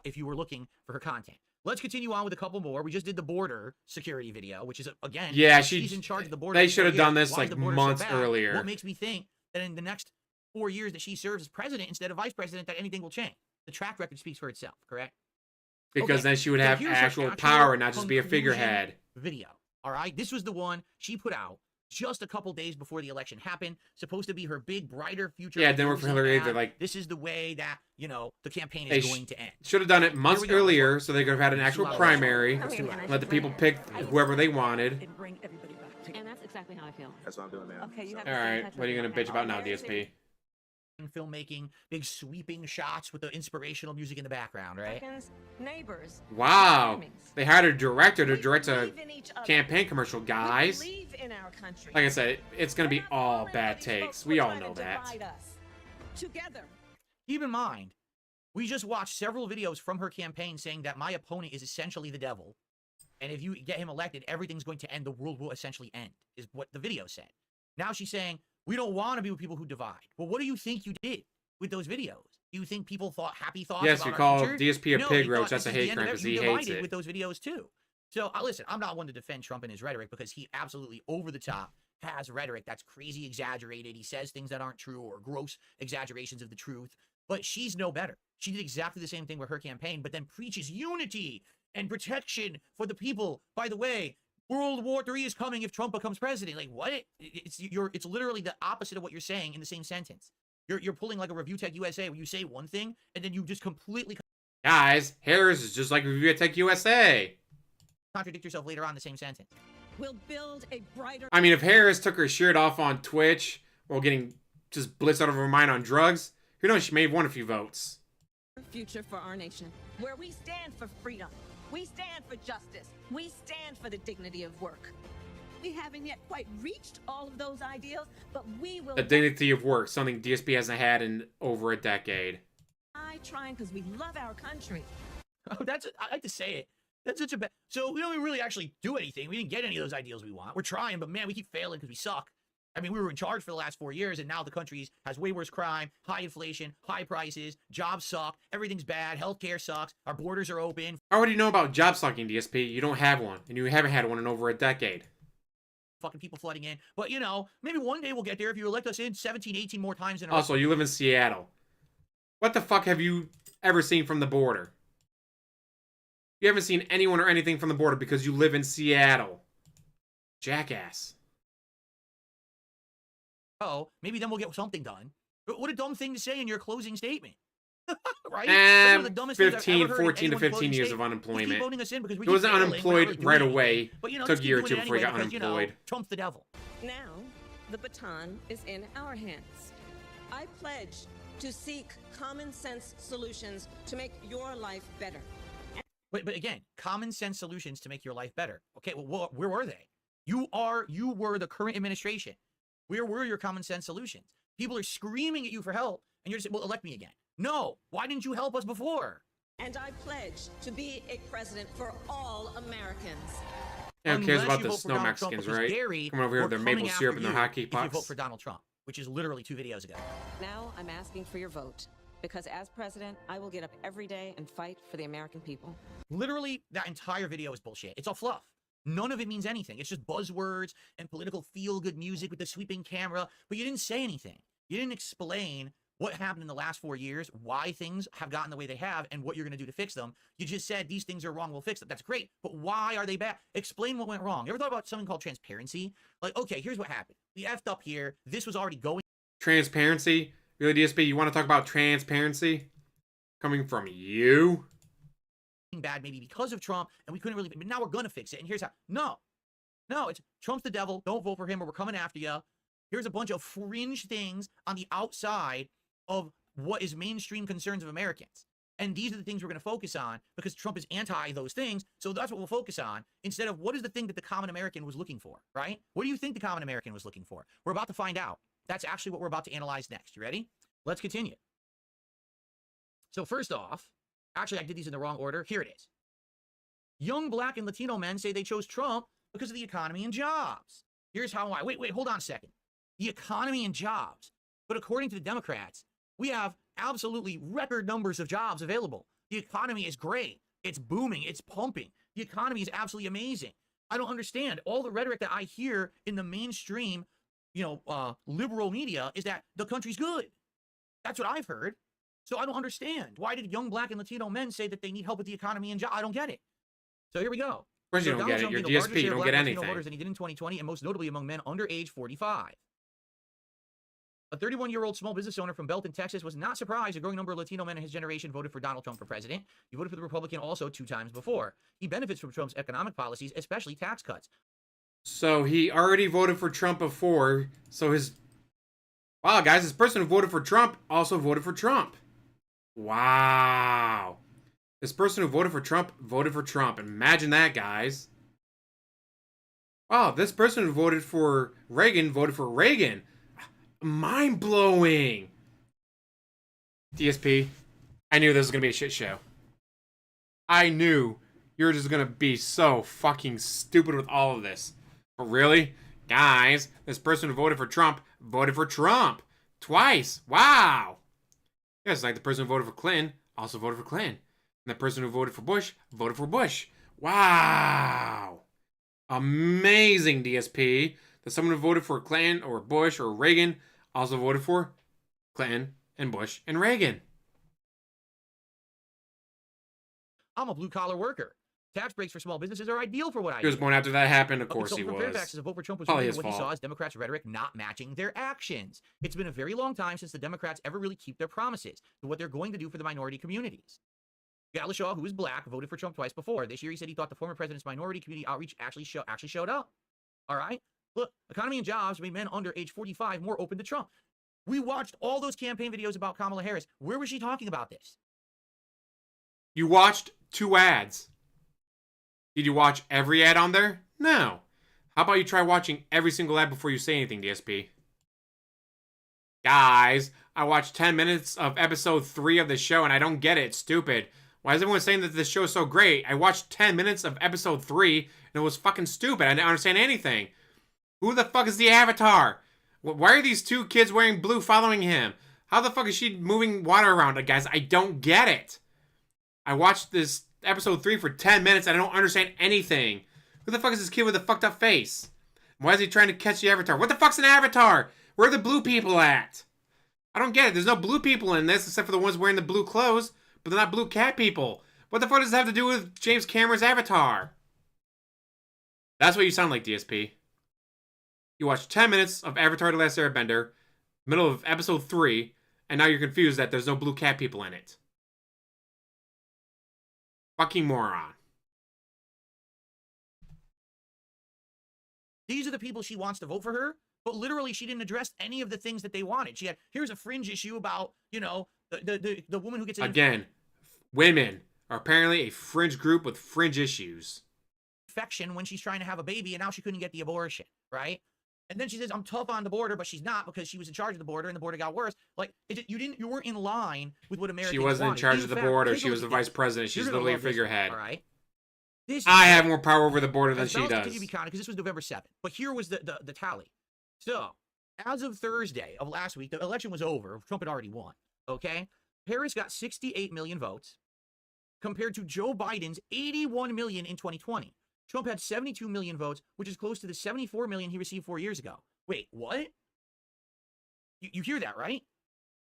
if you were looking for her content. Let's continue on with a couple more. We just did the border security video, which is, again, yeah, she's in charge of the border. They should have done this like months earlier. What makes me think that in the next 4 years that she serves as president instead of vice president, that anything will change? The track record speaks for itself, correct? Because then she would have actual power and not just be a figurehead. Video. All right, this was the one she put out just a couple days before the election happened. Supposed to be her big, brighter future. Yeah, it didn't work for Hillary either. Like, this is the way that the campaign is going to end. Should have done it months earlier, so they could have had an actual primary. Let the people pick whoever they wanted. And that's exactly how I feel. That's what I'm doing, man. Okay, you have all right, what are you gonna bitch about now, DSP? Filmmaking, big sweeping shots with the inspirational music in the background, right? Neighbors. Wow, they hired a director to direct a campaign commercial, guys. Like I said, it's gonna be all bad takes. We all know that. Together. Keep in mind, we just watched several videos from her campaign saying that my opponent is essentially the devil, and if you get him elected, everything's going to end. The world will essentially end, is what the video said. Now she's saying, we don't want to be with people who divide. Well, what do you think you did with those videos? Do you think people thought happy thoughts yes, about you our call future? DSP a pig roach. That's a hate crime because he hates it. With those videos too. So listen, I'm not one to defend Trump and his rhetoric because he absolutely over the top has rhetoric that's crazy exaggerated. He says things that aren't true or gross exaggerations of the truth. But she's no better. She did exactly the same thing with her campaign, but then preaches unity and protection for the people. By the way, World War III is coming if Trump becomes president. Like, what? It's literally the opposite of what you're saying in the same sentence. You're pulling like a Review Tech USA where you say one thing and then you just completely... Guys, Harris is just like Review Tech USA. Contradict yourself later on in the same sentence. We'll build a brighter... I mean, if Harris took her shirt off on Twitch while getting just blitzed out of her mind on drugs, who knows, she may have won a few votes. Future for our nation, where we stand for freedom. We stand for justice. We stand for the dignity of work. We haven't yet quite reached all of those ideals, but we will... The dignity of work, something DSP hasn't had in over a decade. Trying because we love our country. Oh, I like to say it. That's such a bad... So we don't really actually do anything. We didn't get any of those ideals we want. We're trying, but man, we keep failing because we suck. I mean, we were in charge for the last 4 years, and now the country has way worse crime, high inflation, high prices, jobs suck, everything's bad, healthcare sucks, our borders are open. How would you know about job sucking, DSP? You don't have one, and you haven't had one in over a decade. Fucking people flooding in. But, you know, maybe one day we'll get there if you elect us in 17, 18 more times in a row. Also, you live in Seattle. What the fuck have you ever seen from the border? You haven't seen anyone or anything from the border because you live in Seattle. Jackass. Oh, maybe then we'll get something done. But what a dumb thing to say in your closing statement. Right? And That's one of the dumbest things I've 15, ever heard in 14 to anyone's 15 closing years of statement. unemployment. Just keep voting us in because we He wasn't keep failing, we're not really unemployed doing right anything. away. But, you know, Took just a year or keep two doing it before he got anyway because, unemployed. You know, Trump's the devil. Now, the baton is in our hands. I pledge to seek common sense solutions to make your life better. But again, common sense solutions to make your life better. Okay, well, where were they? You were the current administration. Where were your common sense solutions? People are screaming at you for help, and you're just, well, elect me again. No, why didn't you help us before? And I pledge to be a president for all Americans. Yeah, who cares Unless about you the vote for snow Donald Trump, Mexicans, because right? Gary, Coming over here we're with their coming maple after syrup and their you hockey if you pucks. vote for Donald Trump, which is literally 2 videos ago. Now I'm asking for your vote. Because as president, I will get up every day and fight for the American people. Literally, that entire video is bullshit. It's all fluff. None of it means anything. It's just buzzwords and political feel-good music with the sweeping camera, but you didn't say anything. You didn't explain what happened in the last 4 years, why things have gotten the way they have, and what you're going to do to fix them. You just said, these things are wrong, we'll fix them. That's great, but why are they bad? Explain what went wrong. You ever thought about something called transparency? Like, okay, here's what happened. We effed up here. This was already going. Transparency? Really, DSP? You want to talk about transparency? Coming from you? Bad maybe because of Trump, and we couldn't really, but now we're going to fix it, and here's how. No, it's Trump's the devil. Don't vote for him or we're coming after you. Here's a bunch of fringe things on the outside of what is mainstream concerns of Americans. And these are the things we're going to focus on because Trump is anti those things. So that's what we'll focus on instead of what is the thing that the common American was looking for, right? What do you think the common American was looking for? We're about to find out. That's actually what we're about to analyze next. You ready? Let's continue. So first off, actually, I did these in the wrong order. Here it is. Young Black and Latino men say they chose Trump because of the economy and jobs. Here's how I... Wait, hold on a second. The economy and jobs. But according to the Democrats, we have absolutely record numbers of jobs available. The economy is great. It's booming. It's pumping. The economy is absolutely amazing. I don't understand. All the rhetoric that I hear in the mainstream, liberal media is that the country's good. That's what I've heard. So I don't understand. Why did young Black and Latino men say that they need help with the economy and jobs? I don't get it. So here we go. Of course you don't get it. You're DSP. You don't get anything. Voters than he did in 2020, and most notably among men under age 45. A 31-year-old small business owner from Belton, Texas, was not surprised a growing number of Latino men in his generation voted for Donald Trump for president. He voted for the Republican also 2 times before. He benefits from Trump's economic policies, especially tax cuts. So he already voted for Trump before. So wow, guys, this person who voted for Trump also voted for Trump. Wow. This person who voted for Trump. Imagine that, guys. Wow, this person who voted for Reagan. Mind-blowing. DSP, I knew this was going to be a shit show. I knew you were just going to be so fucking stupid with all of this. But really? Guys, this person who voted for Trump twice. Wow. Yes, like the person who voted for Clinton also voted for Clinton. And the person who voted for Bush voted for Bush. Wow. Amazing, DSP. That someone who voted for Clinton or Bush or Reagan also voted for Clinton and Bush and Reagan. I'm a blue-collar worker. Tax breaks for small businesses are ideal for what I do. He was born after that happened, of course he for was. Fairfax, a vote for Trump was Probably really his what he fault. saw as Democrats' rhetoric not matching their actions. It's been a very long time since the Democrats ever really keep their promises to what they're going to do for the minority communities. Galashaw, who is Black, voted for Trump twice before. This year he said he thought the former president's minority community outreach actually showed up. All right? Look, economy and jobs made men under age 45 more open to Trump. We watched all those campaign videos about Kamala Harris. Where was she talking about this? You watched 2 ads. Did you watch every ad on there? No. How about you try watching every single ad before you say anything, DSP? Guys, I watched 10 minutes of episode 3 of the show and I don't get it. It's stupid. Why is everyone saying that this show is so great? I watched 10 minutes of episode 3 and it was fucking stupid. I didn't understand anything. Who the fuck is the Avatar? Why are these two kids wearing blue following him? How the fuck is she moving water around? Guys, I don't get it. I watched this episode 3 for 10 minutes and I don't understand anything. Who the fuck is this kid with a fucked up face? Why is he trying to catch the avatar? What the fuck's an avatar? Where are the blue people at? I don't get it. There's no blue people in this except for the ones wearing the blue clothes, but they're not blue cat people. What the fuck does this have to do with James Cameron's Avatar? That's what you sound like, DSP. You watched 10 minutes of Avatar The Last Airbender, middle of episode 3, and now you're confused that there's no blue cat people in it. Fucking moron. These are the people she wants to vote for her, but literally she didn't address any of the things that they wanted. She had, here's a fringe issue about, you know, the woman who gets... Again, women are apparently a fringe group with fringe issues. Infection when she's trying to have a baby, and now she couldn't get the abortion, right? And then she says, I'm tough on the border, but she's not because she was in charge of the border and the border got worse. Like, you weren't in line with what Americans She wasn't wanted. in charge of the border. She was the vice president. She's literally a figurehead. All right. I have more power over the border than she does. Because this was November 7th. But here was the tally. So, as of Thursday of last week, the election was over. Trump had already won. Okay? Harris got 68 million votes compared to Joe Biden's 81 million in 2020. Trump had 72 million votes, which is close to the 74 million he received 4 years ago. Wait, what? You hear that, right?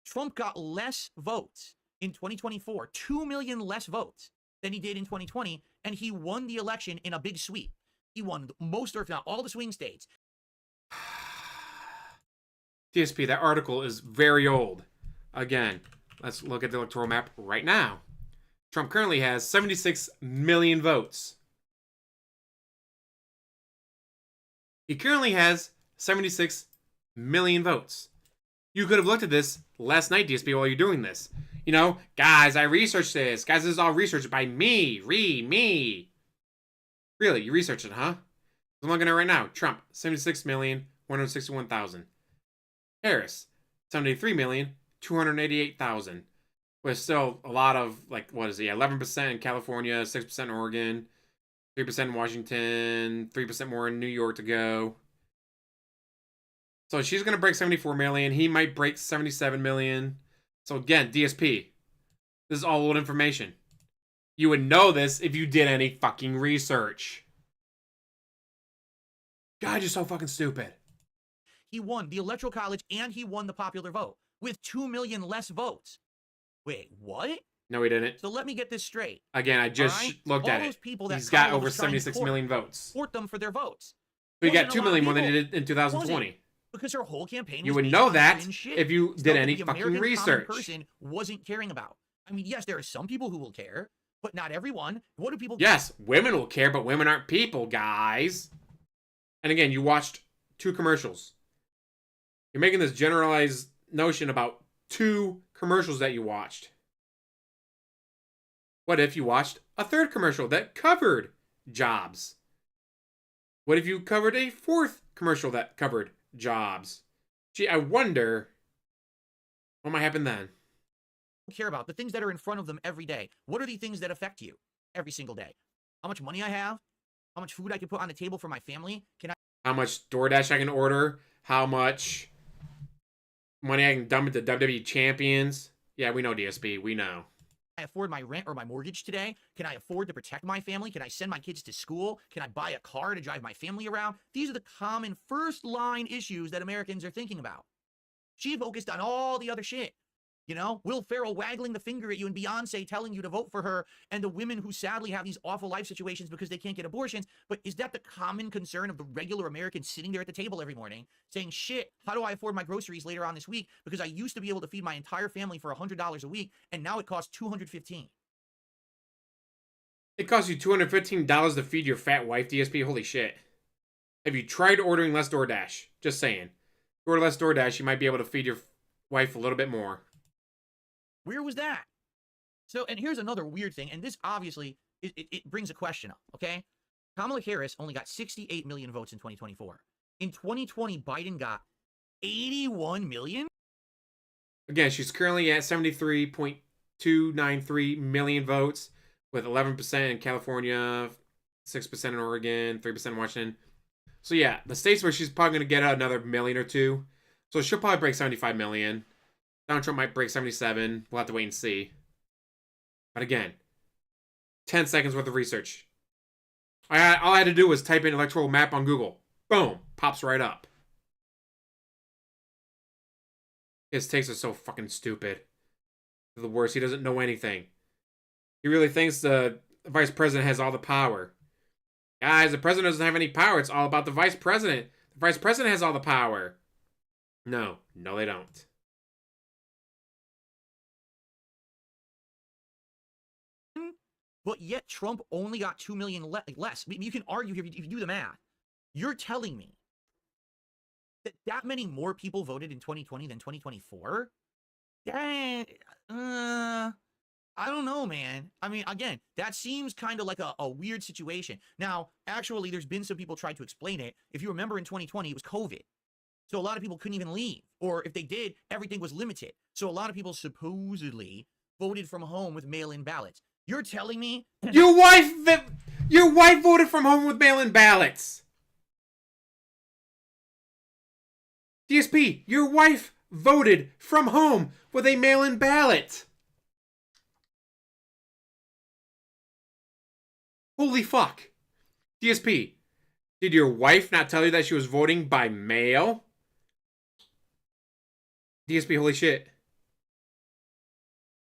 Trump got less votes in 2024, 2 million less votes than he did in 2020, and he won the election in a big sweep. He won most, or if not all, the swing states. DSP, that article is very old. Again, let's look at the electoral map right now. Trump currently has 76 million votes. He currently has 76 million votes. You could have looked at this last night, DSP, while you're doing this. You know, guys, I researched this. Guys, this is all researched by me. Me. Really, you researched it, huh? I'm looking at it right now. Trump, 76,161,000. Harris, 73,288,000. With still a lot of, like, what is he? 11% in California, 6% in Oregon, 3% in Washington, 3% more in New York to go. So she's going to break 74 million. He might break 77 million. So again, DSP, this is all old information. You would know this if you did any fucking research. God, you're so fucking stupid. He won the Electoral College and he won the popular vote with 2 million less votes. Wait, what? No, he didn't. So let me get this straight. Again, I just looked at it. He's got over 76 million votes. Support them for their votes. But he got 2 million more than he did in 2020. Because her whole campaign was you would know that if you did any the fucking American research. Common person wasn't caring about. I mean, yes, there are some people who will care, but not everyone. What do people? Yes, women will care, but women aren't people, guys. And again, you watched 2 commercials. You're making this generalized notion about 2 commercials that you watched. What if you watched a 3rd commercial that covered jobs? What if you covered a 4th commercial that covered jobs? Gee, I wonder what might happen then. Care about the things that are in front of them every day. What are the things that affect you every single day? How much money I have? How much food I can put on the table for my family? How much DoorDash I can order? How much money I can dump into WWE champions? Yeah, we know, DSP. We know. Can I afford my rent or my mortgage today? Can I afford to protect my family? Can I send my kids to school? Can I buy a car to drive my family around? These are the common first-line issues that Americans are thinking about. She focused on all the other shit. You know, Will Ferrell waggling the finger at you and Beyonce telling you to vote for her and the women who sadly have these awful life situations because they can't get abortions. But is that the common concern of the regular American sitting there at the table every morning saying, shit, how do I afford my groceries later on this week? Because I used to be able to feed my entire family for $100 a week and now it costs $215. It costs you $215 to feed your fat wife, DSP? Holy shit. Have you tried ordering less DoorDash? Just saying. If you order less DoorDash, you might be able to feed your wife a little bit more. Where was that? So, and here's another weird thing, and this obviously, it brings a question up, okay? Kamala Harris only got 68 million votes in 2024. In 2020, Biden got 81 million? Again, she's currently at 73.293 million votes, with 11% in California, 6% in Oregon, 3% in Washington. So yeah, the states where she's probably going to get another million or two. So she'll probably break 75 million. Donald Trump might break 77. We'll have to wait and see. But again, 10 seconds worth of research. All I had to do was type in electoral map on Google. Boom. Pops right up. His takes are so fucking stupid. They're the worst. He doesn't know anything. He really thinks the vice president has all the power. Guys, the president doesn't have any power. It's all about the vice president. The vice president has all the power. No, they don't. But yet Trump only got 2 million less. You can argue here if you do the math. You're telling me that many more people voted in 2020 than 2024? Dang, I don't know, man. I mean, again, that seems kind of like a weird situation. Now, actually, there's been some people trying to explain it. If you remember in 2020, it was COVID. So a lot of people couldn't even leave. Or if they did, everything was limited. So a lot of people supposedly voted from home with mail-in ballots. You're telling me your wife voted from home with mail-in ballots. DSP, your wife voted from home with a mail-in ballot. Holy fuck. DSP, did your wife not tell you that she was voting by mail? DSP, holy shit.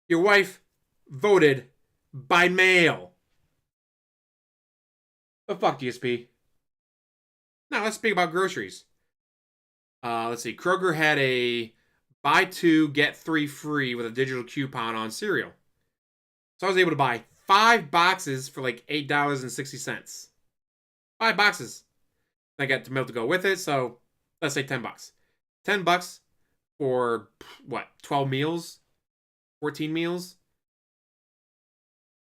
Your wife voted by mail. But fuck DSP. Now let's speak about groceries. Let's see. Kroger had a buy 2, get 3 free with a digital coupon on cereal. So I was able to buy 5 boxes for like $8.60. 5 boxes. I got the milk to go with it, so let's say $10. $10 for what? 12 meals? 14 meals?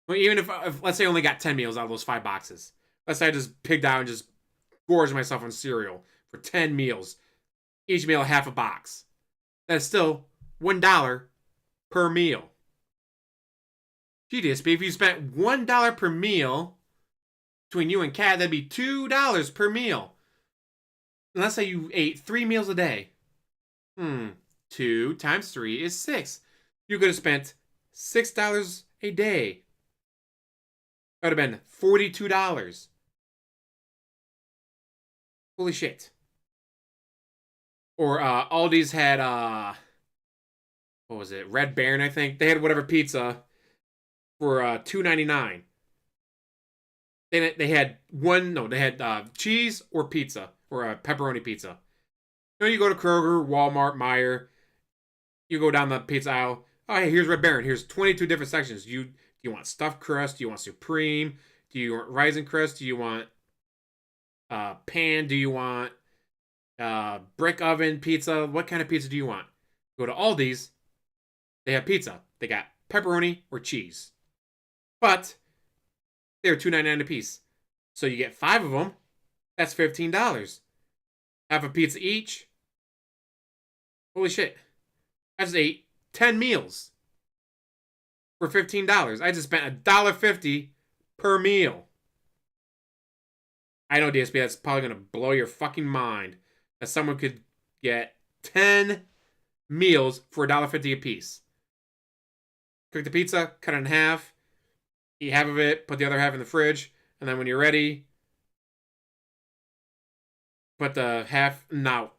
Well, even if let's say I only got 10 meals out of those 5 boxes. Let's say I just pigged out and just gorged myself on cereal for 10 meals. Each meal half a box. That's still $1 per meal. GDSP, if you spent $1 per meal between you and Kat, that'd be $2 per meal. And let's say you ate 3 meals a day. 2 times 3 is 6. You could have spent $6 a day. That would have been $42. Holy shit. Or Aldi's had what was it? Red Baron, I think. They had whatever pizza for $2.99. They had cheese or pizza or a pepperoni pizza. You know, you go to Kroger, Walmart, Meijer, you go down the pizza aisle. Oh, hey, here's Red Baron. Here's 22 different sections. Do you want stuffed crust? Do you want supreme? Do you want raisin crust? Do you want pan? Do you want brick oven pizza? What kind of pizza do you want? Go to Aldi's. They have pizza. They got pepperoni or cheese. But they're $2.99 a piece. So you get 5 of them. That's $15. Half a pizza each. Holy shit. I just ate 10 meals for $15. I just spent $1.50 per meal. I know, DSP, that's probably going to blow your fucking mind that someone could get 10 meals for $1.50 a piece. Cook the pizza, cut it in half, eat half of it, put the other half in the fridge, and then when you're ready, put the half... Now,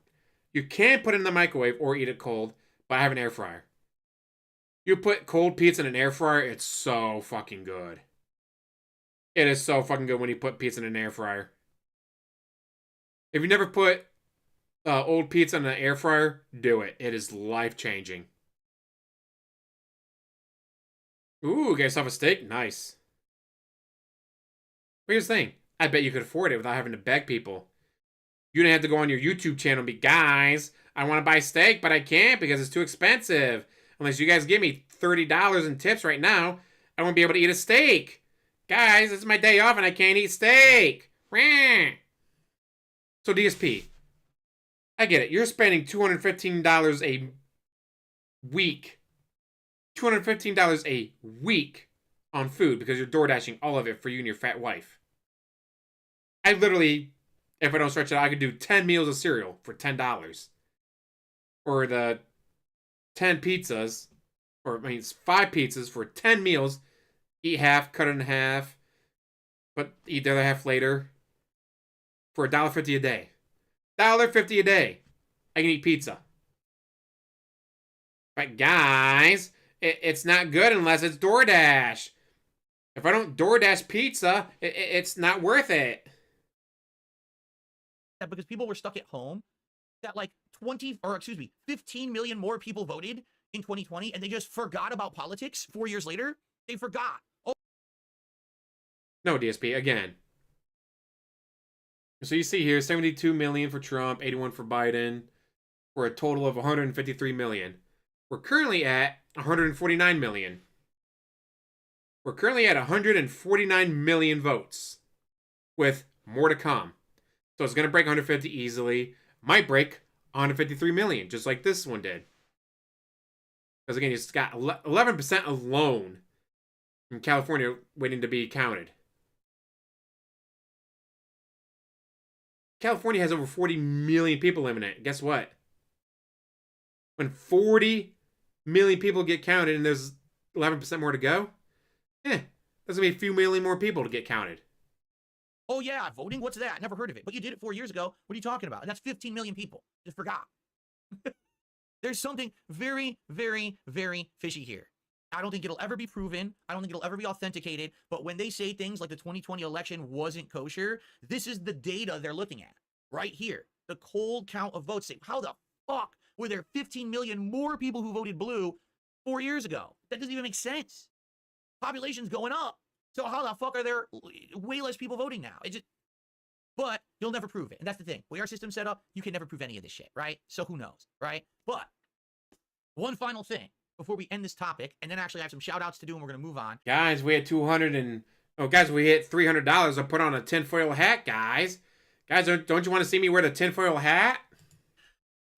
you can put it in the microwave or eat it cold, but I have an air fryer. You put cold pizza in an air fryer, it's so fucking good. It is so fucking good when you put pizza in an air fryer. If you never put old pizza in an air fryer, do it. It is life-changing. Ooh, get yourself a steak? Nice. But here's the thing. I bet you could afford it without having to beg people. You didn't have to go on your YouTube channel and be, guys, I want to buy steak, but I can't because it's too expensive. Unless you guys give me $30 in tips right now, I won't be able to eat a steak. Guys, it's my day off and I can't eat steak. So DSP, I get it. You're spending $215 a week. $215 a week on food because you're door dashing all of it for you and your fat wife. I literally, if I don't stretch it out, I could do 10 meals of cereal for $10. or the 10 pizzas, or I mean, it's 5 pizzas for 10 meals. Eat half, cut it in half, but eat the other half later. For $1.50 a day. $1.50 a day. I can eat pizza. But guys, it's not good unless it's DoorDash. If I don't DoorDash pizza, it's not worth it. Yeah, because people were stuck at home. That like 15 million more people voted in 2020, and they just forgot about politics 4 years later. They forgot. Oh. No, DSP, again. So you see here, 72 million for Trump, 81 for Biden, for a total of 153 million. We're currently at 149 million. We're currently at 149 million votes, with more to come. So it's going to break 150 easily. Might break 153 million, just like this one did. Because again, it's got 11% alone in California waiting to be counted. California has over 40 million people living in it. Guess what? When 40 million people get counted and there's 11% more to go, there's going to be a few million more people to get counted. Oh, yeah, voting? What's that? Never heard of it. But you did it 4 years ago. What are you talking about? And that's 15 million people. Just forgot. There's something very, very, very fishy here. I don't think it'll ever be proven. I don't think it'll ever be authenticated. But when they say things like the 2020 election wasn't kosher, this is the data they're looking at right here. The cold count of votes. How the fuck were there 15 million more people who voted blue 4 years ago? That doesn't even make sense. Population's going up. So how the fuck are there way less people voting now? But you'll never prove it. And that's the thing. The way our system's set up, you can never prove any of this shit, right? So who knows, right? But one final thing before we end this topic, and then actually I have some shout outs to do and we're going to move on. Guys, we had we hit $300. I put on a tinfoil hat, guys. Guys, don't you want to see me wear the tinfoil hat?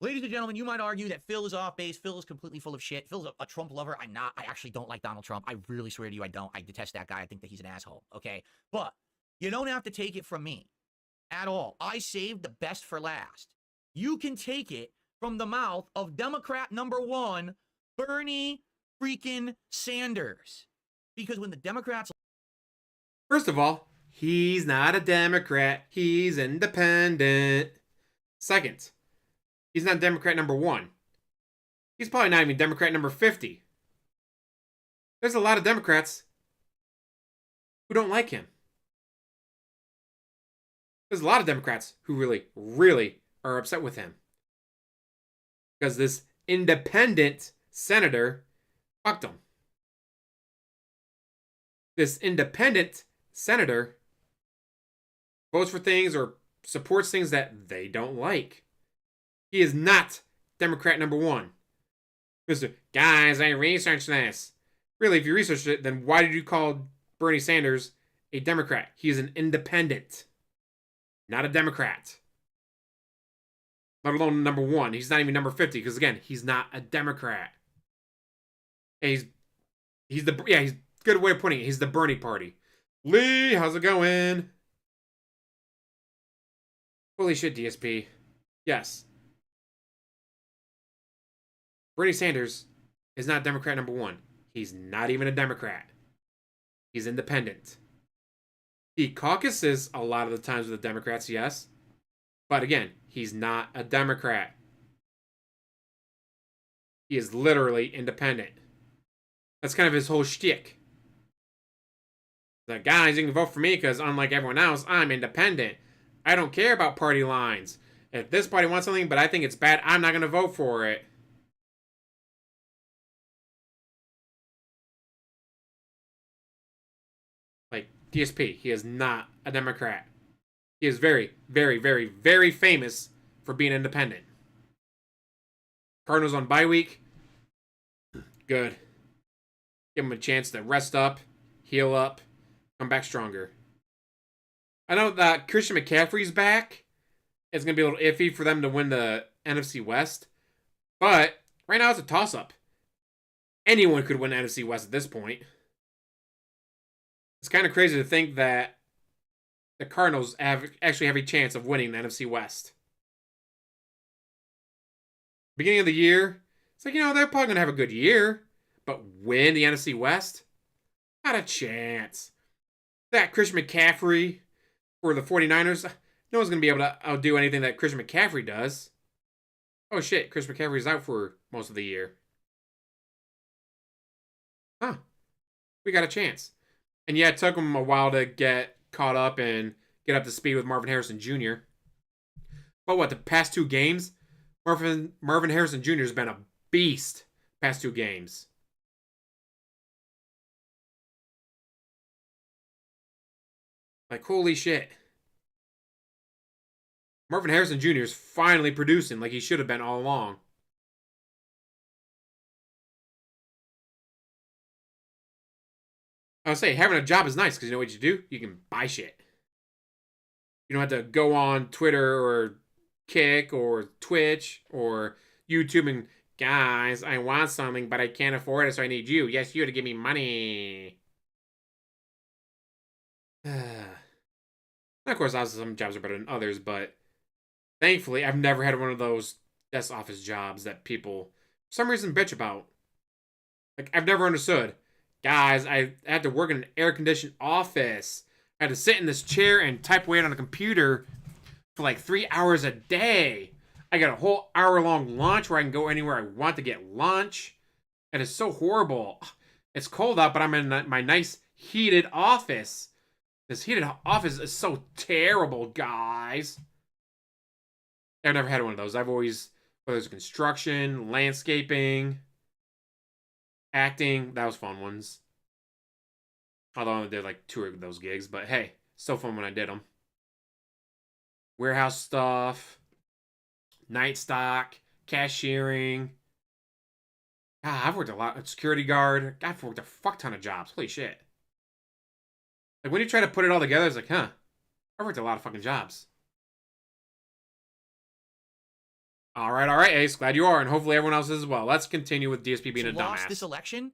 Ladies and gentlemen, you might argue that Phil is off base. Phil is completely full of shit. Phil's a Trump lover. I'm not. I actually don't like Donald Trump. I really swear to you, I don't. I detest that guy. I think that he's an asshole, okay? But you don't have to take it from me at all. I saved the best for last. You can take it from the mouth of Democrat number 1, Bernie freaking Sanders. Because when the Democrats... First of all, he's not a Democrat. He's independent. Second, he's not Democrat number 1. He's probably not even Democrat number 50. There's a lot of Democrats who don't like him. There's a lot of Democrats who really, really are upset with him. Because this independent senator fucked him. This independent senator votes for things or supports things that they don't like. He is not Democrat number 1. Mr. Guys, I researched this. Really, if you researched it, then why did you call Bernie Sanders a Democrat? He is an independent, not a Democrat. Let alone number 1. He's not even number 50, because again, he's not a Democrat. And he's good way of putting it. He's the Bernie party. Lee, how's it going? Holy shit, DSP. Yes. Bernie Sanders is not Democrat number 1. He's not even a Democrat. He's independent. He caucuses a lot of the times with the Democrats, yes. But again, he's not a Democrat. He is literally independent. That's kind of his whole shtick. The guys, you can vote for me because unlike everyone else, I'm independent. I don't care about party lines. If this party wants something but I think it's bad, I'm not going to vote for it. Like, DSP, he is not a Democrat. He is very, very, very, very famous for being independent. Cardinals on bye week. Good. Give him a chance to rest up, heal up, come back stronger. I know that Christian McCaffrey's back. It's going to be a little iffy for them to win the NFC West. But right now it's a toss-up. Anyone could win the NFC West at this point. It's kind of crazy to think that the Cardinals actually have a chance of winning the NFC West. Beginning of the year, it's like, they're probably going to have a good year. But win the NFC West? Not a chance. That Christian McCaffrey for the 49ers, no one's going to be able to outdo anything that Christian McCaffrey does. Oh shit, Christian McCaffrey's out for most of the year. Huh. We got a chance. And yeah, it took him a while to get caught up and get up to speed with Marvin Harrison Jr. But what, the past 2 games? Marvin Harrison Jr. has been a beast past 2 games. Like, holy shit. Marvin Harrison Jr. is finally producing like he should have been all along. I would say having a job is nice because you know what you do? You can buy shit. You don't have to go on Twitter or Kick or Twitch or YouTube and, guys, I want something, but I can't afford it, so I need you. Yes, you to give me money. Of course, obviously some jobs are better than others, but thankfully, I've never had one of those desk office jobs that people, for some reason, bitch about. Like, I've never understood. Guys, I had to work in an air-conditioned office. I had to sit in this chair and type away on a computer for like 3 hours a day. I got a whole hour-long lunch where I can go anywhere I want to get lunch. It is so horrible. It's cold out, but I'm in my nice heated office. This heated office is so terrible, guys. I've never had one of those. I've always, whether it's construction, landscaping, acting, that was fun ones. Although I only did like 2 of those gigs, but hey, still fun when I did them. Warehouse stuff, night stock, cashiering. God, I've worked a lot. Security guard. I've worked a fuck ton of jobs. Holy shit. Like, when you try to put it all together, it's like, huh, I've worked a lot of fucking jobs. All right, Ace. Glad you are, and hopefully everyone else is as well. Let's continue with DSP being a dumbass. Lost this election.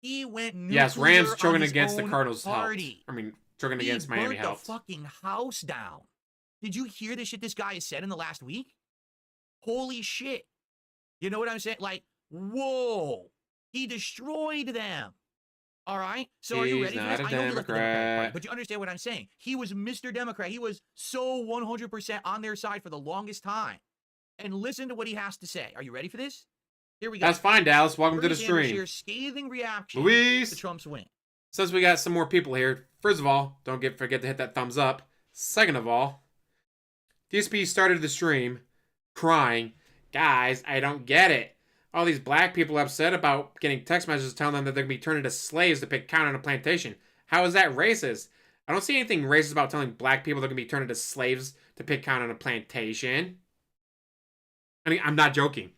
He went nuclear. Yes, Rams choking on against his the own Cardinals party. Choking against Miami burnt helped. the fucking house down. Did you hear the shit this guy has said in the last week? Holy shit. You know what I'm saying? Like, whoa. He destroyed them. All right? So are you ready for this? I know he left the Democratic Party, but you understand what I'm saying. He was Mr. Democrat. He was so 100% on their side for the longest time. And listen to what he has to say. Are you ready for this? Here we go. That's fine, Dallas. Welcome to the Bernie Sanders stream. shares scathing reaction Luis. to Trump's win. Since we got some more people here, first of all, don't forget to hit that thumbs up. Second of all, DSP started the stream crying, guys, I don't get it. All these black people are upset about getting text messages telling them that they're going to be turned into slaves to pick cotton on a plantation. How is that racist? I don't see anything racist about telling black people they're going to be turned into slaves to pick cotton on a plantation. I mean, I'm not joking.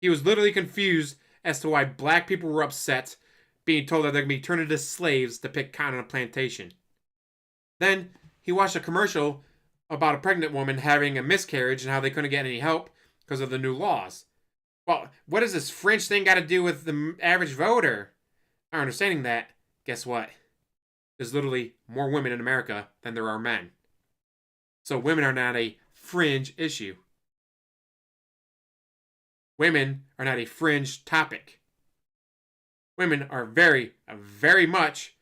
He was literally confused as to why black people were upset being told that they're going to be turned into slaves to pick cotton on a plantation. Then he watched a commercial about a pregnant woman having a miscarriage and how they couldn't get any help because of the new laws. Well, what does this fringe thing got to do with the average voter? Our understanding that, guess what? There's literally more women in America than there are men. So women are not a fringe issue. Women are not a fringe topic. Women are very, very much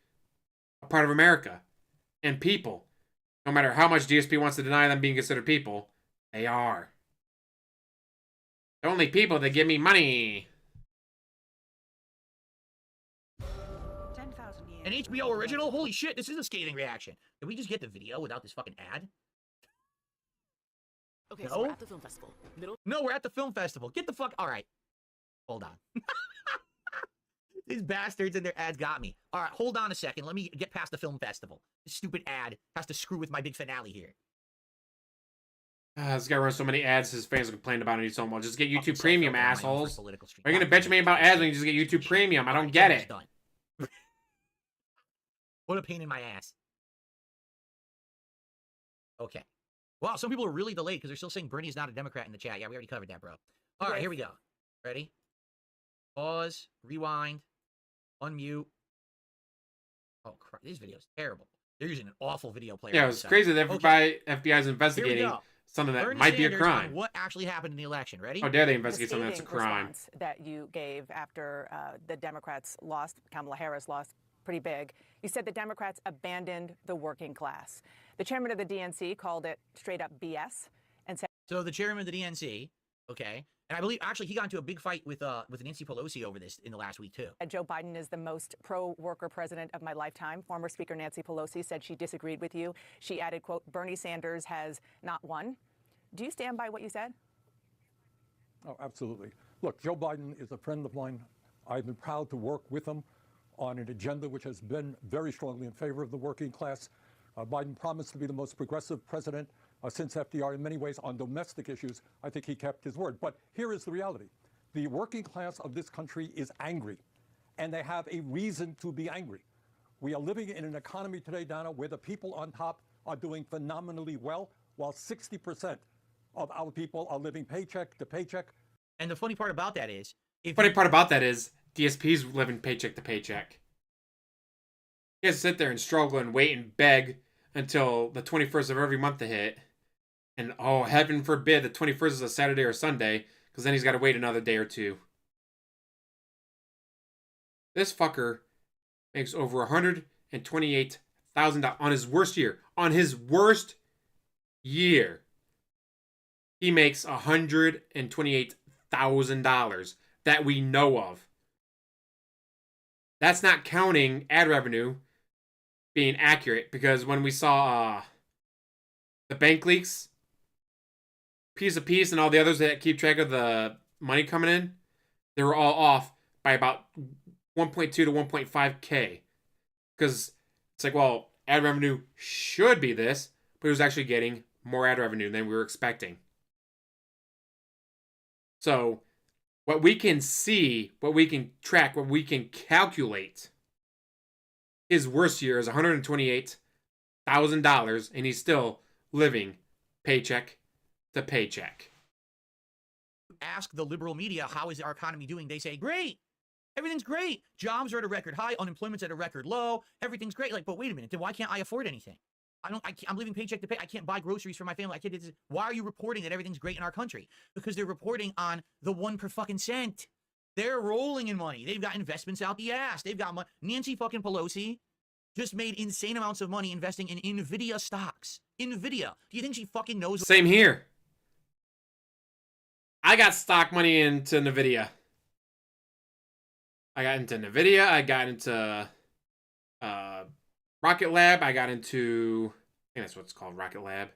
a part of America and people. No matter how much DSP wants to deny them being considered people, they are. The only people that give me money. An HBO original? Holy shit, this is a scathing reaction. Did we just get the video without this fucking ad? Okay, No? so we're at the film festival. No, we're at the film festival. Get the fuck... All right. Hold on. These bastards and their ads got me. All right, hold on a second. Let me get past the film festival. This stupid ad has to screw with my big finale here. This guy runs so many ads his fans complained about it so much. Just get YouTube Premium, on my own assholes. for political stream. Are you going to bitch me about ads when you just get YouTube Premium? I don't get it. Done. What a pain in my ass. Okay. Wow, some people are really delayed because they're still saying Bernie is not a Democrat in the chat. Yeah, we already covered that, bro. All right, here we go. Ready? Pause. Rewind. Unmute. Oh, crap. This video is terrible. They're using an awful video player. Yeah, it was crazy that FBI is investigating something that Bernie might be a Sanders crime. on what actually happened in the election. Ready? How dare they investigate something that's a scathing crime? response that you gave after the Democrats lost, Kamala Harris lost pretty big. You said the Democrats abandoned the working class. The chairman of the DNC called it straight up BS and said. So the chairman of the DNC, okay, and I believe actually he got into a big fight with Nancy Pelosi over this in the last week too. Joe Biden is the most pro-worker president of my lifetime. Former Speaker Nancy Pelosi said she disagreed with you. She added, quote, Bernie Sanders has not won. Do you stand by what you said? Oh, absolutely. Look, Joe Biden is a friend of mine. I've been proud to work with him on an agenda which has been very strongly in favor of the working class. Biden promised to be the most progressive president since FDR. In many ways, on domestic issues, I think he kept his word. But here is the reality. The working class of this country is angry, and they have a reason to be angry. We are living in an economy today, Donna, where the people on top are doing phenomenally well, while 60% of our people are living paycheck to paycheck. And the funny part about that is, DSP's living paycheck to paycheck. He has to sit there and struggle and wait and beg until the 21st of every month to hit. And oh, heaven forbid the 21st is a Saturday or Sunday, because then he's got to wait another day or two. This fucker makes over $128,000 on his worst year. On his worst year, he makes $128,000 that we know of. That's not counting ad revenue being accurate, because when we saw the bank leaks, Piece of Peace and all the others that keep track of the money coming in, they were all off by about 1.2 to 1.5K. Because it's like, well, ad revenue should be this, but it was actually getting more ad revenue than we were expecting. So what we can see, what we can track, what we can calculate, his worst year is $128,000, and he's still living paycheck to paycheck. Ask the liberal media, how is our economy doing? They say, great. Everything's great. Jobs are at a record high. Unemployment's at a record low. Everything's great. Like, but wait a minute. Then why can't I afford anything? I'm living paycheck to pay. I can't buy groceries for my family. Why are you reporting that everything's great in our country? Because they're reporting on the 1 per fucking cent. They're rolling in money. They've got investments out the ass. They've got money. Nancy fucking Pelosi just made insane amounts of money investing in Nvidia stocks. Nvidia. Do you think she fucking knows? Same here. I got stock money into Nvidia. I got into Nvidia. I got into Rocket Lab. I got into, I think that's what it's called, Rocket Lab.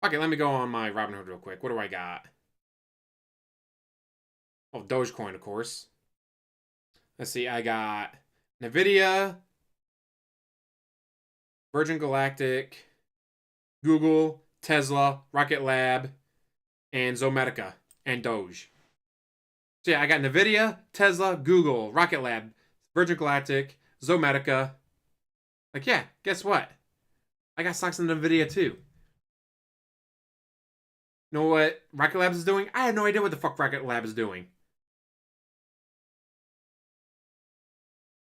Okay, let me go on my Robinhood real quick. What do I got? Oh, Dogecoin, of course. Let's see. I got Nvidia, Virgin Galactic, Google, Tesla, Rocket Lab, and Zomedica, and Doge. So yeah, I got Nvidia, Tesla, Google, Rocket Lab, Virgin Galactic, Zomedica. Like, yeah, guess what? I got stocks in Nvidia too. You know what Rocket Lab is doing? I have no idea what the fuck Rocket Lab is doing.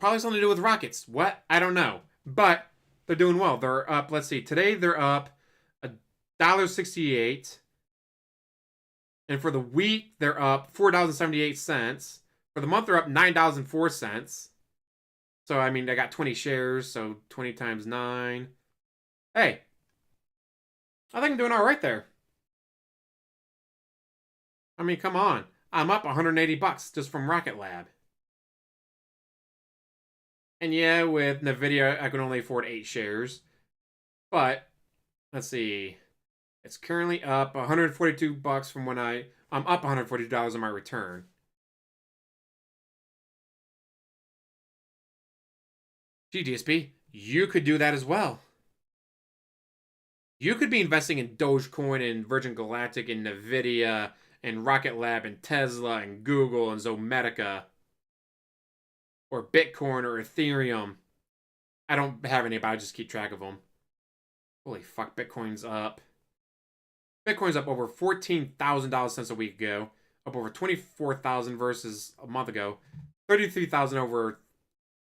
Probably something to do with rockets. What? I don't know. But they're doing well. They're up, let's see, today they're up $1.68. And for the week, they're up $4.78. For the month, they're up $9.04. So, I mean, I got 20 shares, so 20 times 9. Hey, I think I'm doing all right there. I mean, come on. I'm up $180 just from Rocket Lab. And yeah, with Nvidia, I can only afford 8 shares. But, let's see. It's currently up $142 from when I'm up $142 on my return. Gee, DSP, you could do that as well. You could be investing in Dogecoin and Virgin Galactic and Nvidia and Rocket Lab and Tesla and Google and Zomedica. Or Bitcoin or Ethereum. I don't have any, but I just keep track of them. Holy fuck, Bitcoin's up. Bitcoin's up over $14,000 since a week ago. Up over $24,000 versus a month ago. $33,000 over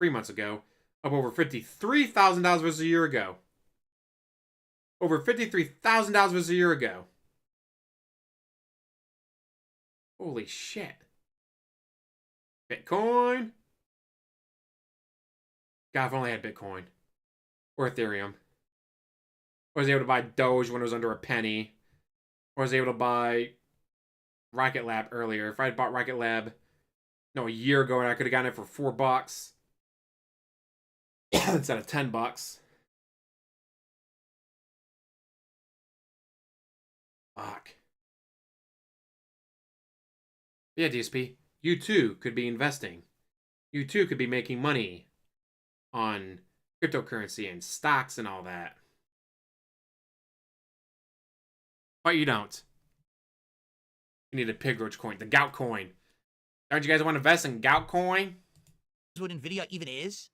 3 months ago. Up over $53,000 versus a year ago. Over $53,000 was a year ago. Holy shit. Bitcoin. God, if I only had Bitcoin. Or Ethereum. I was able to buy Doge when it was under a penny. Or I was able to buy Rocket Lab earlier. If I had bought Rocket Lab, a year ago, and I could have gotten it for $4 instead of $10. Fuck. Yeah, DSP. You too could be investing. You too could be making money on cryptocurrency and stocks and all that. But you don't. You need a pig roach coin, the gout coin. Don't you guys want to invest in gout coin? What NVIDIA even is?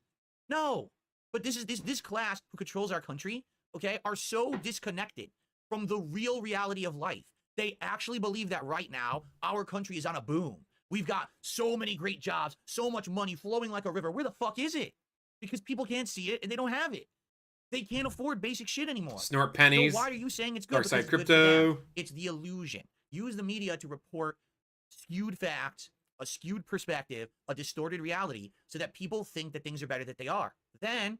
No. But this class who controls our country, okay, are so disconnected from the real reality of life. They actually believe that right now, our country is on a boom. We've got so many great jobs, so much money flowing like a river. Where the fuck is it? Because people can't see it and they don't have it. They can't afford basic shit anymore. Snort pennies. So why are you saying it's good? Dark side Because it's good crypto. for them. It's the illusion. Use the media to report skewed facts, a skewed perspective, a distorted reality, so that people think that things are better than they are. Then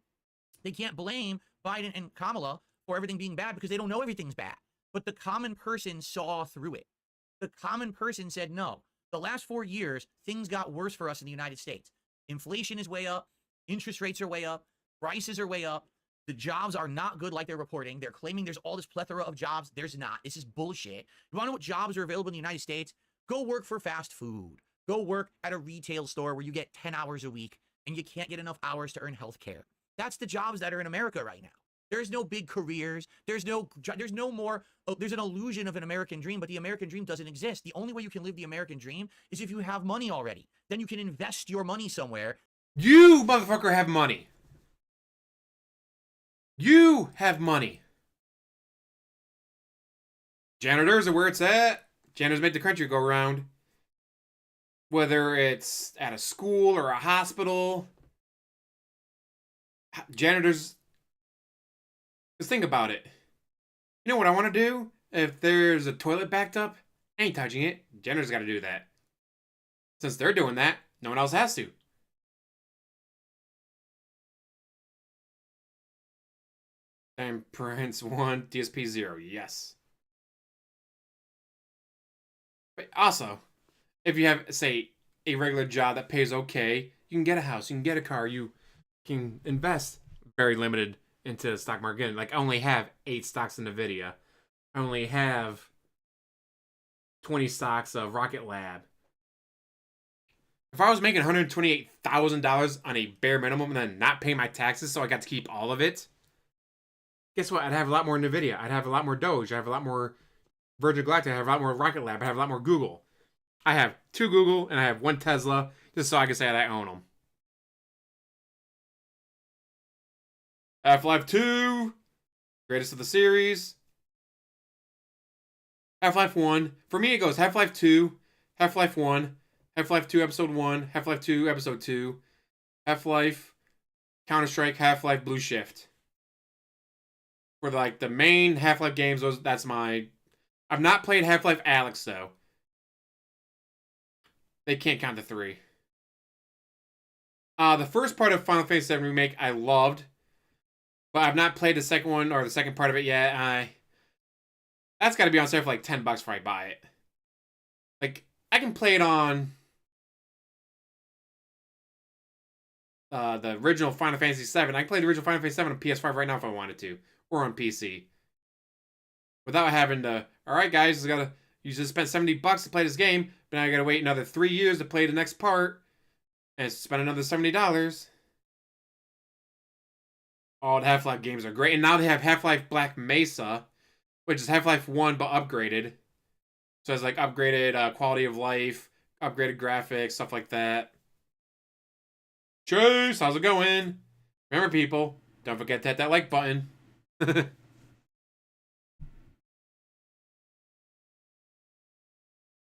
they can't blame Biden and Kamala for everything being bad because they don't know everything's bad. But the common person saw through it. The common person said, no, the last 4 years, things got worse for us in the United States. Inflation is way up. Interest rates are way up. Prices are way up. The jobs are not good like they're reporting. They're claiming there's all this plethora of jobs. There's not. This is bullshit. You want to know what jobs are available in the United States? Go work for fast food. Go work at a retail store where you get 10 hours a week and you can't get enough hours to earn health care. That's the jobs that are in America right now. There's no big careers. There's no more. There's an illusion of an American dream, but the American dream doesn't exist. The only way you can live the American dream is if you have money already. Then you can invest your money somewhere. You, motherfucker, have money. You have money. Janitors are where it's at. Janitors make the country go round. Whether it's at a school or a hospital. Janitors. Just think about it. You know what I want to do? If there's a toilet backed up, I ain't touching it. Janitors got to do that. Since they're doing that, no one else has to. And Prince 1, DSP 0, yes. But also, if you have, say, a regular job that pays okay, you can get a house, you can get a car, you can invest very limited into the stock market. Like, I only have 8 stocks in NVIDIA. I only have 20 stocks of Rocket Lab. If I was making $128,000 on a bare minimum and then not paying my taxes so I got to keep all of it, guess what? I'd have a lot more NVIDIA. I'd have a lot more Doge. I'd have a lot more Virgin Galactic. I'd have a lot more Rocket Lab. I'd have a lot more Google. I have 2 Google and I have 1 Tesla just so I can say that I own them. Half-Life 2. Greatest of the series. Half-Life 1. For me, it goes Half-Life 2, Half-Life 1, Half-Life 2 Episode 1, Half-Life 2 Episode 2, Half-Life, Counter-Strike, Half-Life Blue Shift. For like the main Half-Life games, that's my... I've not played Half-Life Alyx, though. They can't count the 3. The first part of Final Fantasy VII Remake I loved, but I've not played the second one or the second part of it yet. That's got to be on sale for like $10 before I buy it. Like, I can play it on the original Final Fantasy VII. I can play the original Final Fantasy VII on PS5 right now if I wanted to, or on PC, without having to. All right, guys, you just spent $70 to play this game, but now I gotta wait another 3 years to play the next part, and spend another $70. All the Half-Life games are great, and now they have Half-Life Black Mesa, which is Half-Life 1 but upgraded. So it's like upgraded quality of life, upgraded graphics, stuff like that. Chase, how's it going? Remember, people, don't forget to hit that like button.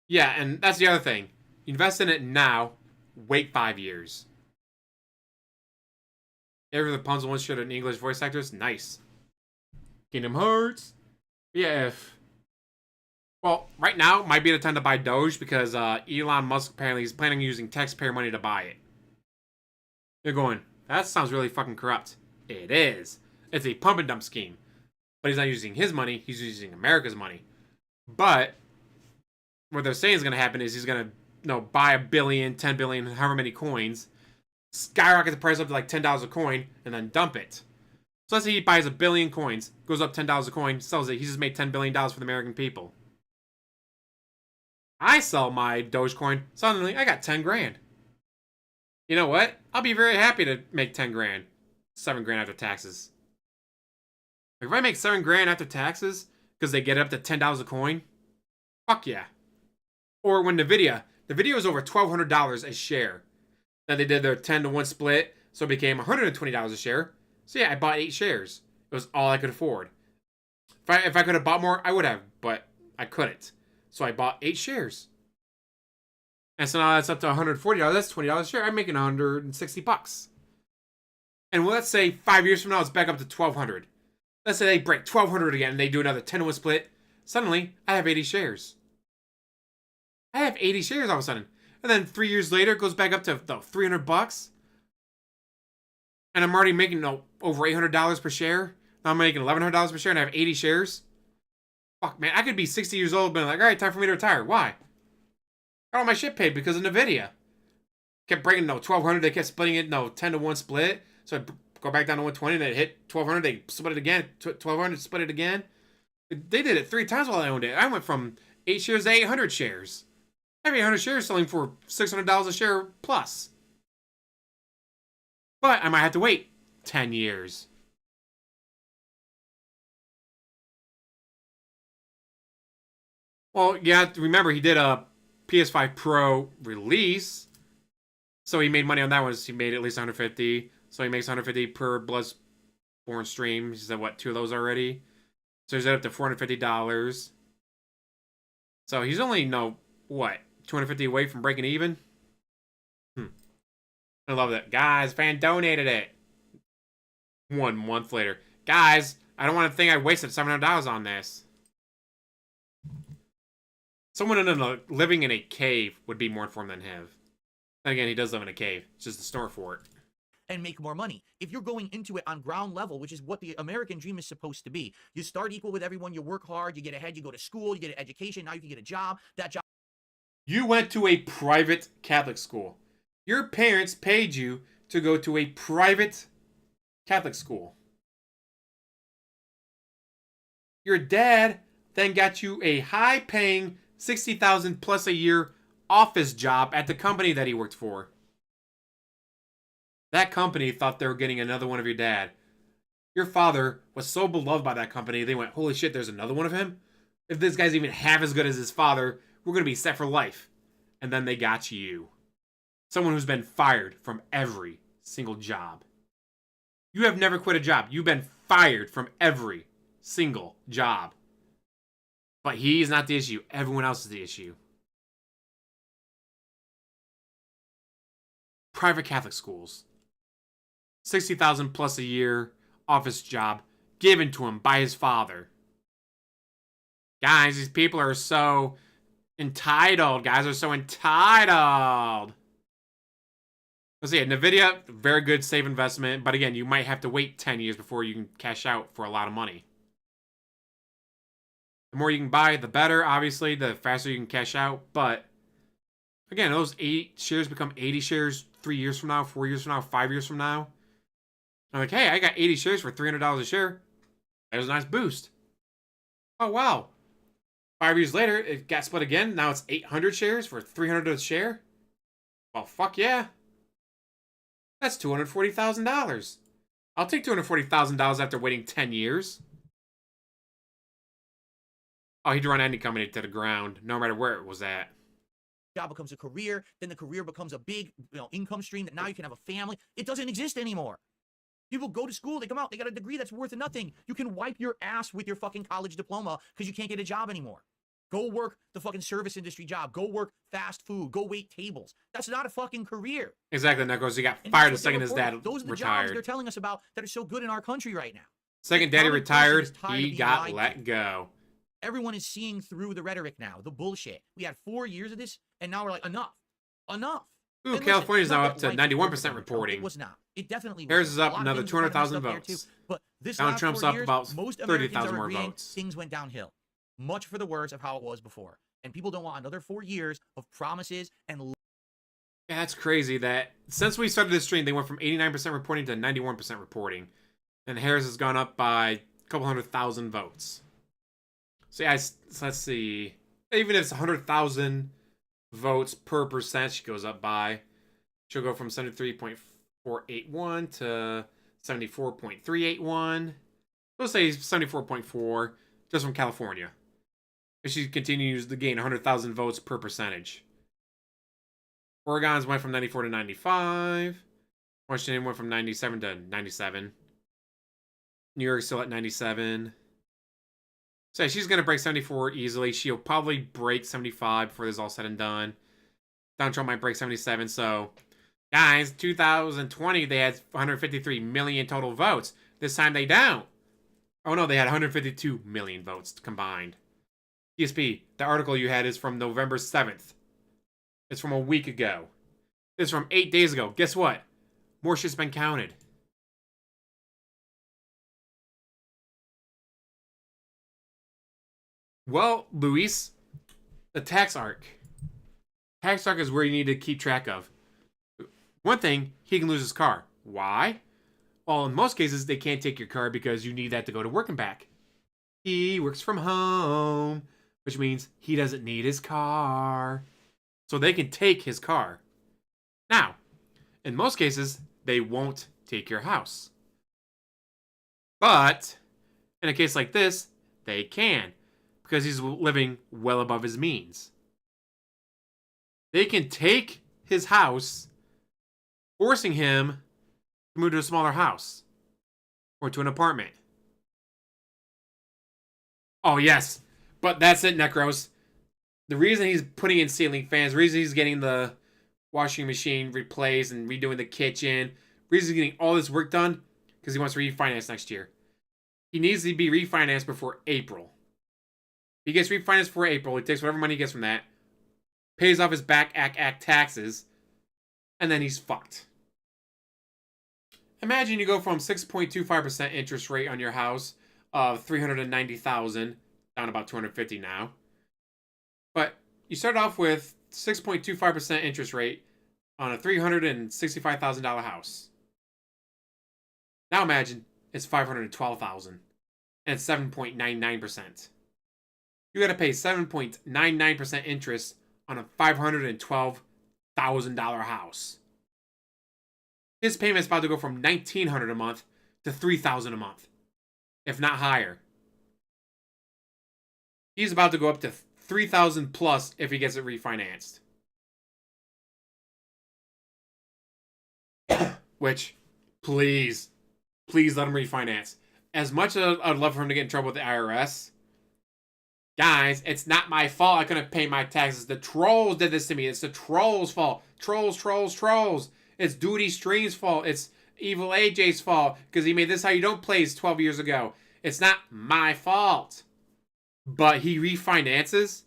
Yeah, and that's the other thing. Invest in it now, wait 5 years. Every Rapunzel one showed an English voice actors, nice. Kingdom Hearts. Yeah, well, right now might be the time to buy Doge because Elon Musk apparently is planning on using taxpayer money to buy it. You're going, that sounds really fucking corrupt. It is. It's a pump and dump scheme. But he's not using his money, he's using America's money. But what they're saying is going to happen is he's going to, buy 1 billion, 10 billion, however many coins, skyrocket the price up to like $10 a coin, and then dump it. So let's say he buys 1 billion coins, goes up $10 a coin, sells it. He just made $10 billion for the American people. I sell my Dogecoin, suddenly I got 10 grand. You know what? I'll be very happy to make 10 grand. 7 grand after taxes. If I make 7 grand after taxes, because they get it up to $10 a coin, fuck yeah. Or when the video is over $1,200 a share. Then they did their 10-to-1 split, so it became $120 a share. So yeah, I bought 8 shares. It was all I could afford. If I could have bought more, I would have, but I couldn't. So I bought 8 shares. And so now that's up to $140. That's $20 a share. I'm making $160. And let's say 5 years from now, it's back up to $1,200. Let's say they break $1,200 again and they do another 10-to-1 split. Suddenly, I have 80 shares. I have 80 shares all of a sudden. And then 3 years later, it goes back up to $300. And I'm already making over $800 per share. Now I'm making $1,100 per share and I have 80 shares. Fuck, man. I could be 60 years old and be like, all right, time for me to retire. Why? Got all my shit paid because of NVIDIA. Kept breaking, $1,200. They kept splitting it, 10-to-1 split. So I'd go back down to 120 and then hit $1,200. They split it again. $1,200, split it again. They did it 3 times while I owned it. I went from 8 shares to 800 shares. I have 800 shares selling for $600 a share plus. But I might have to wait 10 years. Well, yeah, remember, he did a PS5 Pro release. So he made money on that one. He made at least $150. So he makes $150 per Bloodborne stream. He's done, 2 of those already? So he's up to $450. So he's only, $250 away from breaking even? I love that. Guys, fan donated it. 1 month later. Guys, I don't want to think I wasted $700 on this. Someone living in a cave would be more informed than him. Then again, he does live in a cave. It's just a store for it. And make more money. If you're going into it on ground level, which is what the American dream is supposed to be, you start equal with everyone, you work hard, you get ahead, you go to school, you get an education, now you can get a job. That job. You went to a private Catholic school. Your parents paid you to go to a private Catholic school. Your dad then got you a high-paying $60,000 plus a year office job at the company that he worked for. That company thought they were getting another one of your dad. Your father was so beloved by that company, they went, holy shit, there's another one of him? If this guy's even half as good as his father, we're going to be set for life. And then they got you. Someone who's been fired from every single job. You have never quit a job. You've been fired from every single job. But he's not the issue. Everyone else is the issue. Private Catholic schools. $60,000 plus a year office job given to him by his father. Guys, these people are so entitled. Guys are so entitled. Let's see, NVIDIA, very good safe investment. But again, you might have to wait 10 years before you can cash out for a lot of money. The more you can buy, the better. Obviously, the faster you can cash out. But again, those 8 shares become 80 shares 3 years from now, 4 years from now, 5 years from now. I'm like, hey, I got 80 shares for $300 a share. That was a nice boost. Oh, wow. 5 years later, it got split again. Now it's 800 shares for $300 a share. Well, fuck yeah. That's $240,000. I'll take $240,000 after waiting 10 years. Oh, he'd run any company to the ground, no matter where it was at. Job becomes a career, then the career becomes a big income stream that now you can have a family. It doesn't exist anymore. People go to school, they come out, they got a degree that's worth nothing. You can wipe your ass with your fucking college diploma because you can't get a job anymore. Go work the fucking service industry job. Go work fast food. Go wait tables. That's not a fucking career. Exactly. And that goes, he got fired the second his dad Those are the jobs they're telling us about that are so good in our country right now. Second daddy common person retired, is tired of he being got lied to. let go. Everyone is seeing through the rhetoric now, the bullshit. We had 4 years of this, and now we're like, enough. Enough. Ooh, And listen, California's it's not now that up to life was perfect 91% under Trump. reporting. It was not. It definitely was. Harris is A up lot of another things were kinda messed 200,000 up there, votes. too. But this Donald last Trump's 4 up years, about most 30,000 Americans are more agreeing votes. things went downhill. Much for the worse of how it was before. And people don't want another 4 years of promises and Yeah, that's crazy that since we started this stream, they went from 89% reporting to 91% reporting. And Harris has gone up by a couple 100,000 votes. So yeah, so let's see. Even if it's 100,000 votes per percent, she goes up by. She'll go from 73.481 to 74.381. We'll say 74.4 just from California. If she continues to gain 100,000 votes per percentage. Oregon's went from 94 to 95. Washington went from 97 to 97. New York's still at 97. So she's going to break 74 easily. She'll probably break 75 before this is all said and done. Donald Trump might break 77. So, guys, 2020, they had 153 million total votes. This time they don't. Oh, no, they had 152 million votes combined. DSP, the article you had is from November 7th. It's from a week ago. It's from 8 days ago. Guess what? More shit's been counted. Well, Luis, the tax arc. Tax arc is where you need to keep track of. One thing, he can lose his car. Why? Well, in most cases, they can't take your car because you need that to go to work and back. He works from home, which means he doesn't need his car. So they can take his car. Now, in most cases, they won't take your house. But, in a case like this, they can. Because he's living well above his means. They can take his house, forcing him to move to a smaller house. Or to an apartment. Oh, yes. But that's it, Necros. The reason he's putting in ceiling fans, the reason he's getting the washing machine replaced and redoing the kitchen, the reason he's getting all this work done, because he wants to refinance next year. He needs to be refinanced before April. He gets refinanced for April. He takes whatever money he gets from that, pays off his back act taxes, and then he's fucked. Imagine you go from 6.25% interest rate on your house of $390,000 down about $250 now. But you start off with 6.25% interest rate on a $365,000 house. Now imagine it's $512,000 and it's 7.99%. You got to pay 7.99% interest on a $512,000 house. His payment's about to go from $1,900 a month to $3,000 a month, if not higher. He's about to go up to $3,000 plus if he gets it refinanced. Which, please let him refinance. As much as I'd love for him to get in trouble with the IRS, guys, it's not my fault I couldn't pay my taxes. The trolls did this to me. It's the trolls' fault. Trolls. It's Duty Stream's fault. It's Evil AJ's fault because he made This How You Don't Plays 12 years ago. It's not my fault. But he refinances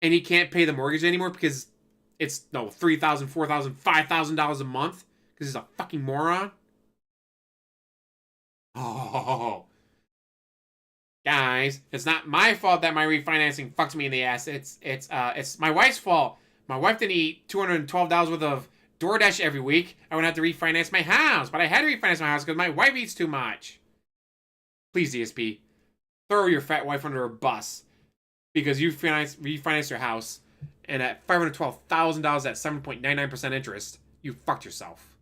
and he can't pay the mortgage anymore because it's $3,000, $4,000, $5,000 a month because he's a fucking moron. Oh. Guys, it's not my fault that my refinancing fucked me in the ass. It's my wife's fault. My wife didn't eat $212 worth of DoorDash every week. I would have to refinance my house, but I had to refinance my house because my wife eats too much. Please, DSP, throw your fat wife under a bus because you refinanced your house, and at $512,000 at 7.99% interest, you fucked yourself.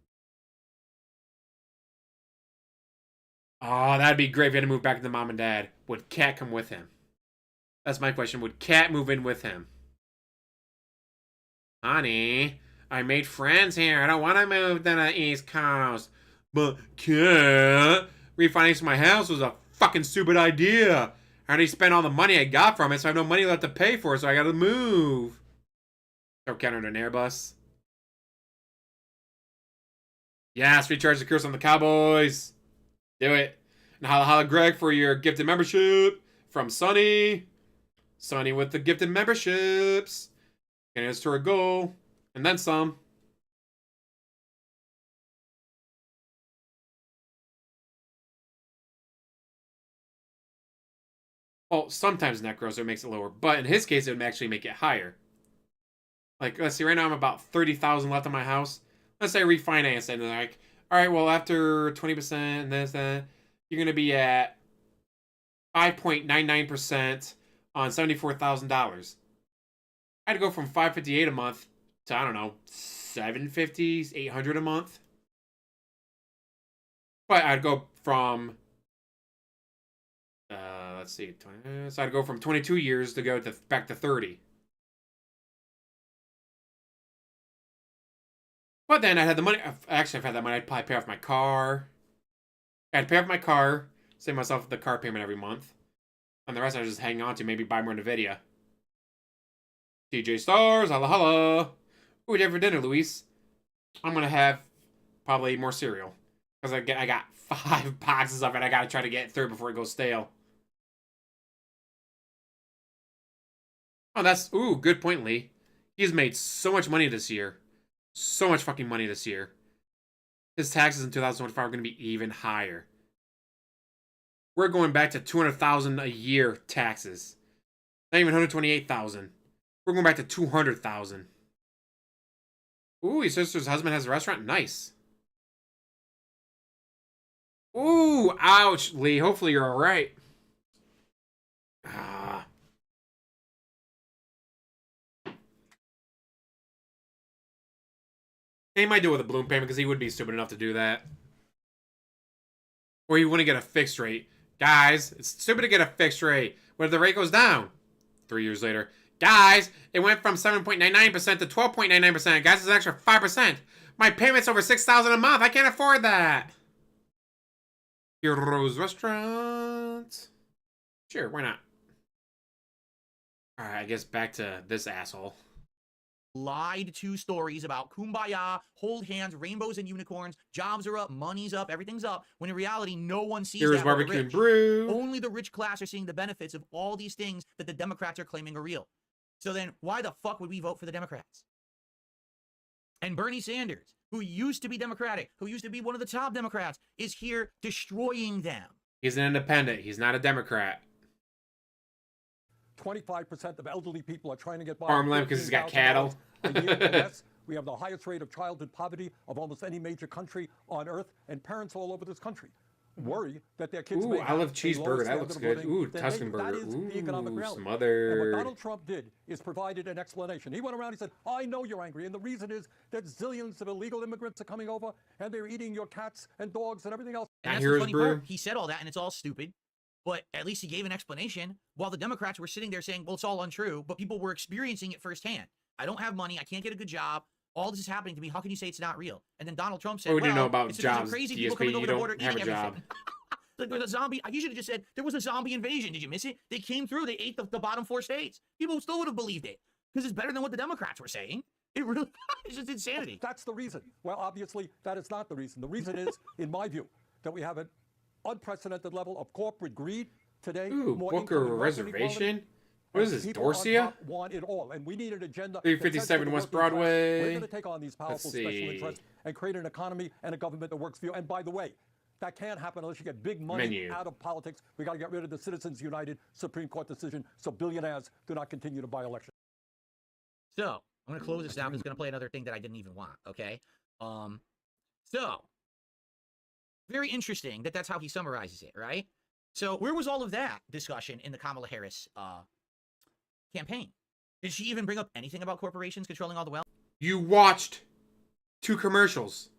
Oh, that'd be great if he had to move back to mom and dad. Would Kat come with him? That's my question. Would Kat move in with him? Honey, I made friends here. I don't want to move to the East Coast. But Kat, refinancing my house was a fucking stupid idea. I already spent all the money I got from it, so I have no money left to pay for it, so I gotta move. Throw Kat under an Airbus. Yes, recharge the curse on the Cowboys. Do it. And holla holla Greg for your gifted membership from Sonny. Sonny with the gifted memberships. Getting us to our goal. And then some. Well, sometimes net gross makes it lower, but in his case, it would actually make it higher. Like, let's see, right now I'm about 30,000 left on my house. Let's say I refinance, and they're like, all right, well, after 20% and this, that, you're going to be at 5.99% on $74,000. I had to go from $558 a month to, I don't know, $750, $800 a month. But I'd go from, let's see, so I'd go from 22 years to go to back to 30. But then I had the money. Actually, if I had that money, I'd probably pay off my car. I'd pay off my car, save myself the car payment every month. And the rest I was just hanging on to, maybe buy more NVIDIA. TJ Stars, holla holla. What would you have for dinner, Luis? I'm going to have probably more cereal. Because I got 5 boxes of it. I got to try to get through before it goes stale. Oh, that's... Ooh, good point, Lee. He's made so much money this year. So much fucking money this year. His taxes in 2025 are going to be even higher. We're going back to $200,000 a year taxes. Not even $128,000. We're going back to $200,000. Ooh, your sister's husband has a restaurant? Nice. Ooh, ouch, Lee. Hopefully you're alright. Ah. He might do it with a balloon payment because he would be stupid enough to do that. Or he wouldn't get a fixed rate. Guys, it's stupid to get a fixed rate. What if the rate goes down? 3 years later. Guys, it went from 7.99% to 12.99%. Guys, it's an extra 5%. My payment's over $6,000 a month. I can't afford that. Heroes Restaurant. Sure, why not? Alright, I guess back to this asshole. Lied to stories about kumbaya, hold hands, rainbows and unicorns, jobs are up, money's up, everything's up, when in reality, no one sees Here's that. barbecue and brew. Only the rich class are seeing the benefits of all these things that the Democrats are claiming are real. So then, why the fuck would we vote for the Democrats? And Bernie Sanders, who used to be Democratic, who used to be one of the top Democrats, is here destroying them. He's an independent. He's not a Democrat. 25% of elderly people are trying to get by. Farmland because he's got cattle. A year or less. We have the highest rate of childhood poverty of almost any major country on earth, and parents all over this country worry that their kids may I love cheeseburger. That looks good. Ooh, Tuscan burger. That is the economic reality. Smothered. And what Donald Trump did is provided an explanation. He went around, he said, I know you're angry, and the reason is that zillions of illegal immigrants are coming over, and they're eating your cats and dogs and everything else. And that's the funny part. He said all that, and it's all stupid. But at least he gave an explanation, while the Democrats were sitting there saying, well, it's all untrue, but people were experiencing it firsthand. I don't have money. I can't get a good job. All this is happening to me. How can you say it's not real? And then Donald Trump said, what do you know about it's jobs? crazy DSP, people coming over the border have eating a job. everything. Like there's a zombie. You should have just said there was a zombie invasion. Did you miss it? They came through. They ate the bottom 4 states. People still would have believed it because it's better than what the Democrats were saying. It really is just insanity. That's the reason. Well, obviously, that is not the reason. The reason is, in my view, that we have an unprecedented level of corporate greed today. Ooh, Booker Reservation? What is this, Dorsia? Want it all, and we need an agenda. 357 West Broadway. We're going to take on these powerful special interests and create an economy and a government that works for you. And by the way, that can't happen unless you get big money out of politics. We got to get rid of the Citizens United Supreme Court decision so billionaires do not continue to buy elections. So I'm going to close this down. I'm just going to play another thing that I didn't even want. Okay. So very interesting that that's how he summarizes it, right? So where was all of that discussion in the Kamala Harris campaign? Did she even bring up anything about corporations controlling all the wealth? You watched 2 commercials.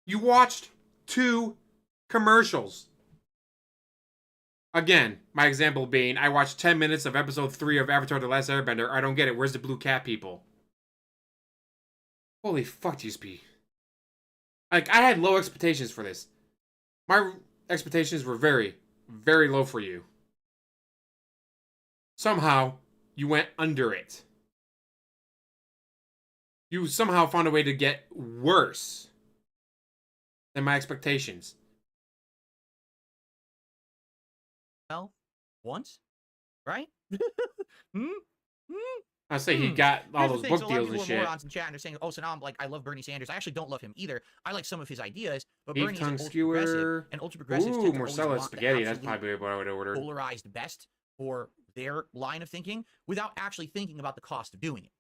You watched 2 commercials. Again, my example being, I watched 10 minutes of episode 3 of Avatar: The Last Airbender. I don't get it. Where's the blue cat people? Holy fuck, DSP. Like, I had low expectations for this. My expectations were very, very low for you. Somehow, you went under it. You somehow found a way to get worse than my expectations. once, right? Hmm? I say he got all Here's the those thing, book so a lot of deals and people are shit. morons in chat and they're saying, oh, so now I'm like, I love Bernie Sanders. I actually don't love him either. I like some of his ideas, but Beef Bernie is tongue ultra progressive, skewer. and ultra progressives Ooh, tend to Marcella always want spaghetti. the That's absolute probably what I would have ordered. polarized best for their line of thinking without actually thinking about the cost of doing it.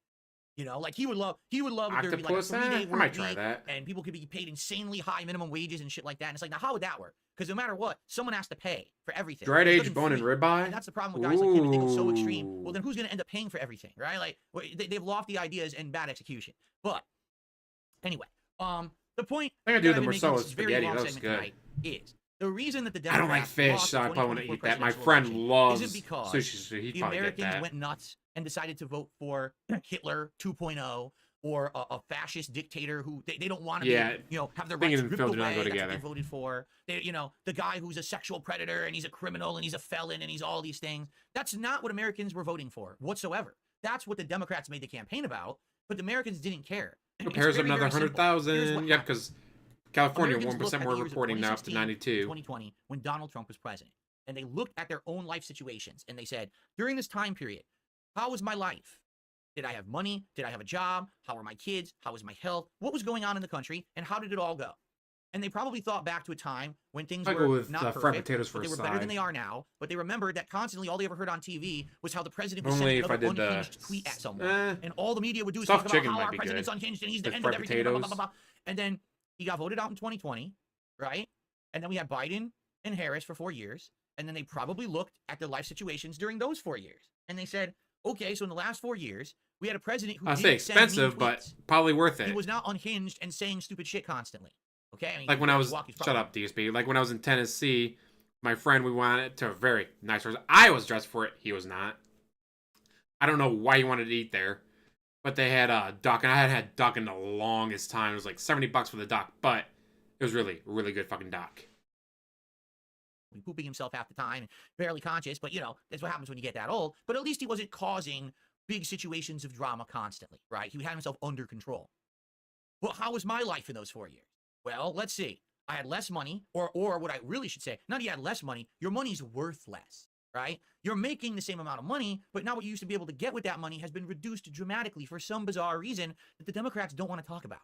You know, like he would love if there would be like a Octopus, 3-day I work might try week that. and people could be paid insanely high minimum wages and shit like that. And it's like, now how would that work? Because no matter what, someone has to pay for everything. Dried There's aged nothing bone and free. ribeye. And that's the problem with guys like him and they go so extreme. Ooh. Well, then who's going to end up paying for everything, right? Like they have lofty ideas and bad execution. But anyway, the point I gotta that do I've the been making Marcella this very spaghetti. long That was segment good. tonight is the reason that the I don't like Democrats fish, lost so the I probably want to 2024 eat that. My presidential friend election loves isn't because sushi, so he'd the probably get Americans that. went nuts and decided to vote for Hitler 2.0 or a fascist dictator who they don't want to Yeah, be, you know, have their thinking rights and ripped Phil away. do not go That's what together. they voted for. They, you know, the guy who's a sexual predator and he's a criminal and he's a felon and he's all these things. That's not what Americans were voting for whatsoever. That's what the Democrats made the campaign about, but the Americans didn't care. It's Compares very, another very simple. Here's 100,000. what Yep, happened. because California, Americans 1% looked at more the years of reporting now up to 2016 92. 2020 when Donald Trump was president. And they looked at their own life situations and they said, during this time period, how was my life? Did I have money? Did I have a job? How are my kids? How was my health? What was going on in the country? And how did it all go? And they probably thought back to a time when things I'll were go with not fried perfect, potatoes for but they a were better than side. they are now. But they remembered that constantly all they ever heard on TV was how the president was Only sending if I another did the unhinged tweet at someone. And all the media would do is stuffed talk about chicken how might our be president's good. unhinged and he's the With end of fried everything. Blah, blah, blah, potatoes. blah, blah. And then he got voted out in 2020, right? And then we had Biden and Harris for 4 years. And then they probably looked at their life situations during those 4 years. And they said, okay, so in the last 4 years, we had a president who I didn't say send mean expensive, but tweets. probably worth it. He was not unhinged and saying stupid shit constantly. Okay? I mean, Like when I was, Milwaukee's shut probably- up, DSP. Like when I was in Tennessee, my friend, we went to a very nice restaurant. I was dressed for it. He was not. I don't know why he wanted to eat there, but they had duck, and I hadn't had duck in the longest time. It was like $70 for the duck, but it was really, really good fucking duck. Pooping himself half the time, barely conscious, but you know, that's what happens when you get that old. But at least he wasn't causing big situations of drama constantly, right? He had himself under control. Well, how was my life in those 4 years? Well, let's see. I had less money, or what I really should say, not you had less money, your money's worth less, right? You're making the same amount of money, but now what you used to be able to get with that money has been reduced dramatically for some bizarre reason that the Democrats don't want to talk about,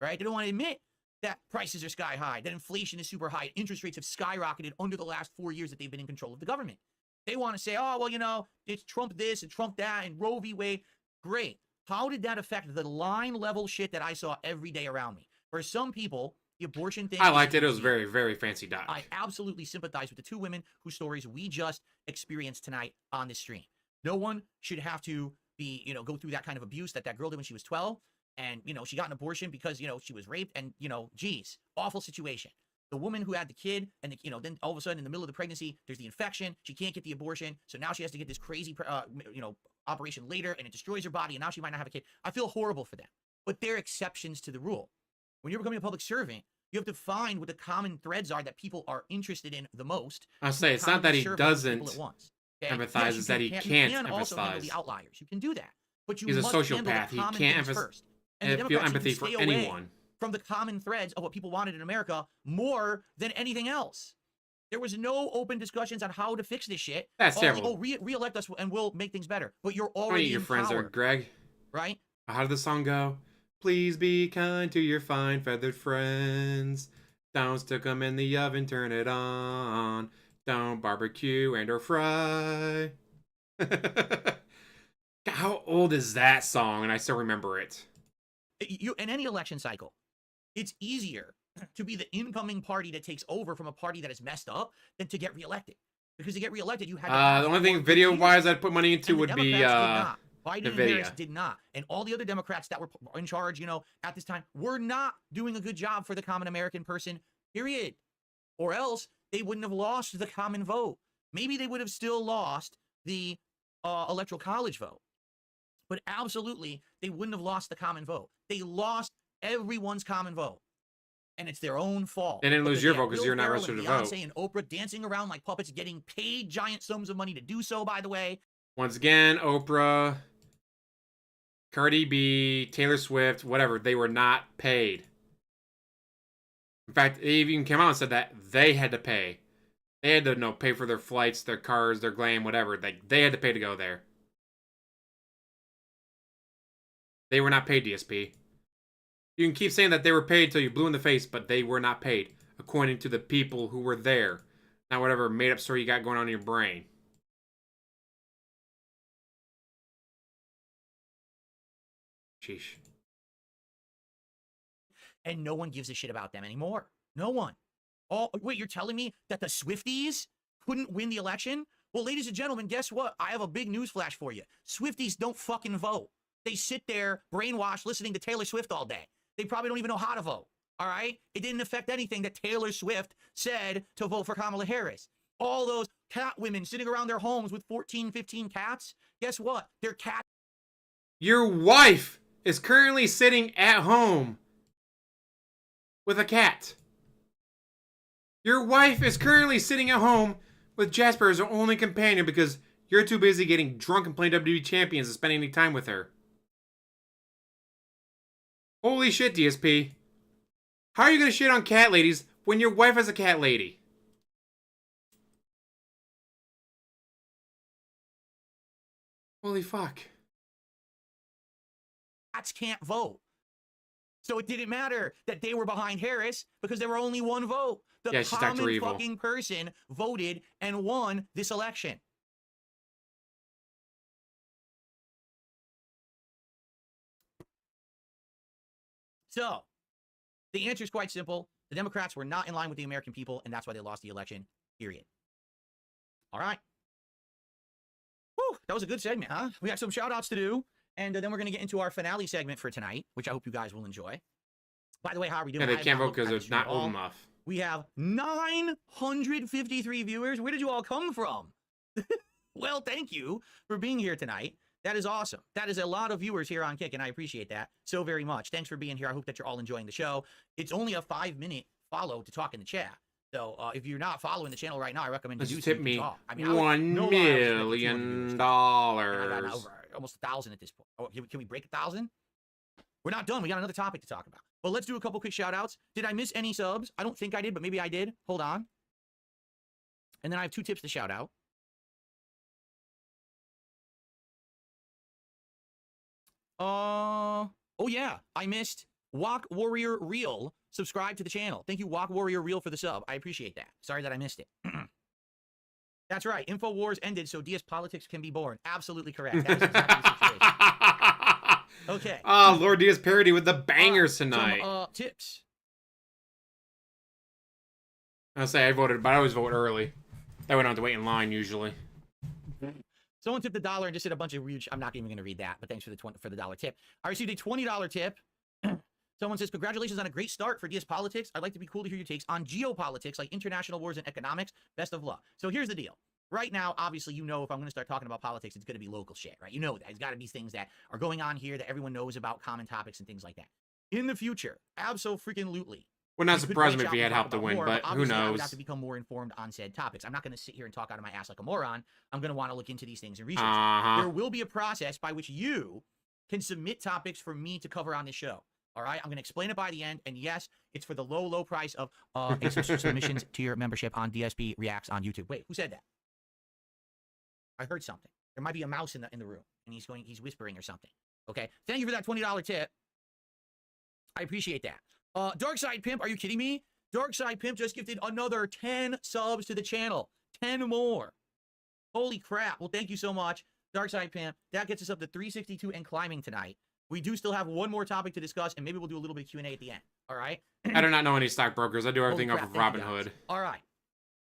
right? They don't want to admit that prices are sky high, that inflation is super high, interest rates have skyrocketed under the last 4 years that they've been in control of the government. They want to say, oh, well, you know, it's Trump this and Trump that and Roe v. Wade. Great. How did that affect the line level shit that I saw every day around me? For some people, the abortion thing. I liked it. It was very, very fancy duck. I absolutely sympathize with the two women whose stories we just experienced tonight on this stream. No one should have to be, you know, go through that kind of abuse that girl did when she was 12. And, you know, she got an abortion because, you know, she was raped and, you know, geez, awful situation. The woman who had the kid and, you know, then all of a sudden in the middle of the pregnancy, there's the infection. She can't get the abortion. So now she has to get this crazy, you know, operation later and it destroys her body. And now she might not have a kid. I feel horrible for them. But they're exceptions to the rule. When you're becoming a public servant, you have to find what the common threads are that people are interested in the most. I'll say it's not that he doesn't empathize, Yes, it's that he you can't can also handle empathize. the outliers. You can do that. But you He's a must handle sociopath. the He common can't things empathize first. And the and feel Democrats empathy seem to for stay away anyone. from the common threads of what people wanted in America more than anything else. There was no open discussions on how to fix this shit. That's All, terrible. Oh, re-elect us and we'll make things better. But you're How already many of your in friends power, are Greg? right? How did the song go? Please be kind to your fine feathered friends. Don't stick them in the oven, turn it on. Don't barbecue and or fry. How old is that song? And I still remember it. In any election cycle, it's easier to be the incoming party that takes over from a party that is messed up than to get reelected. Because to get reelected, you had to have The only more thing good video-wise leaders. I'd put money into And the would be Democrats did not. Biden and Harris NVIDIA. did not. And all the other Democrats that were in charge, you know, at this time, were not doing a good job for the common American person, period. Or else they wouldn't have lost the common vote. Maybe they would have still lost the electoral college vote. But absolutely, they wouldn't have lost the common vote. They lost everyone's common vote. And it's their own fault. They didn't lose Because your they had vote 'cause Will you're not Ferrell registered and to vote. Beyonce and Oprah dancing around like puppets, getting paid giant sums of money to do so, by the way. Once again, Oprah, Cardi B, Taylor Swift, whatever, they were not paid. In fact, they even came out and said that they had to pay. They had to pay for their flights, their cars, their glam, whatever. They had to pay to go there. They were not paid, DSP. You can keep saying that they were paid till you blue in the face, but they were not paid, according to the people who were there. Not whatever made-up story you got going on in your brain. Sheesh. And no one gives a shit about them anymore. No one. Oh, wait, you're telling me that the Swifties couldn't win the election? Well, ladies and gentlemen, guess what? I have a big news flash for you. Swifties don't fucking vote. They sit there, brainwashed, listening to Taylor Swift all day. They probably don't even know how to vote. All right? It didn't affect anything that Taylor Swift said to vote for Kamala Harris. All those cat women sitting around their homes with 14, 15 cats, guess what? Their cat. Your wife is currently sitting at home with a cat. Your wife is currently sitting at home with Jasper as her only companion because you're too busy getting drunk and playing WWE Champions and spending any time with her. Holy shit, DSP. How are you going to shit on cat ladies when your wife is a cat lady? Holy fuck. Cats can't vote. So it didn't matter that they were behind Harris because there were only one vote. The common fucking person voted and won this election. So, the answer is quite simple. The Democrats were not in line with the American people, and that's why they lost the election, period. All right. Whew, that was a good segment, huh? We got some shout-outs to do, and then we're going to get into our finale segment for tonight, which I hope you guys will enjoy. By the way, how are we doing? Yeah, they can't vote because they're not old enough. We have 953 viewers. Where did you all come from? Well, thank you for being here tonight. That is awesome. That is a lot of viewers here on Kick, and I appreciate that so very much. Thanks for being here. I hope that you're all enjoying the show. It's only a 5-minute follow to talk in the chat. So if you're not following the channel right now, I recommend you do so. Tip me I mean, $1 million. I got over almost 1,000 at this point. Oh, can we break 1,000? We're not done. We got another topic to talk about. But let's do a couple quick shout outs. Did I miss any subs? I don't think I did, but maybe I did. Hold on. And then I have 2 tips to shout out. Oh yeah, I missed Walk Warrior Real. Subscribe to the channel. Thank you, Walk Warrior Real, for the sub. I appreciate that. Sorry that I missed it. That's right. InfoWars ended so DSPolitics can be born. Absolutely correct. That is exactly the situation. Okay. Oh, Lord DS Parody with the bangers tonight. Some tips. I'll say I voted, but I always vote early. That way I don't have to wait in line usually. Someone tipped $1 and just did a bunch of huge. I'm not even going to read that, but thanks for the $1 tip. I received a $20 tip. Someone says, congratulations on a great start for DSPolitics. I'd like to be cool to hear your takes on geopolitics, like international wars and economics. Best of luck. So here's the deal. Right now, obviously, you know, if I'm going to start talking about politics, it's going to be local shit, right? You know that. It's got to be things that are going on here that everyone knows about, common topics and things like that. In the future, abso-freaking-lutely. Would not surprise me if he had helped to win, more, but who knows? I would have to become more informed on said topics. I'm not going to sit here and talk out of my ass like a moron. I'm going to want to look into these things and research. There will be a process by which you can submit topics for me to cover on this show. All right? I'm going to explain it by the end. And yes, it's for the low, low price of submissions to your membership on DSP Reacts on YouTube. Wait, who said that? I heard something. There might be a mouse in the room, and he's whispering or something. Okay? Thank you for that $20 tip. I appreciate that. Darkside Pimp, are you kidding me? Darkside Pimp just gifted another 10 subs to the channel. 10 more. Holy crap. Well, thank you so much, Darkside Pimp. That gets us up to 362 and climbing tonight. We do still have one more topic to discuss, and maybe we'll do a little bit of Q&A at the end. All right? I do not know any stockbrokers. I do everything off of Robinhood. All right.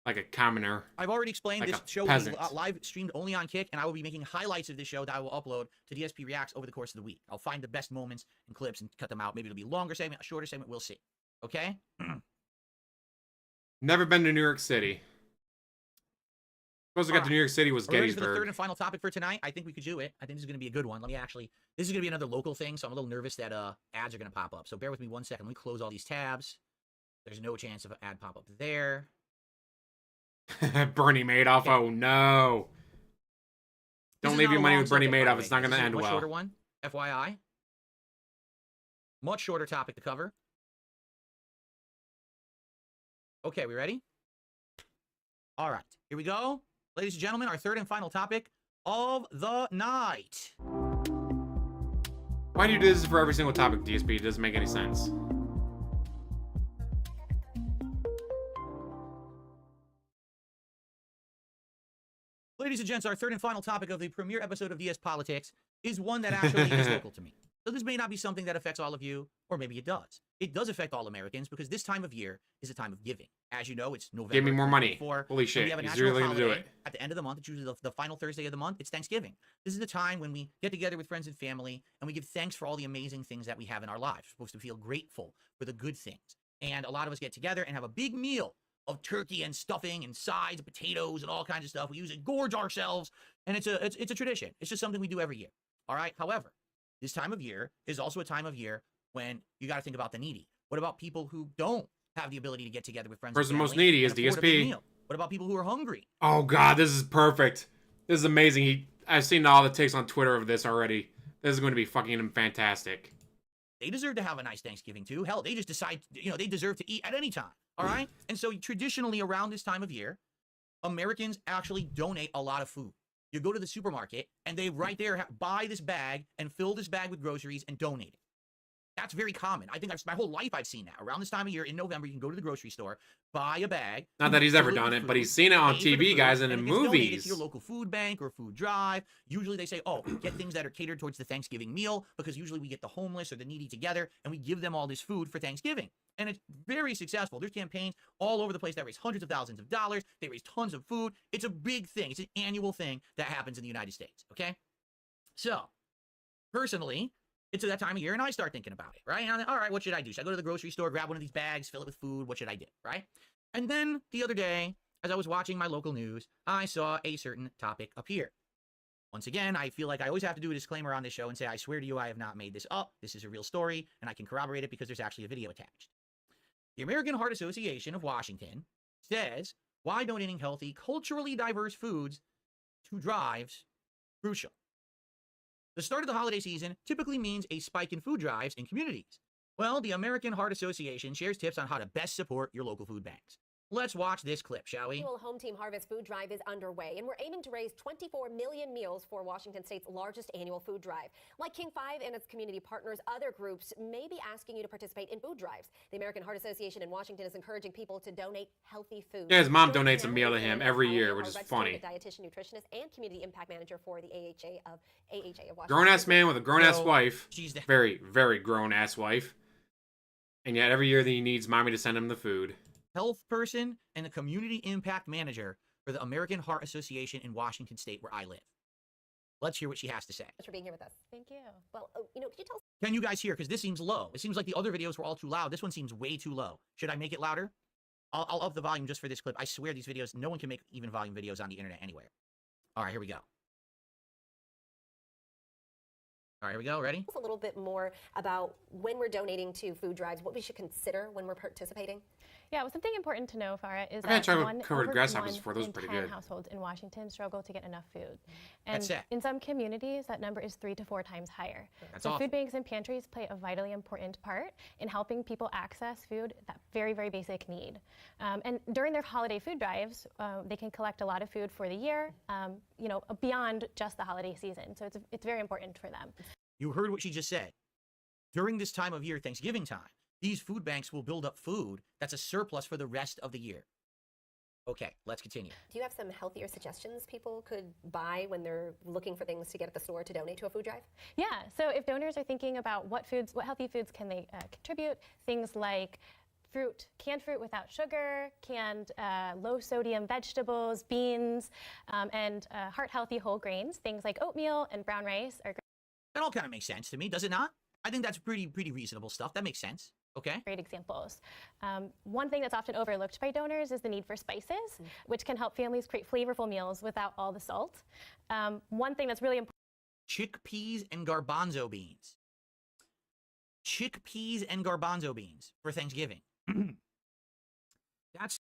Like a commoner. I've already explained like this show will be live streamed only on Kick, and I will be making highlights of this show that I will upload to DSP Reacts over the course of the week. I'll find the best moments and clips and cut them out. Maybe it'll be a longer segment, a shorter segment. We'll see. Okay? Never been to New York City. Supposed to get to New York City was Gettysburg. For the third and final topic for tonight, I think we could do it. I think this is going to be a good one. This is going to be another local thing, so I'm a little nervous that ads are going to pop up. So bear with me 1 second. Let me close all these tabs. There's no chance of an ad pop up there. Bernie Madoff. Okay. Oh no! Don't leave your money with Bernie Madoff. It's not going to end well. Much shorter one, FYI. Much shorter topic to cover. Okay, we ready? All right, here we go. Ladies and gentlemen, our third and final topic of the night. Why do you do this for every single topic, DSP? It doesn't make any sense. Ladies and gents, our third and final topic of the premiere episode of DSPolitics is one that actually is local to me. So this may not be something that affects all of you, or maybe it does. It does affect all Americans because this time of year is a time of giving. As you know, it's November. Give me more money. 2024, Holy and shit, we have a he's national really gonna do holiday it. at the end of the month. It's usually the final Thursday of the month. It's Thanksgiving. This is the time when we get together with friends and family, and we give thanks for all the amazing things that we have in our lives. We're supposed to feel grateful for the good things. And a lot of us get together and have a big meal of turkey and stuffing and sides, potatoes, and all kinds of stuff. We usually gorge ourselves, and it's a tradition. It's just something we do every year. All right. However, this time of year is also a time of year when you got to think about the needy. What about people who don't have the ability to get together with friends? Person and most family needy is and afford a big DSP. meal? What about people who are hungry? Oh god, this is perfect. This is amazing. I've seen all the takes on Twitter of this already. This is going to be fucking fantastic. They deserve to have a nice Thanksgiving too. Hell, they just decide, they deserve to eat at any time. All right. And so traditionally around this time of year, Americans actually donate a lot of food. You go to the supermarket and they right there buy this bag and fill this bag with groceries and donate it. That's very common. I think my whole life I've seen that. Around this time of year in November, you can go to the grocery store, buy a bag. Not that he's ever done it, but he's seen it on TV, guys, and in it gets donated movies. to your local food bank or food drive. Usually they say, oh, get things that are catered towards the Thanksgiving meal, because usually we get the homeless or the needy together and we give them all this food for Thanksgiving. And it's very successful. There's campaigns all over the place that raise hundreds of thousands of dollars. They raise tons of food. It's a big thing. It's an annual thing that happens in the United States, okay? So, personally, it's at that time of year and I start thinking about it, right? And I'm like, all right, what should I do? Should I go to the grocery store, grab one of these bags, fill it with food? What should I do, right? And then the other day, as I was watching my local news, I saw a certain topic appear. Once again, I feel like I always have to do a disclaimer on this show and say, I swear to you, I have not made this up. This is a real story, and I can corroborate it because there's actually a video attached. The American Heart Association of Washington says, why donating healthy, culturally diverse foods to drives crucial? The start of the holiday season typically means a spike in food drives in communities. Well, the American Heart Association shares tips on how to best support your local food banks. Let's watch this clip, shall we? Annual Home Team Harvest Food Drive is underway, and we're aiming to raise 24 million meals for Washington State's largest annual food drive. Like King 5 and its community partners, other groups may be asking you to participate in food drives. The American Heart Association in Washington is encouraging people to donate healthy food. Yeah, his mom donates a meal to him every year, which is funny. Dietitian, nutritionist, and community impact manager for the AHA of Washington. Grown-ass man with a grown-ass wife. She's the very, very grown-ass wife. And yet every year he needs mommy to send him the food. Health person and a community impact manager for the American Heart Association in Washington State, where I live. Let's hear what she has to say. Thanks for being here with us. Thank you. Well, could you tell us? Can you guys hear? Because this seems low. It seems like the other videos were all too loud. This one seems way too low. Should I make it louder? I'll up the volume just for this clip. I swear these videos, no one can make even volume videos on the internet anywhere. All right, here we go. All right, here we go. Ready? A little bit more about when we're donating to food drives, what we should consider when we're participating. Yeah, well, something important to know, Farah, is I've had that tried covered grasshoppers before. Those are pretty good. households in Washington struggle to get enough food. And That's it. in some communities, that number is 3 to 4 times higher. That's so awful. food banks and pantries play a vitally important part in helping people access food, that very, very basic need. And during their holiday food drives, they can collect a lot of food for the year, beyond just the holiday season. So it's very important for them. You heard what she just said. During this time of year, Thanksgiving time, these food banks will build up food that's a surplus for the rest of the year. Okay, let's continue. Do you have some healthier suggestions people could buy when they're looking for things to get at the store to donate to a food drive? Yeah, so if donors are thinking about what healthy foods can they contribute, things like canned fruit without sugar, canned low-sodium vegetables, beans, and heart-healthy whole grains, things like oatmeal and brown rice are great. That all kind of makes sense to me, does it not? I think that's pretty reasonable stuff. That makes sense. Okay. Great examples. One thing that's often overlooked by donors is the need for spices, which can help families create flavorful meals without all the salt. One thing that's really important. Chickpeas and garbanzo beans. Chickpeas and garbanzo beans for Thanksgiving.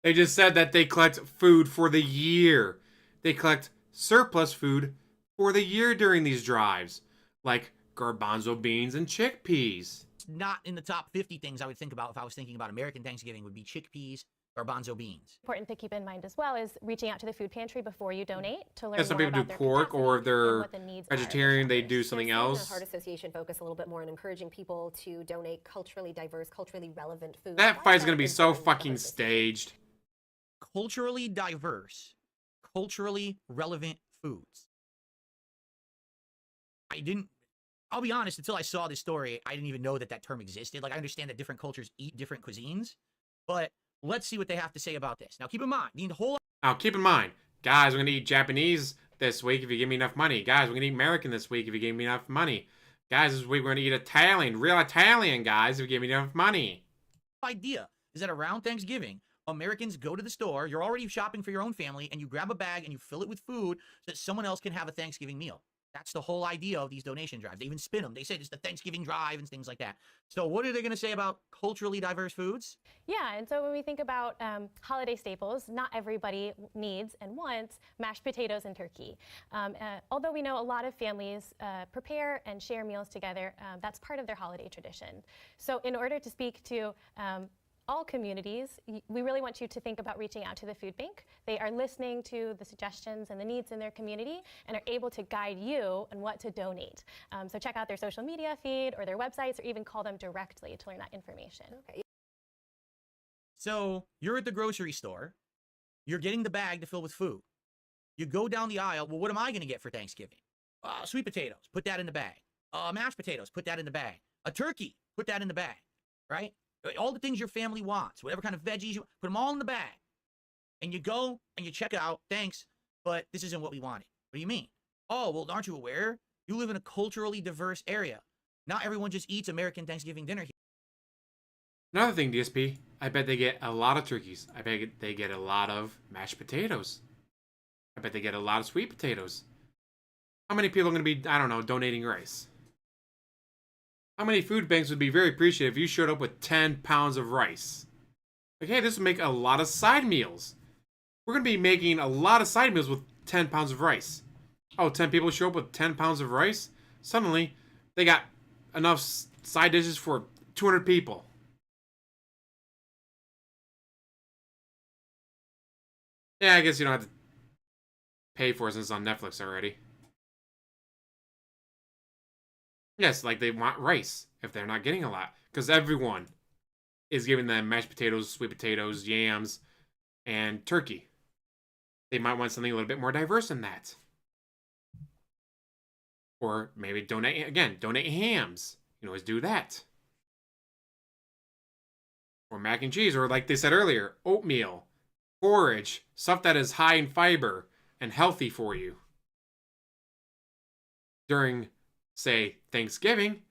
They just said that they collect food for the year. They collect surplus food for the year during these drives, like garbanzo beans and chickpeas. Not in the top 50 things I would think about if I was thinking about American Thanksgiving would be chickpeas, garbanzo beans. Important to keep in mind as well is reaching out to the food pantry before you donate to learn Yeah, some more people about do their pork, capacity or if and they're what the needs are of the vegetarian, they shoppers. do something The else. Heart Association focus a little bit more on encouraging people to donate culturally diverse, culturally relevant food. That Why fight's is gonna that be so important to the fucking Heart staged. Culturally diverse, culturally relevant foods. I'll be honest, until I saw this story, I didn't even know that that term existed. Like, I understand that different cultures eat different cuisines, but let's see what they have to say about this. Now, keep in mind, the whole... Now, keep in mind, guys, we're gonna eat Japanese this week if you give me enough money. Guys, we're gonna eat American this week if you give me enough money. Guys, this week we're gonna eat Italian, real Italian, guys, if you give me enough money. idea is that around Thanksgiving, Americans go to the store, you're already shopping for your own family, and you grab a bag and you fill it with food so that someone else can have a Thanksgiving meal. That's the whole idea of these donation drives. They even spin them. They say it's the Thanksgiving drive and things like that. So what are they going to say about culturally diverse foods? Yeah, and so when we think about holiday staples, not everybody needs and wants mashed potatoes and turkey. Although we know a lot of families prepare and share meals together, that's part of their holiday tradition. So in order to speak to all communities, we really want you to think about reaching out to the food bank. They are listening to the suggestions and the needs in their community and are able to guide you on what to donate. So check out their social media feed or their websites, or even call them directly to learn that information. Okay. So you're at the grocery store, you're getting the bag to fill with food. You go down the aisle, well, what am I going to get for Thanksgiving? Sweet potatoes, put that in the bag. Mashed potatoes, put that in the bag. A turkey, put that in the bag, right? All the things your family wants, whatever kind of veggies, you put them all in the bag. And you go and you check it out. Thanks, but this isn't what we wanted. What do you mean? Oh, well, aren't you aware? You live in a culturally diverse area. Not everyone just eats American Thanksgiving dinner here. Another thing, DSP, I bet they get a lot of turkeys. I bet they get a lot of mashed potatoes. I bet they get a lot of sweet potatoes. How many people are going to be, I don't know, donating rice? How many food banks would be very appreciative if you showed up with 10 pounds of rice? Like, hey, this would make a lot of side meals. We're going to be making a lot of side meals with 10 pounds of rice. Oh, 10 people show up with 10 pounds of rice? Suddenly, they got enough side dishes for 200 people. Yeah, I guess you don't have to pay for it since it's on Netflix already. Yes, like they want rice if they're not getting a lot. Because everyone is giving them mashed potatoes, sweet potatoes, yams, and turkey. They might want something a little bit more diverse than that. Or maybe donate hams. You can always do that. Or mac and cheese, or like they said earlier, oatmeal, porridge, stuff that is high in fiber and healthy for you. During, say, Thanksgiving,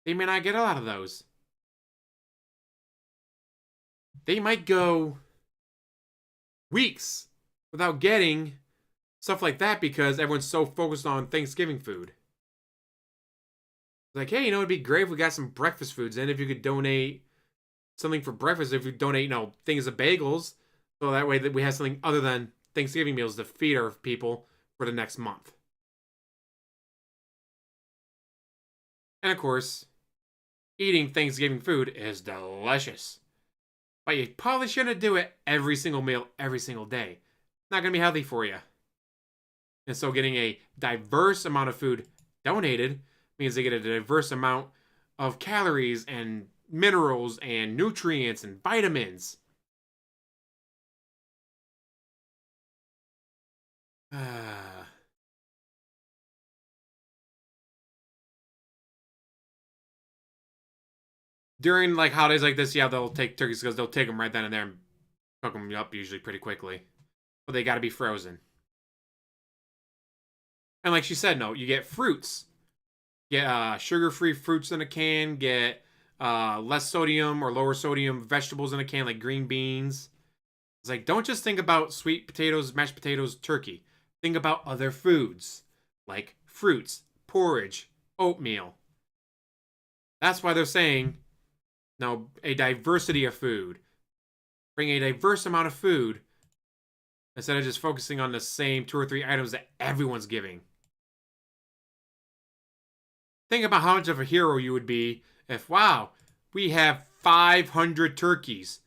they may not get a lot of those. They might go weeks without getting stuff like that because everyone's so focused on Thanksgiving food. Like, hey, it'd be great if we got some breakfast foods in. If you could donate something for breakfast, if you donate, things of bagels, so that way that we have something other than Thanksgiving meals to feed our people for the next month. And of course, eating Thanksgiving food is delicious. But you probably shouldn't do it every single meal, every single day. Not going to be healthy for you. And so getting a diverse amount of food donated means they get a diverse amount of calories and minerals and nutrients and vitamins. During like holidays like this, yeah, they'll take turkeys because they'll take them right then and there and cook them up usually pretty quickly. But they got to be frozen. And like she said, no, you get fruits. Get sugar-free fruits in a can. Get less sodium or lower sodium vegetables in a can, like green beans. It's like, don't just think about sweet potatoes, mashed potatoes, turkey. Think about other foods, like fruits, porridge, oatmeal. That's why they're saying, no, a diversity of food. Bring a diverse amount of food instead of just focusing on the same 2 or 3 items that everyone's giving. Think about how much of a hero you would be if, wow, we have 500 turkeys.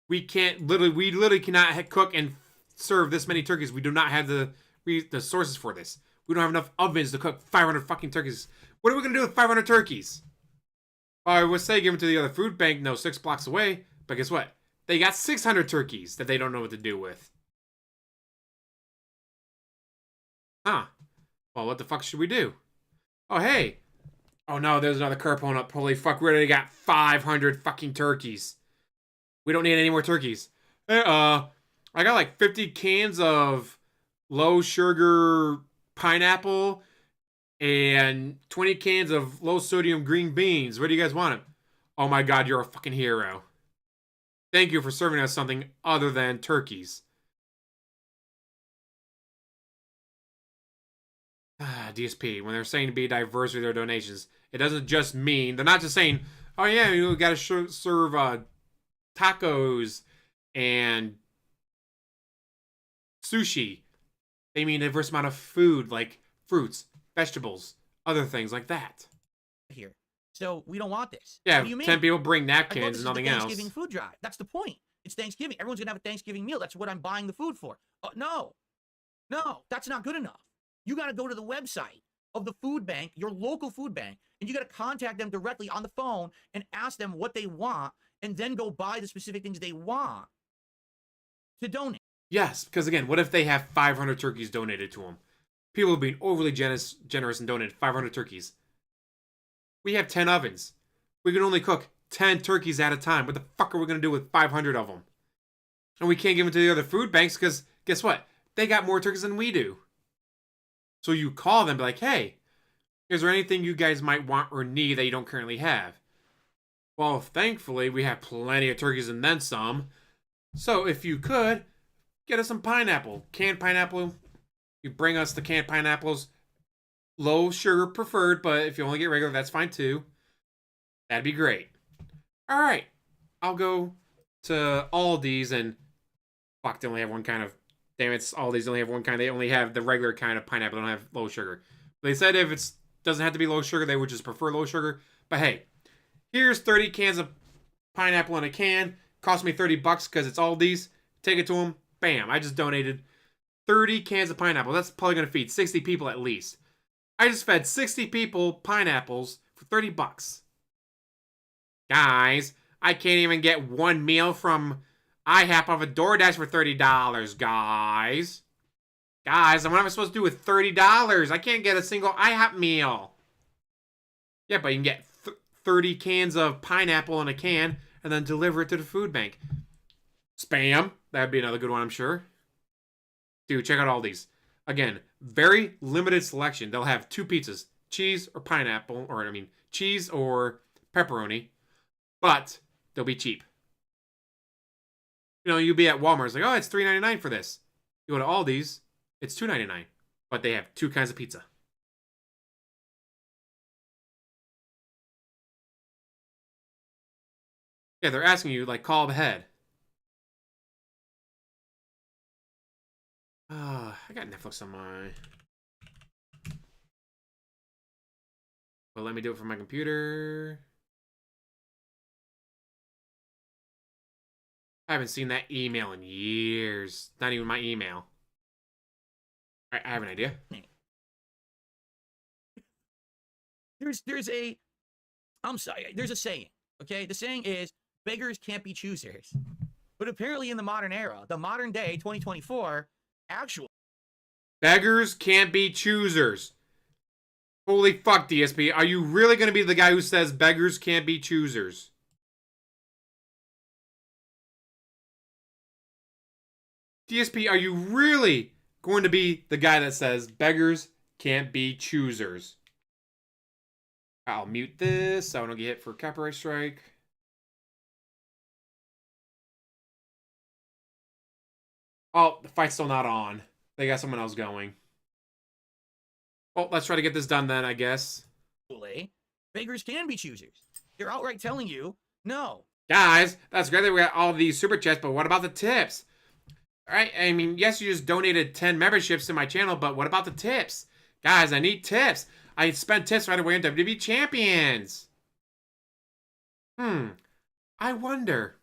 we literally cannot cook and serve this many turkeys. We do not have the sources for this. We don't have enough ovens to cook 500 fucking turkeys. What are we going to do with 500 turkeys? I would say give them to the other food bank, 6 blocks away. But guess what? They got 600 turkeys that they don't know what to do with. Huh. Well, what the fuck should we do? Oh, hey. Oh, no, there's another car pulling up. Holy fuck, we already got 500 fucking turkeys. We don't need any more turkeys. Hey, I got like 50 cans of low sugar pineapple and 20 cans of low sodium green beans. Where do you guys want it? Oh my god, you're a fucking hero. Thank you for serving us something other than turkeys. DSP, when they're saying to be diverse with their donations, it doesn't just mean, they're not just saying, oh yeah, you gotta serve tacos and sushi. They mean a diverse amount of food, like fruits, vegetables, other things like that. Here. So we don't want this. Yeah, what do you mean? 10 people bring napkins this and nothing is the else. Thanksgiving food drive. That's the point. It's Thanksgiving. Everyone's gonna have a Thanksgiving meal. That's what I'm buying the food for. No, that's not good enough. You got to go to the website of the food bank, your local food bank, and you got to contact them directly on the phone and ask them what they want, and then go buy the specific things they want to donate. Yes, because again, what if they have 500 turkeys donated to them? People have been overly generous and donated 500 turkeys. We have 10 ovens. We can only cook 10 turkeys at a time. What the fuck are we going to do with 500 of them? And we can't give them to the other food banks because guess what? They got more turkeys than we do. So you call them, be like, hey, is there anything you guys might want or need that you don't currently have? Well, thankfully, we have plenty of turkeys and then some. So if you could, get us some pineapple. Canned pineapple. You bring us the canned pineapples. Low sugar preferred, but if you only get regular, that's fine too. That'd be great. All right. I'll go to Aldi's and... Fuck, they only have one kind of... Damn, it's Aldi's only have one kind. They only have the regular kind of pineapple. They don't have low sugar. They said if it doesn't have to be low sugar, they would just prefer low sugar. But hey, here's 30 cans of pineapple in a can. Cost me $30 because it's Aldi's. Take it to them. Bam. I just donated 30 cans of pineapple. That's probably going to feed 60 people at least. I just fed 60 people pineapples for $30. Guys, I can't even get one meal from IHOP off a DoorDash for $30, guys. Guys, what am I supposed to do with $30? I can't get a single IHOP meal. Yeah, but you can get 30 cans of pineapple in a can and then deliver it to the food bank. Spam. That'd be another good one, I'm sure. Dude, check out all these. Again, very limited selection. They'll have 2 pizzas. Cheese or pineapple. Cheese or pepperoni. But they'll be cheap. You know, you'll be at Walmart. It's like, oh, it's $3.99 for this. You go to Aldi's, it's $2.99. But they have 2 kinds of pizza. Yeah, they're asking you, like, call ahead. I got Netflix on my... Well, let me do it from my computer. I haven't seen that email in years. Not even my email. Alright, I have an idea. There's a saying, okay? The saying is, beggars can't be choosers. But apparently in the modern era, the modern day, 2024, actual beggars can't be choosers. Holy fuck, DSP. Are you really going to be the guy who says beggars can't be choosers? DSP, are you really going to be the guy that says beggars can't be choosers? I'll mute this so I don't get hit for copyright strike. Oh, the fight's still not on. They got someone else going. Well, let's try to get this done then, I guess. Beggars can be choosers. They're outright telling you, no. Guys, that's great that we got all these super chats, but what about the tips? Alright, I mean, yes, you just donated 10 memberships to my channel, but what about the tips? Guys, I need tips. I spent tips right away on WWE Champions. I wonder.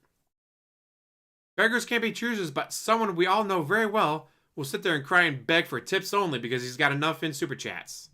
Beggars can't be choosers, but someone we all know very well will sit there and cry and beg for tips only because he's got enough in super chats.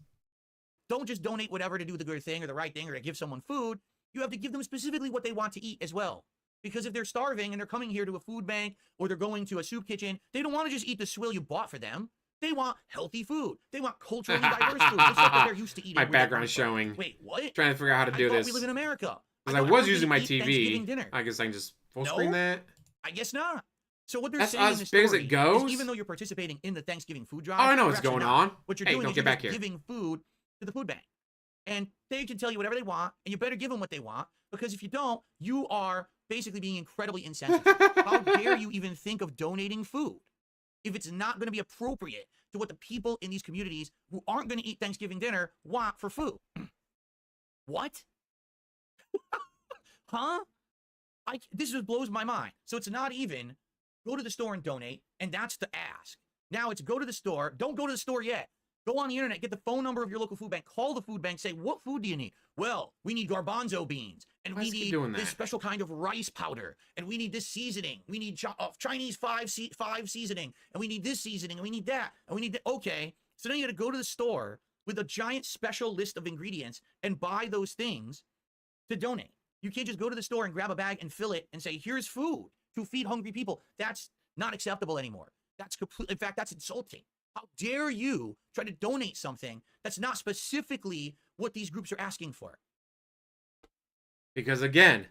Don't just donate whatever to do the good thing or the right thing or to give someone food. You have to give them specifically what they want to eat as well. Because if they're starving and they're coming here to a food bank or they're going to a soup kitchen, they don't want to just eat the swill you bought for them. They want healthy food. They want culturally diverse food, just like what they're used to eating. My background is showing. Wait, what? Trying to figure out how to do this. We live in America. Because I was using my TV. I guess I can just full screen that. I guess not. So what they're That's saying in as this big as story it goes? is even though you're participating in the Thanksgiving food drive, Oh, I know you're what's actually going not. on. What you're Hey, doing don't is get you're back just here. giving food to the food bank. And they can tell you whatever they want, and you better give them what they want, because if you don't, you are basically being incredibly insensitive. How dare you even think of donating food if it's not going to be appropriate to what the people in these communities who aren't going to eat Thanksgiving dinner want for food? What? Huh? This just blows my mind. So it's not even go to the store and donate, and that's the ask. Now it's go to the store. Don't go to the store yet. Go on the internet, get the phone number of your local food bank, call the food bank, say, what food do you need? Well, we need garbanzo beans, and we need this special kind of rice powder, and we need this seasoning. We need Chinese five seasoning, and we need this seasoning, and we need that, and we need that. Okay, so then you got to go to the store with a giant special list of ingredients and buy those things to donate. You can't just go to the store and grab a bag and fill it and say, here's food to feed hungry people. That's not acceptable anymore. That's in fact, that's insulting. How dare you try to donate something that's not specifically what these groups are asking for? Because again,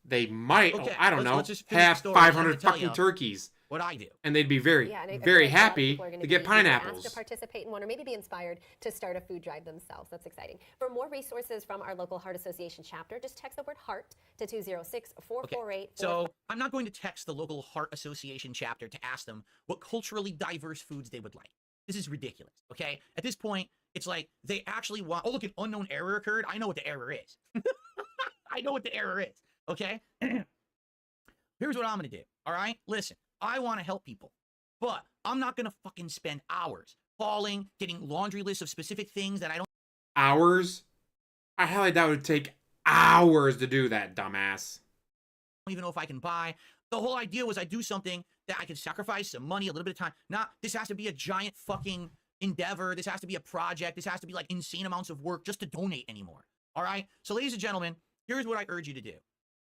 they might, Okay, I don't know, let's just finish the have story, and I'm 500 gonna tell fucking you turkeys. What I do. And they'd be very, Yeah, and I very feel like a lot of happy people are gonna to get be either asked pineapples. to participate in one or maybe be inspired to start a food drive themselves. That's exciting. For more resources from our local Heart Association chapter, just text the word HEART to 206-448. So I'm not going to text the local Heart Association chapter to ask them what culturally diverse foods they would like. This is ridiculous, okay? At this point, it's like they actually want, oh, look, an unknown error occurred. I know what the error is. I know what the error is, okay? Here's what I'm going to do, all right? Listen, I want to help people, but I'm not going to fucking spend hours calling, getting laundry lists of specific things that I don't. Hours? I highly doubt it would take hours to do that, dumbass. Don't even know if I can buy. The whole idea was I do something that I can sacrifice some money, a little bit of time. This has to be a giant fucking endeavor. This has to be a project. This has to be like insane amounts of work just to donate anymore. All right? So ladies and gentlemen, here's what I urge you to do.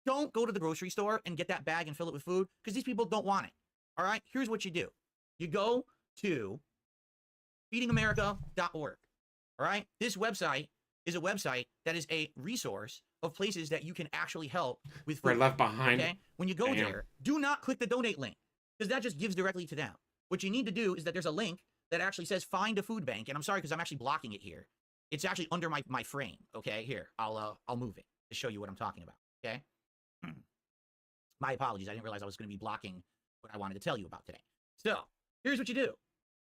Don't go to the grocery store and get that bag and fill it with food because these people don't want it. All right? Here's what you do. You go to feedingamerica.org. All right? This website is a website that is a resource of places that you can actually help with food. We're left behind. Okay? When you go there, do not click the donate link because that just gives directly to them. What you need to do is that there's a link that actually says find a food bank. And I'm sorry because I'm actually blocking it here. It's actually under my frame. Okay? Here, I'll move it to show you what I'm talking about. Okay? My apologies. I didn't realize I was going to be blocking what I wanted to tell you about today. So here's what you do.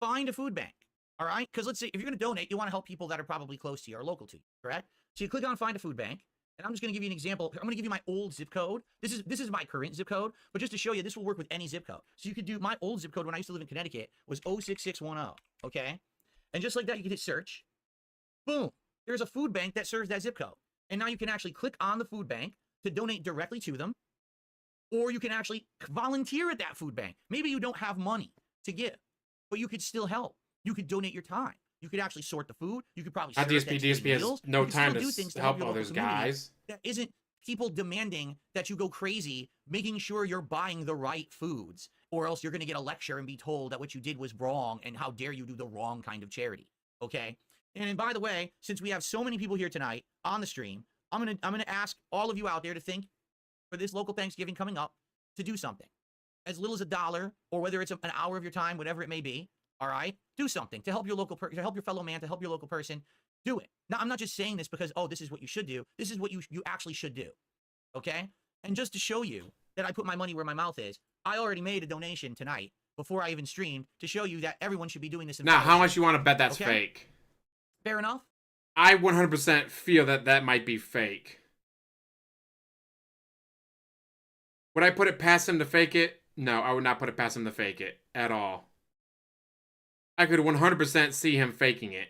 Find a food bank. All right? Because let's say if you're going to donate, you want to help people that are probably close to you or local to you. Correct? So you click on find a food bank. And I'm just going to give you an example. I'm going to give you my old zip code. This is my current zip code. But just to show you, this will work with any zip code. So you could do my old zip code when I used to live in Connecticut was 06610. Okay? And just like that, you can hit search. Boom. There's a food bank that serves that zip code. And now you can actually click on the food bank to donate directly to them. Or you can actually volunteer at that food bank. Maybe you don't have money to give, but you could still help. You could donate your time. You could actually sort the food. You could probably serve DSP has meals. no You could still time do to things help your all local those community guys. That isn't people demanding that you go crazy, making sure you're buying the right foods, or else you're going to get a lecture and be told that what you did was wrong and how dare you do the wrong kind of charity. Okay? And by the way, since we have so many people here tonight on the stream, I'm gonna ask all of you out there to think for this local Thanksgiving coming up to do something. As little as $1, or whether it's an hour of your time, whatever it may be, all right? Do something to help your local to help your fellow man, to help your local person. Do it. Now, I'm not just saying this because, oh, this is what you should do. This is what you actually should do, okay? And just to show you that I put my money where my mouth is, I already made a donation tonight before I even streamed to show you that everyone should be doing this. Now, how much you want to bet that's fake? Fair enough? I 100% feel that might be fake. Would I put it past him to fake it? No, I would not put it past him to fake it at all. I could 100% see him faking it.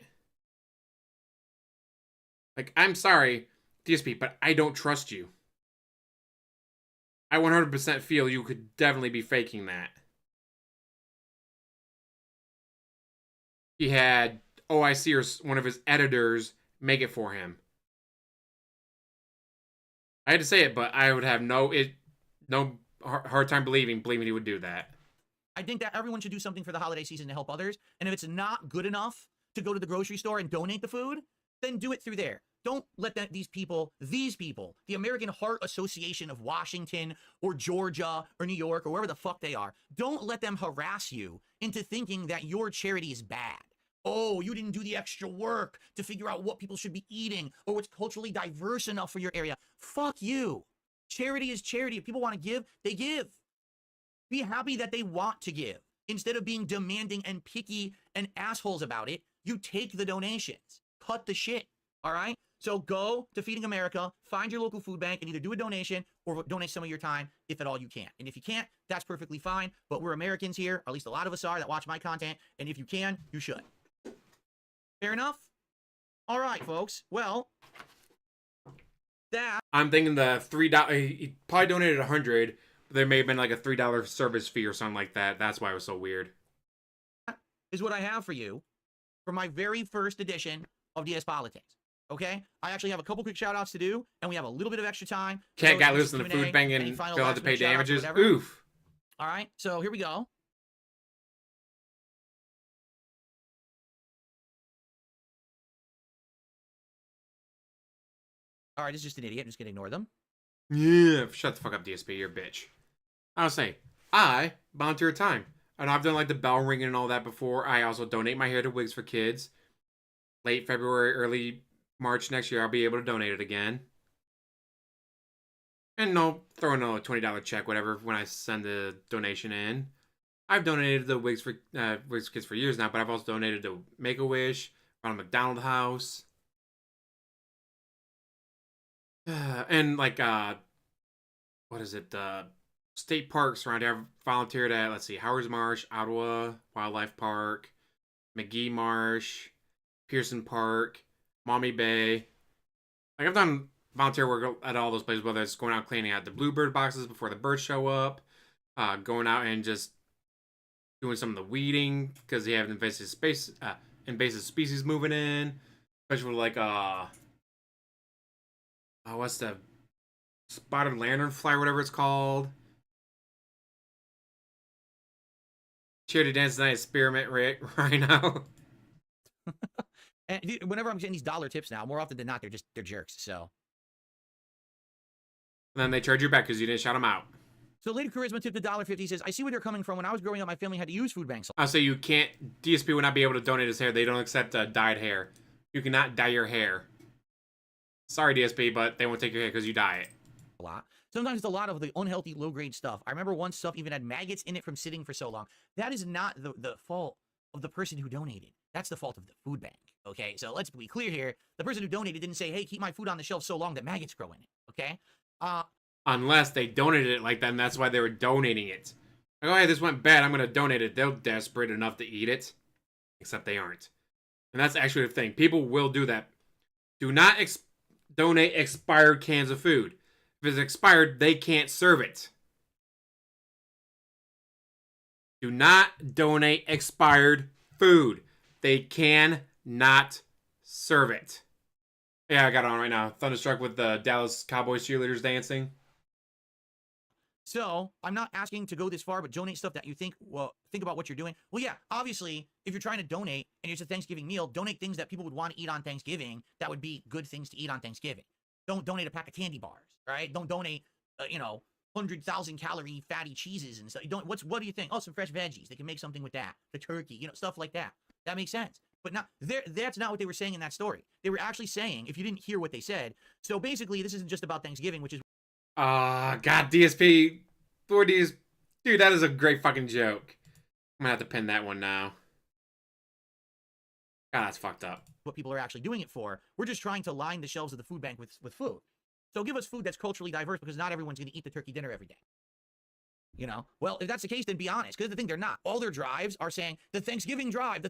Like, I'm sorry, DSP, but I don't trust you. I 100% feel you could definitely be faking that. He had OIC or one of his editors make it for him. I had to say it, but I would have no hard time believing he would do that. I think that everyone should do something for the holiday season to help others. And if it's not good enough to go to the grocery store and donate the food, then do it through there. Don't let these people, the American Heart Association of Washington or Georgia or New York or wherever the fuck they are, don't let them harass you into thinking that your charity is bad. Oh, you didn't do the extra work to figure out what people should be eating or what's culturally diverse enough for your area. Fuck you. Charity is charity. If people want to give, they give. Be happy that they want to give. Instead of being demanding and picky and assholes about it, you take the donations. Cut the shit. All right? So go to Feeding America, find your local food bank, and either do a donation or donate some of your time, if at all you can. And if you can't, that's perfectly fine. But we're Americans here, or at least a lot of us are, that watch my content. And if you can, you should. Fair enough? All right, folks. Well, that... I'm thinking the $3... He probably donated $100, but there may have been like a $3 service fee or something like that. That's why it was so weird. Is what I have for you for my very first edition of DSPolitics. Okay? I actually have a couple quick shout-outs to do, and we have a little bit of extra time. Cat got loose in the food bank and they'll have to pay damages. Oof. All right, so here we go. All right, this is just an idiot. I'm just going to ignore them. Yeah, shut the fuck up, DSP. You're a bitch. I'll say, I volunteer time. And I've done like the bell ringing and all that before. I also donate my hair to Wigs for Kids. Late February, early March next year, I'll be able to donate it again. And no, throw in a $20 check, whatever, when I send the donation in. I've donated to Wigs for Kids for years now, but I've also donated to Make-A-Wish, around a McDonald's house. And like, what is it? State parks around here. I've volunteered at, let's see, Howard's Marsh, Ottawa Wildlife Park, McGee Marsh, Pearson Park, Maumee Bay. Like, I've done volunteer work at all those places, whether it's going out cleaning out the bluebird boxes before the birds show up, going out and just doing some of the weeding because they have invasive species moving in, especially with like what's the spotted lanternfly, or whatever it's called. Charity dance night experiment right now. And whenever I'm getting these dollar tips now, more often than not, they're jerks. So. And then they charge you back because you didn't shout them out. So Lady Charisma tipped $1.50. Says, I see where they're coming from. When I was growing up, my family had to use food banks. I'll say you can't. DSP would not be able to donate his hair. They don't accept dyed hair. You cannot dye your hair. Sorry, DSP, but they won't take your hair because you dye it. A lot. Sometimes it's a lot of the unhealthy, low-grade stuff. I remember one stuff even had maggots in it from sitting for so long. That is not the fault of the person who donated. That's the fault of the food bank. Okay, so let's be clear here. The person who donated didn't say, hey, keep my food on the shelf so long that maggots grow in it. Okay? Unless they donated it like that, and that's why they were donating it. Like, oh, hey, this went bad. I'm going to donate it. They're desperate enough to eat it. Except they aren't. And that's actually the thing. People will do that. Do not donate expired cans of food. If it's expired, they can't serve it. Do not donate expired food. They cannot serve it. Yeah, I got it on right now. Thunderstruck with the Dallas Cowboys cheerleaders dancing. So, I'm not asking to go this far, but donate stuff that you think about what you're doing. Well, yeah, obviously, if you're trying to donate and it's a Thanksgiving meal, donate things that people would want to eat on Thanksgiving that would be good things to eat on Thanksgiving. Don't donate a pack of candy bars, right? Don't donate, 100,000 calorie fatty cheeses and stuff. What do you think? Oh, some fresh veggies. They can make something with that. The turkey, stuff like that. That makes sense. But that's not what they were saying in that story. They were actually saying, if you didn't hear what they said, so basically this isn't just about Thanksgiving, which is... God, DSP. 4Ds. Dude, that is a great fucking joke. I'm gonna have to pin that one now. God, that's fucked up. What people are actually doing it for. We're just trying to line the shelves of the food bank with food. So give us food that's culturally diverse because not everyone's going to eat the turkey dinner every day. Well, if that's the case, then be honest. Because the thing, they're not. All their drives are saying, the Thanksgiving drive,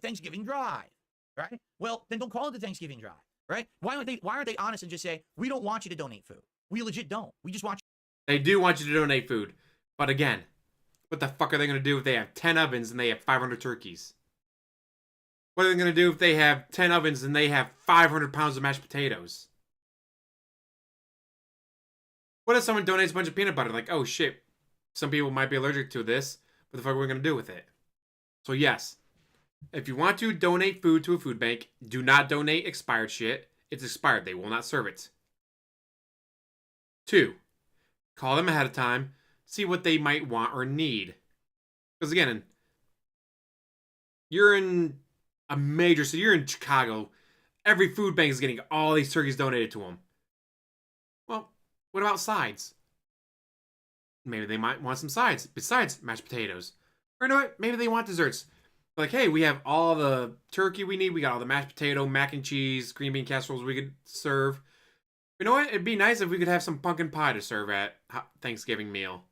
right? Well, then don't call it the Thanksgiving drive, right? Why aren't they honest and just say, we don't want you to donate food. We legit don't. We just want you They do want you to donate food. But again, what the fuck are they going to do if they have 10 ovens and they have 500 turkeys? What are they going to do if they have 10 ovens and they have 500 pounds of mashed potatoes? What if someone donates a bunch of peanut butter? Like, oh shit, some people might be allergic to this. What the fuck are we going to do with it? So yes, if you want to donate food to a food bank, do not donate expired shit. It's expired. They will not serve it. 2, call them ahead of time. See what they might want or need. Because again, you're in a major city. You're in Chicago. Every food bank is getting all these turkeys donated to them. Well, what about sides? Maybe they might want some sides besides mashed potatoes. Or you know what? Maybe they want desserts. Like, hey, we have all the turkey we need. We got all the mashed potato, mac and cheese, green bean casseroles we could serve. You know what? It'd be nice if we could have some pumpkin pie to serve at Thanksgiving meal.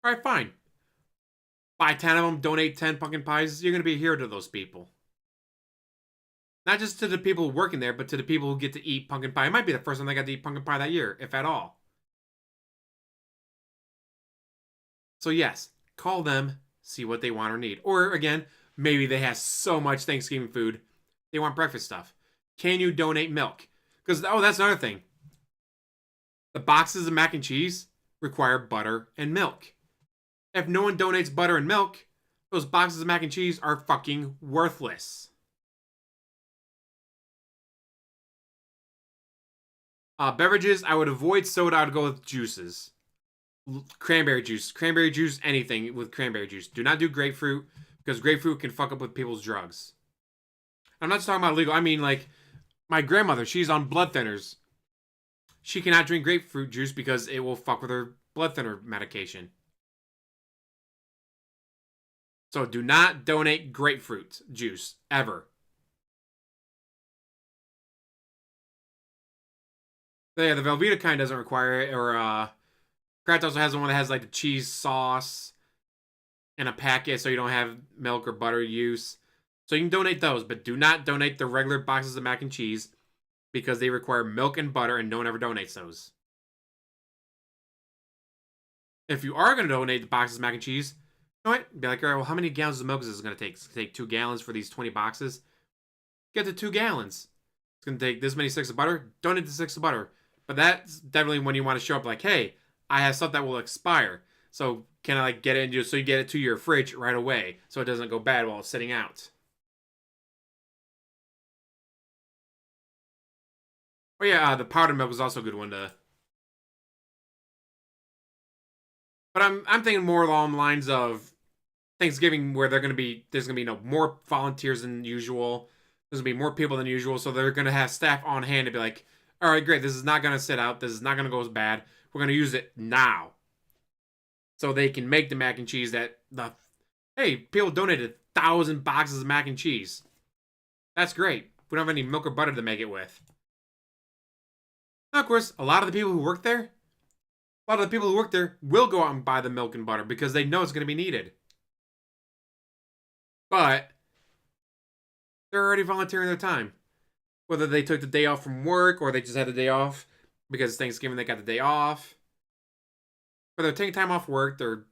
All right, fine. Buy 10 of them, donate 10 pumpkin pies. You're going to be a hero to those people. Not just to the people working there, but to the people who get to eat pumpkin pie. It might be the first time they got to eat pumpkin pie that year, if at all. So yes, call them, see what they want or need. Or again, maybe they have so much Thanksgiving food, they want breakfast stuff. Can you donate milk? Because, oh, that's another thing. The boxes of mac and cheese require butter and milk. If no one donates butter and milk, those boxes of mac and cheese are fucking worthless. Beverages, I would avoid soda. I would go with juices. Cranberry juice, anything with cranberry juice. Do not do grapefruit, because grapefruit can fuck up with people's drugs. I'm not just talking about legal. I mean, like, my grandmother, she's on blood thinners. She cannot drink grapefruit juice because it will fuck with her blood thinner medication. So do not donate grapefruit juice, ever. Yeah, the Velveeta kind doesn't require it, or Kraft also has the one that has like the cheese sauce in a packet, so you don't have milk or butter use. So you can donate those, but do not donate the regular boxes of mac and cheese because they require milk and butter, and no one ever donates those. If you are going to donate the boxes of mac and cheese, you know what? Be like, all right, well, how many gallons of milk is this going to take? It's going to take 2 gallons for these 20 boxes. Get to 2 gallons. It's going to take this many sticks of butter. Donate the sticks of butter. But that's definitely when you want to show up like, hey, I have stuff that will expire. So can I like get it into, so you get it to your fridge right away so it doesn't go bad while it's sitting out. Oh yeah, the powdered milk is also a good one to. But I'm thinking more along the lines of Thanksgiving, where there's gonna be more volunteers than usual. There's gonna be more people than usual, so they're gonna have staff on hand to be like, all right, great, this is not gonna sit out, this is not gonna go as bad. We're gonna use it now, so they can make the mac and cheese that hey, people donated 1,000 boxes of mac and cheese. That's great. We don't have any milk or butter to make it with. Now, of course, a lot of the people who work there will go out and buy the milk and butter because they know it's going to be needed. But they're already volunteering their time. Whether they took the day off from work or they just had the day off because it's Thanksgiving, they got the day off. Or they're taking time off work, they're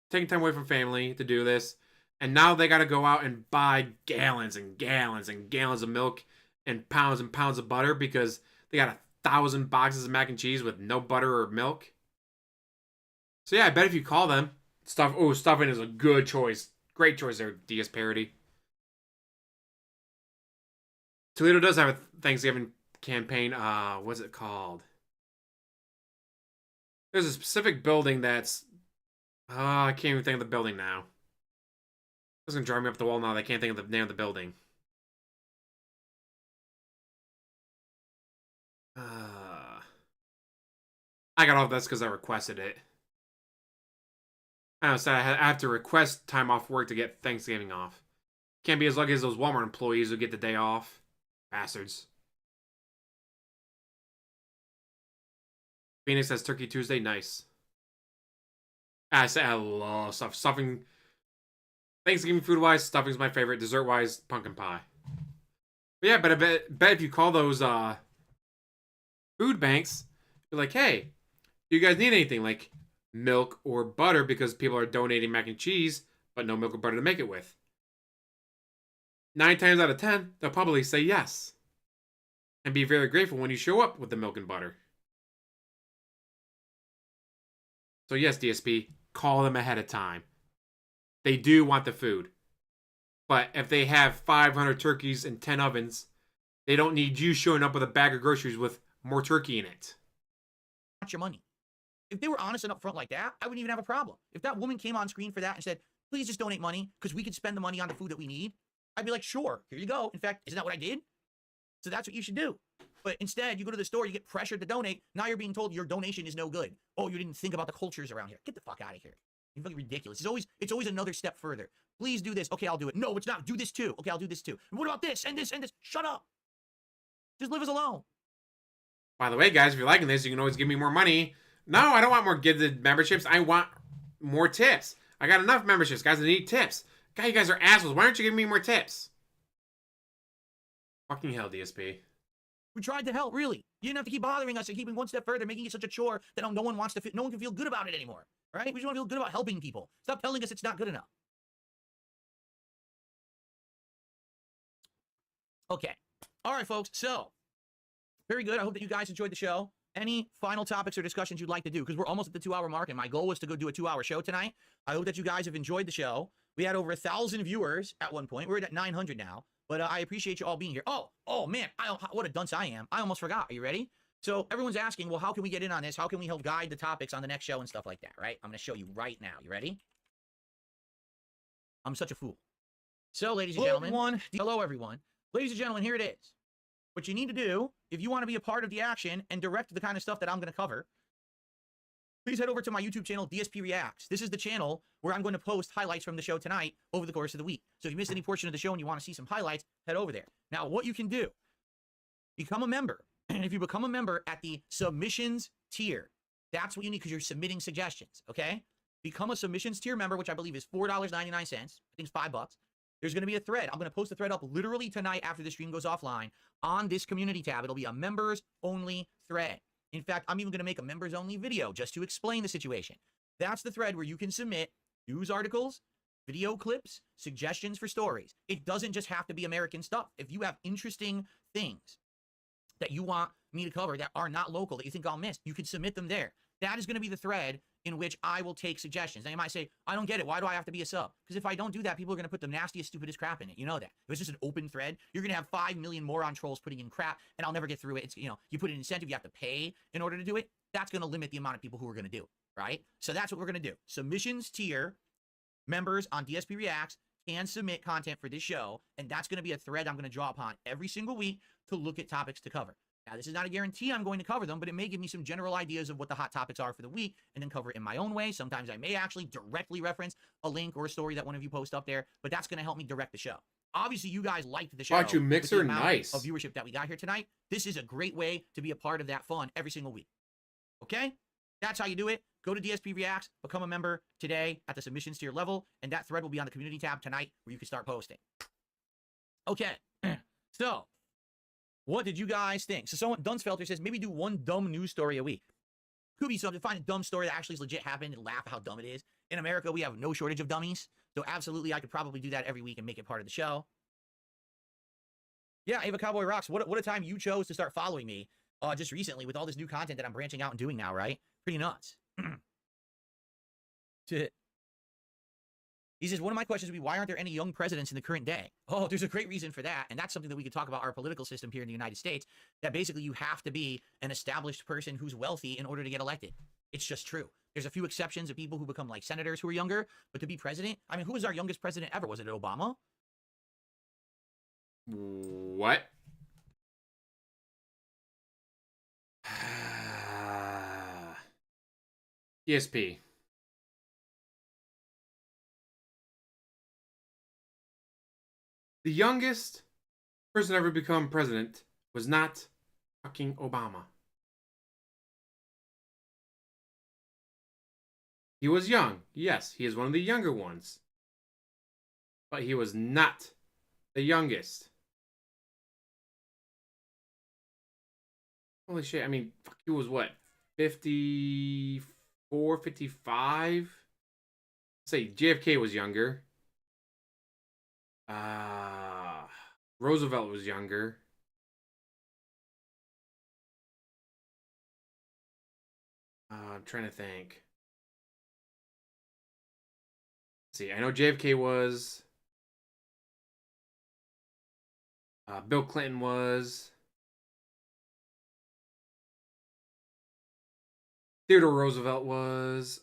taking time away from family to do this. And now they got to go out and buy gallons and gallons and gallons of milk and pounds of butter because they got 1,000 boxes of mac and cheese with no butter or milk. So yeah, I bet if you call them, stuffing is a good choice. Great choice there, DS Parody. Toledo does have a Thanksgiving campaign. What's it called? There's a specific building that's... I can't even think of the building now. It's going to drive me up the wall now that I can't think of the name of the building. I got off this because I requested it. I know, so I have to request time off work to get Thanksgiving off. Can't be as lucky as those Walmart employees who get the day off. Bastards. Phoenix has Turkey Tuesday. Nice. I love stuff. Stuffing. Thanksgiving food-wise, stuffing's my favorite. Dessert-wise, pumpkin pie. But yeah, but I bet if you call those food banks, you're like, hey, Do you guys need anything like milk or butter because people are donating mac and cheese, but no milk or butter to make it with? 9 times out of 10, they'll probably say yes. And be very grateful when you show up with the milk and butter. So yes, DSP, call them ahead of time. They do want the food. But if they have 500 turkeys and 10 ovens, they don't need you showing up with a bag of groceries with more turkey in it. Not your money. If they were honest and upfront like that, I wouldn't even have a problem. If that woman came on screen for that and said, please just donate money because we can spend the money on the food that we need, I'd be like, sure, here you go. In fact, isn't that what I did? So that's what you should do. But instead, you go to the store, you get pressured to donate. Now you're being told your donation is no good. Oh, you didn't think about the cultures around here. Get the fuck out of here. You're fucking ridiculous. It's always another step further. Please do this. Okay, I'll do it. No, it's not. Do this too. Okay, I'll do this too. And what about this and this and this? Shut up. Just leave us alone. By the way, guys, if you're liking this, you can always give me more money. No, I don't want more gifted memberships. I want more tips. I got enough memberships, guys. I need tips. God, you guys are assholes. Why aren't you giving me more tips? Fucking hell, DSP. We tried to help, really. You didn't have to keep bothering us and keeping one step further, making it such a chore that no one wants to. No one can feel good about it anymore. Right? We just want to feel good about helping people. Stop telling us it's not good enough. Okay. All right, folks. So, very good. I hope that you guys enjoyed the show. Any final topics or discussions you'd like to do? Because we're almost at the 2-hour mark, and my goal was to go do a 2-hour show tonight. I hope that you guys have enjoyed the show. We had over 1,000 viewers at one point. We're at 900 now. But I appreciate you all being here. Oh man, what a dunce I am. I almost forgot. Are you ready? So everyone's asking, well, how can we get in on this? How can we help guide the topics on the next show and stuff like that, right? I'm going to show you right now. You ready? I'm such a fool. So, ladies and gentlemen. Hello, everyone. Ladies and gentlemen, here it is. What you need to do, if you want to be a part of the action and direct the kind of stuff that I'm going to cover, please head over to my YouTube channel, DSP Reacts. This is the channel where I'm going to post highlights from the show tonight over the course of the week. So if you missed any portion of the show and you want to see some highlights, head over there. Now, what you can do, become a member. And if you become a member at the submissions tier, that's what you need because you're submitting suggestions, okay? Become a submissions tier member, which I believe is $4.99. I think it's $5. There's going to be a thread. I'm going to post the thread up literally tonight after the stream goes offline on this community tab. It'll be a members-only thread. In fact, I'm even going to make a members-only video just to explain the situation. That's the thread where you can submit news articles, video clips, suggestions for stories. It doesn't just have to be American stuff. If you have interesting things that you want me to cover that are not local, that you think I'll miss, you can submit them there. That is going to be the thread in which I will take suggestions. Now, you might say, I don't get it. Why do I have to be a sub? Because if I don't do that, people are going to put the nastiest, stupidest crap in it. You know that. If it's just an open thread, you're going to have 5 million moron trolls putting in crap, and I'll never get through it. It's, you put an incentive, you have to pay in order to do it. That's going to limit the amount of people who are going to do it, right? So that's what we're going to do. Submissions tier members on DSP Reacts can submit content for this show, and that's going to be a thread I'm going to draw upon every single week to look at topics to cover. Now, this is not a guarantee I'm going to cover them, but it may give me some general ideas of what the hot topics are for the week and then cover it in my own way. Sometimes I may actually directly reference a link or a story that one of you post up there, but that's going to help me direct the show. Obviously, you guys liked the show. Watch you mixer, nice. Of viewership that we got here tonight. This is a great way to be a part of that fun every single week. Okay? That's how you do it. Go to DSP Reacts, become a member today at the submissions tier level, and that thread will be on the community tab tonight where you can start posting. Okay. So, what did you guys think? So someone, Dunsfelter says, maybe do one dumb news story a week. Could be something, find a dumb story that actually is legit happened and laugh at how dumb it is. In America, we have no shortage of dummies. So absolutely, I could probably do that every week and make it part of the show. Yeah, Ava Cowboy Rocks, what a time you chose to start following me just recently with all this new content that I'm branching out and doing now, right? Pretty nuts. He says, one of my questions would be, why aren't there any young presidents in the current day? Oh, there's a great reason for that. And that's something that we could talk about our political system here in the United States, that basically you have to be an established person who's wealthy in order to get elected. It's just true. There's a few exceptions of people who become like senators who are younger, but to be president, I mean, who was our youngest president ever? Was it Obama? What? ESP. The youngest person to ever become president was not fucking Obama. He was young. Yes, he is one of the younger ones. But he was not the youngest. Holy shit, I mean, fuck, he was what? 54, 55. Say JFK was younger. Roosevelt was younger. I'm trying to think. Let's see, I know JFK was. Bill Clinton was. Theodore Roosevelt was.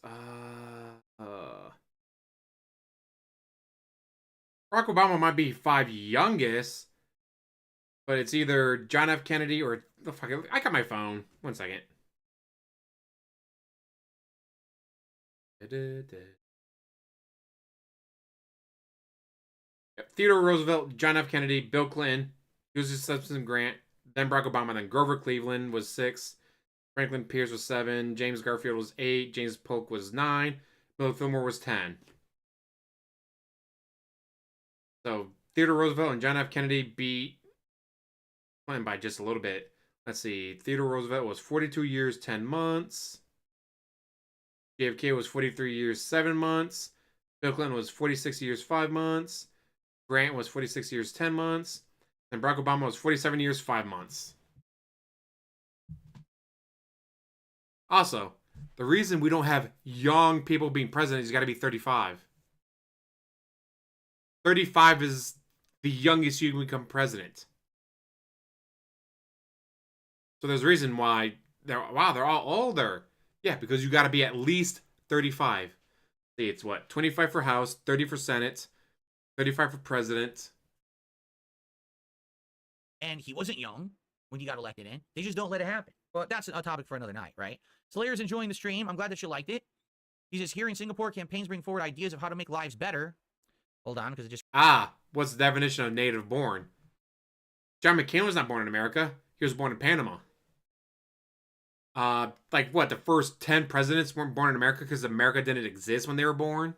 Barack Obama might be 5 youngest, but it's either John F. Kennedy or the fuck. I got my phone. 1 second. Yep. Theodore Roosevelt, John F. Kennedy, Bill Clinton, Ulysses Substance Grant, then Barack Obama, then Grover Cleveland was 6, Franklin Pierce was 7, James Garfield was 8, James Polk was 9, Bill Fillmore was 10. So Theodore Roosevelt and John F. Kennedy beat Clinton by just a little bit. Let's see. Theodore Roosevelt was 42 years, 10 months. JFK was 43 years, 7 months. Bill Clinton was 46 years, 5 months. Grant was 46 years, 10 months. And Barack Obama was 47 years, 5 months. Also, the reason we don't have young people being president is you got to be 35. 35 is the youngest you can become president. So there's a reason why they're all older. Yeah, because you got to be at least 35. See, it's what? 25 for House, 30 for Senate, 35 for President. And he wasn't young when he got elected in. They just don't let it happen. But that's a topic for another night, right? Slayer's enjoying the stream. I'm glad that you liked it. He says, here in Singapore, campaigns bring forward ideas of how to make lives better. Hold on, because it just... What's the definition of native born? John McCain was not born in America. He was born in Panama. Like what? The first 10 presidents weren't born in America because America didn't exist when they were born?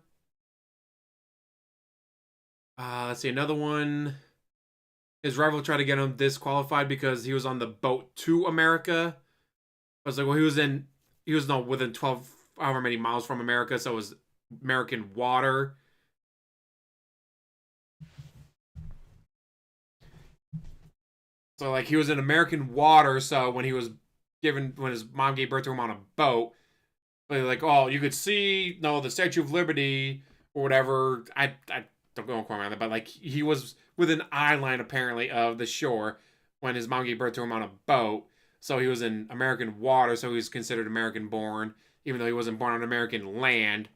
Let's see, another one. His rival tried to get him disqualified because he was on the boat to America. I was like, well, he was within 12, however many miles from America, so it was American water. So, like, he was in American water, so when his mom gave birth to him on a boat, they're like, oh, you could see, the Statue of Liberty, or whatever. I don't quote me on that, but, like, he was within eye line, apparently, of the shore when his mom gave birth to him on a boat. So he was in American water, so he was considered American-born, even though he wasn't born on American land.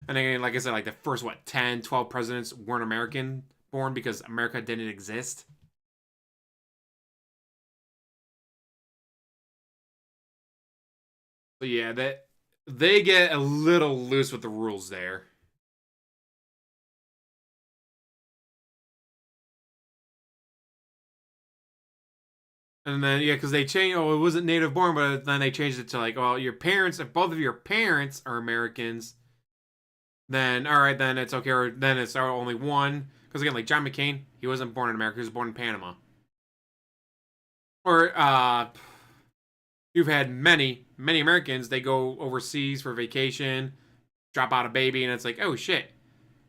And then, like I said, like, the first, 10, 12 presidents weren't American-born because America didn't exist. So yeah, they get a little loose with the rules there. And then, yeah, because they changed, it wasn't native born, but then they changed it to like, well, your parents, if both of your parents are Americans, then, all right, then it's okay, or then it's only one. Because again, like John McCain, he wasn't born in America, he was born in Panama. Or, you've had many Americans, they go overseas for vacation, drop out a baby, and it's like, oh shit.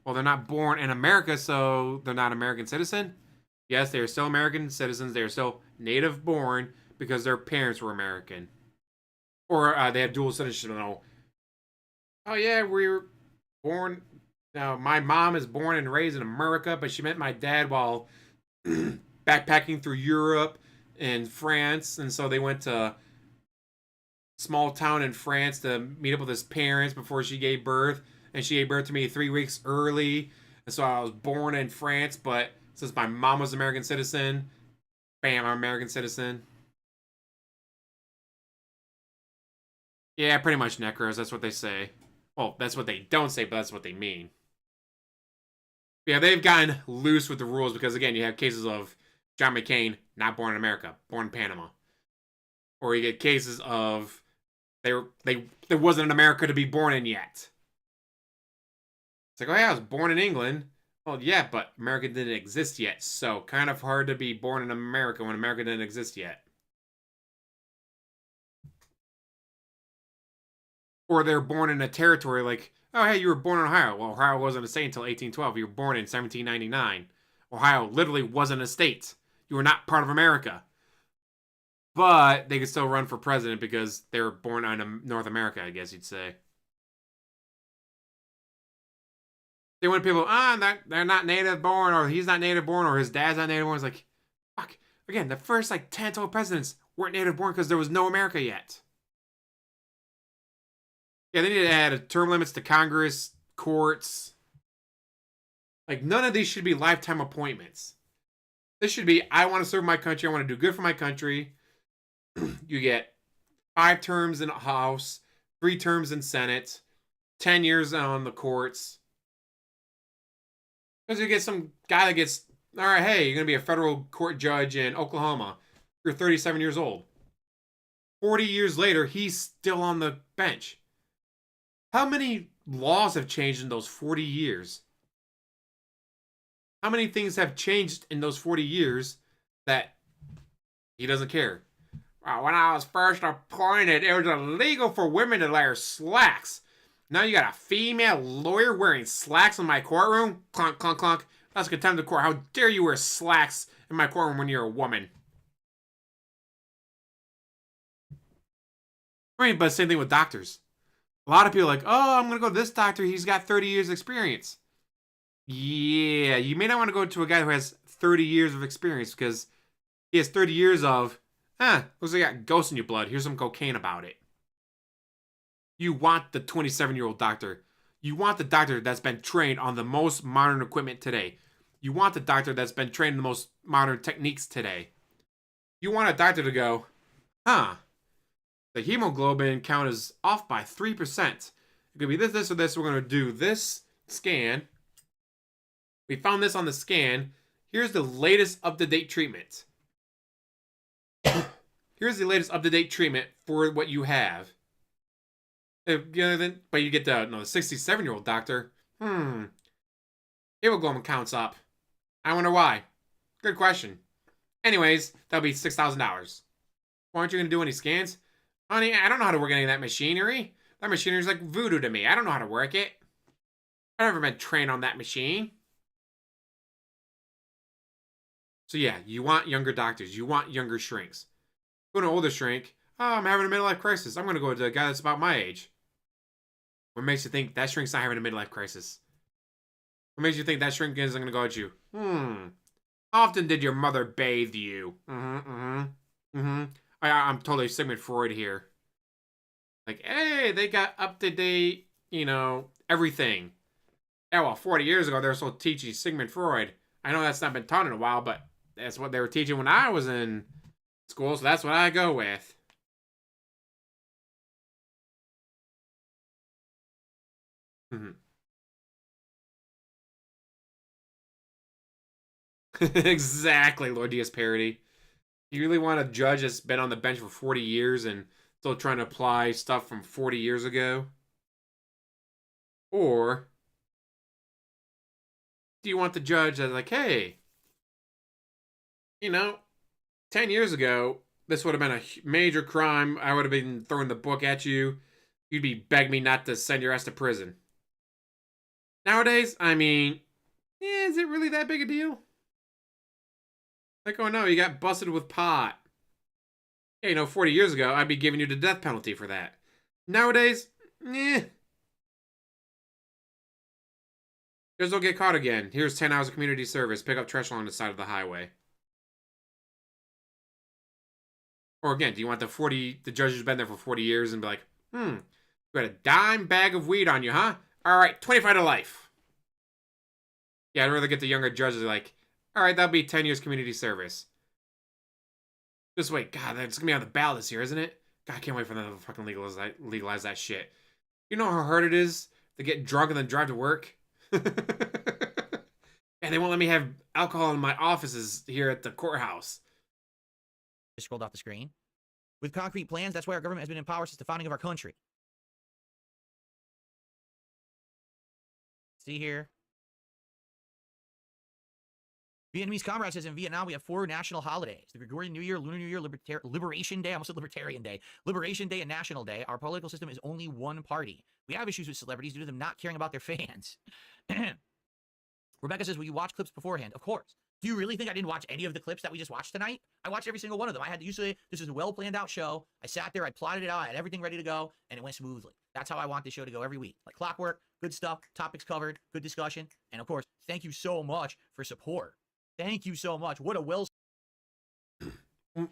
Well, they're not born in America, so they're not American citizen. Yes, they are still American citizens. They are still native born because their parents were American. Or they had dual citizenship. Oh yeah, we were born. Now, my mom is born and raised in America, but she met my dad while backpacking through Europe and France. And so they went to small town in France to meet up with his parents before she gave birth. And she gave birth to me 3 weeks early. And so I was born in France, but since my mom was an American citizen, bam, I'm an American citizen. Yeah, pretty much, Necros. That's what they say. Well, that's what they don't say, but that's what they mean. Yeah, they've gotten loose with the rules because, again, you have cases of John McCain not born in America, born in Panama. Or you get cases of there wasn't an America to be born in yet. It's like, oh yeah, I was born in England. Well, yeah, but America didn't exist yet, so kind of hard to be born in America when America didn't exist yet. or they're born in a territory like, oh, hey, you were born in Ohio. Well, Ohio wasn't a state until 1812. You were born in 1799. Ohio literally wasn't a state. You were not part of America. But they could still run for president because they were born in North America, I guess you'd say. They want people, they're not native born, or he's not native born, or his dad's not native born. It's like, fuck. Again, the first 10 total presidents weren't native born because there was no America yet. Yeah, they need to add term limits to Congress, courts. None of these should be lifetime appointments. This should be, I want to serve my country. I want to do good for my country. You get 5 terms in the House, 3 terms in Senate, 10 years on the courts. Because you get some guy that gets, all right, hey, you're going to be a federal court judge in Oklahoma. You're 37 years old. 40 years later, he's still on the bench. How many laws have changed in those 40 years? How many things have changed in those 40 years that he doesn't care? When I was first appointed, it was illegal for women to wear slacks. Now you got a female lawyer wearing slacks in my courtroom? Clunk, clunk, clunk. That's contempt of court. How dare you wear slacks in my courtroom when you're a woman? I mean, but same thing with doctors. A lot of people are like, oh, I'm going to go to this doctor. He's got 30 years experience. Yeah, you may not want to go to a guy who has 30 years of experience because he has 30 years of, looks like you got ghosts in your blood. Here's some cocaine about it. You want the 27-year-old doctor. You want the doctor that's been trained on the most modern equipment today. You want the doctor that's been trained in the most modern techniques today. You want a doctor to go, the hemoglobin count is off by 3%. It could be this, or this. We're going to do this scan. We found this on the scan. Here's the latest up-to-date treatment. Here's the latest up-to-date treatment for what you have. But you get the 67-year-old doctor. Hemoglobin counts up. I wonder why. Good question. Anyways, that'll be $6,000. Why aren't you going to do any scans? Honey, I don't know how to work any of that machinery. That machinery is like voodoo to me. I don't know how to work it. I've never been trained on that machine. So yeah, you want younger doctors. You want younger shrinks. Go to an older shrink. Oh, I'm having a midlife crisis. I'm going to go to a guy that's about my age. What makes you think that shrink's not having a midlife crisis? What makes you think that shrink isn't going to go at you? How often did your mother bathe you? I'm totally Sigmund Freud here. Hey, they got up-to-date, everything. Yeah, well, 40 years ago, they were still teaching Sigmund Freud. I know that's not been taught in a while, but that's what they were teaching when I was in school, so that's what I go with. Exactly, Lord DS Parody. You really want a judge that's been on the bench for 40 years and still trying to apply stuff from 40 years ago? Or do you want the judge that's like, hey, 10 years ago, this would have been a major crime. I would have been throwing the book at you. You'd be begging me not to send your ass to prison. Nowadays, is it really that big a deal? Oh no, you got busted with pot. Yeah, 40 years ago, I'd be giving you the death penalty for that. Nowadays, Just don't get caught again. Here's 10 hours of community service. Pick up trash along the side of the highway. Or again, do you want the judge who's been there for 40 years and be like, you got a dime bag of weed on you, huh? All right, 25 to life. Yeah, I'd rather get the younger judges like, all right, that'll be 10 years community service. Just wait. God, that's going to be on the ballot this year, isn't it? God, I can't wait for them to fucking legalize that shit. You know how hard it is to get drunk and then drive to work? And they won't let me have alcohol in my offices here at the courthouse. Just scrolled off the screen. With concrete plans, that's why our government has been in power since the founding of our country. See here. Vietnamese comrade says in Vietnam we have 4 national holidays: the Gregorian New Year, Lunar New Year, Liberation Day. I almost said Libertarian Day. Liberation Day and National Day. Our political system is only one party. We have issues with celebrities due to them not caring about their fans. Rebecca says, will you watch clips beforehand? Of course. Do you really think I didn't watch any of the clips that we just watched tonight? I watched every single one of them. I had usually, this is a well planned out show. I sat there, I plotted it out, I had everything ready to go, and it went smoothly. That's how I want this show to go every week. Like clockwork, good stuff, topics covered, good discussion, and of course, thank you so much for support. Thank you so much. What a well.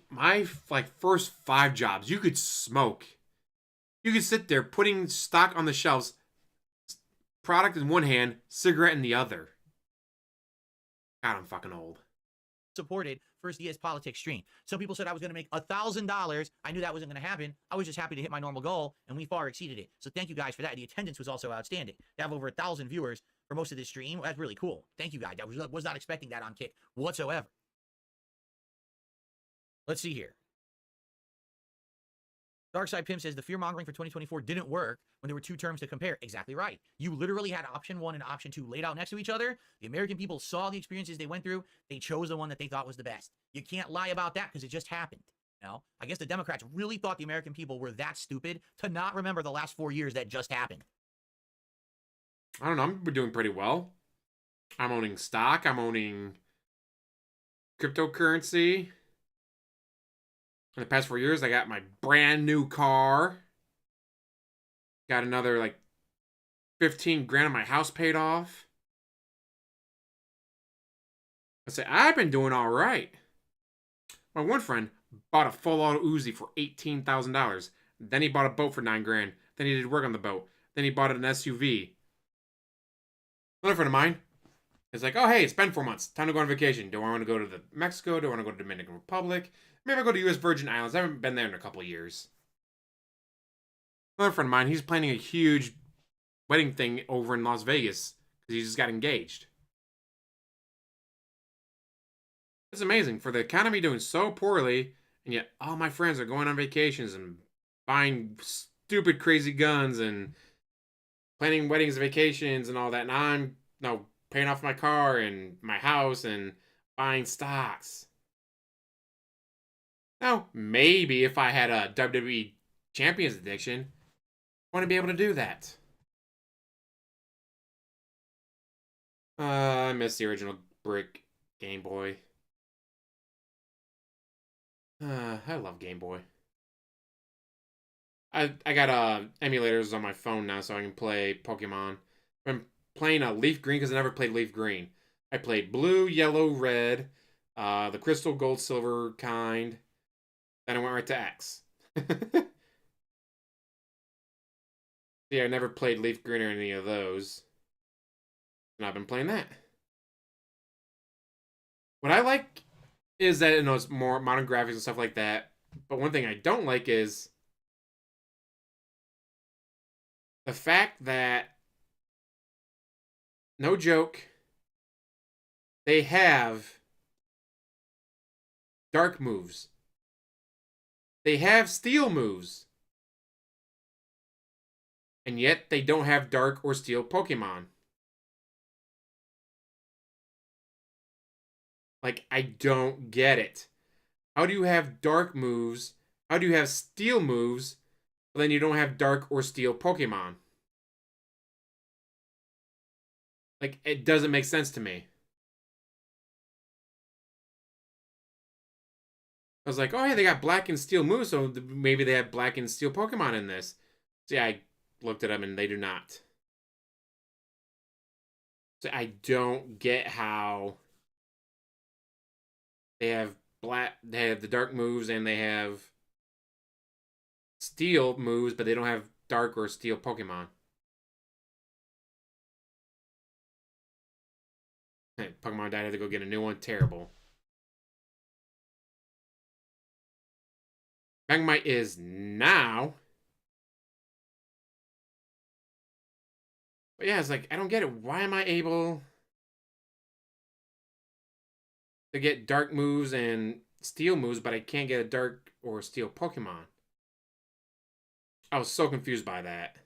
My first 5 jobs, you could smoke. You could sit there putting stock on the shelves, product in one hand, cigarette in the other. God, I'm fucking old. Supported first DSPolitics stream. Some people said I was going to make $1,000. I knew that wasn't going to happen. I was just happy to hit my normal goal, and we far exceeded it. So thank you guys for that. The attendance was also outstanding. To have over 1,000 viewers for most of this stream, that's really cool. Thank you guys. I was not expecting that on Kick whatsoever. Let's see here. Darkside Pimp says the fear-mongering for 2024 didn't work when there were 2 terms to compare. Exactly right. You literally had option 1 and option 2 laid out next to each other. The American people saw the experiences they went through. They chose the one that they thought was the best. You can't lie about that because it just happened. You know? I guess the Democrats really thought the American people were that stupid to not remember the last 4 years that just happened. I don't know. I'm doing pretty well. I'm owning stock. I'm owning cryptocurrency. In the past 4 years, I got my brand new car. Got another 15 grand on my house paid off. I say I've been doing all right. My one friend bought a full auto Uzi for $18,000. Then he bought a boat for 9 grand. Then he did work on the boat. Then he bought an SUV. Another friend of mine is like, oh hey, it's been 4 months. Time to go on vacation. Do I want to go to Mexico? Do I want to go to Dominican Republic? Maybe I'll go to U.S. Virgin Islands. I haven't been there in a couple of years. Another friend of mine, he's planning a huge wedding thing over in Las Vegas because he just got engaged. It's amazing. For the economy doing so poorly, and yet all my friends are going on vacations and buying stupid, crazy guns and planning weddings, vacations, and all that. And I'm paying off my car and my house and buying stocks. Now, maybe if I had a WWE Champions addiction, I want to be able to do that. I miss the original brick Game Boy. I love Game Boy. I got emulators on my phone now so I can play Pokemon. I'm playing Leaf Green because I never played Leaf Green. I played Blue, Yellow, Red, the Crystal, Gold, Silver kind. Then I went right to X. Yeah, I never played Leaf Green or any of those. And I've been playing that. What I like is that it's more modern graphics and stuff like that. But one thing I don't like is the fact that, no joke, they have dark moves. They have steel moves. And yet they don't have dark or steel Pokemon. I don't get it. How do you have dark moves? How do you have steel moves, but then you don't have dark or steel Pokemon? It doesn't make sense to me. I was like, oh, hey, they got black and steel moves, so maybe they have black and steel Pokemon in this. So yeah, I looked at them, and they do not. So I don't get how they have the dark moves, and they have steel moves, but they don't have dark or steel Pokemon. Hey, Pokemon died, I had to go get a new one. Terrible. Magnemite is now. But yeah, it's I don't get it. Why am I able to get dark moves and steel moves, but I can't get a dark or steel Pokemon? I was so confused by that.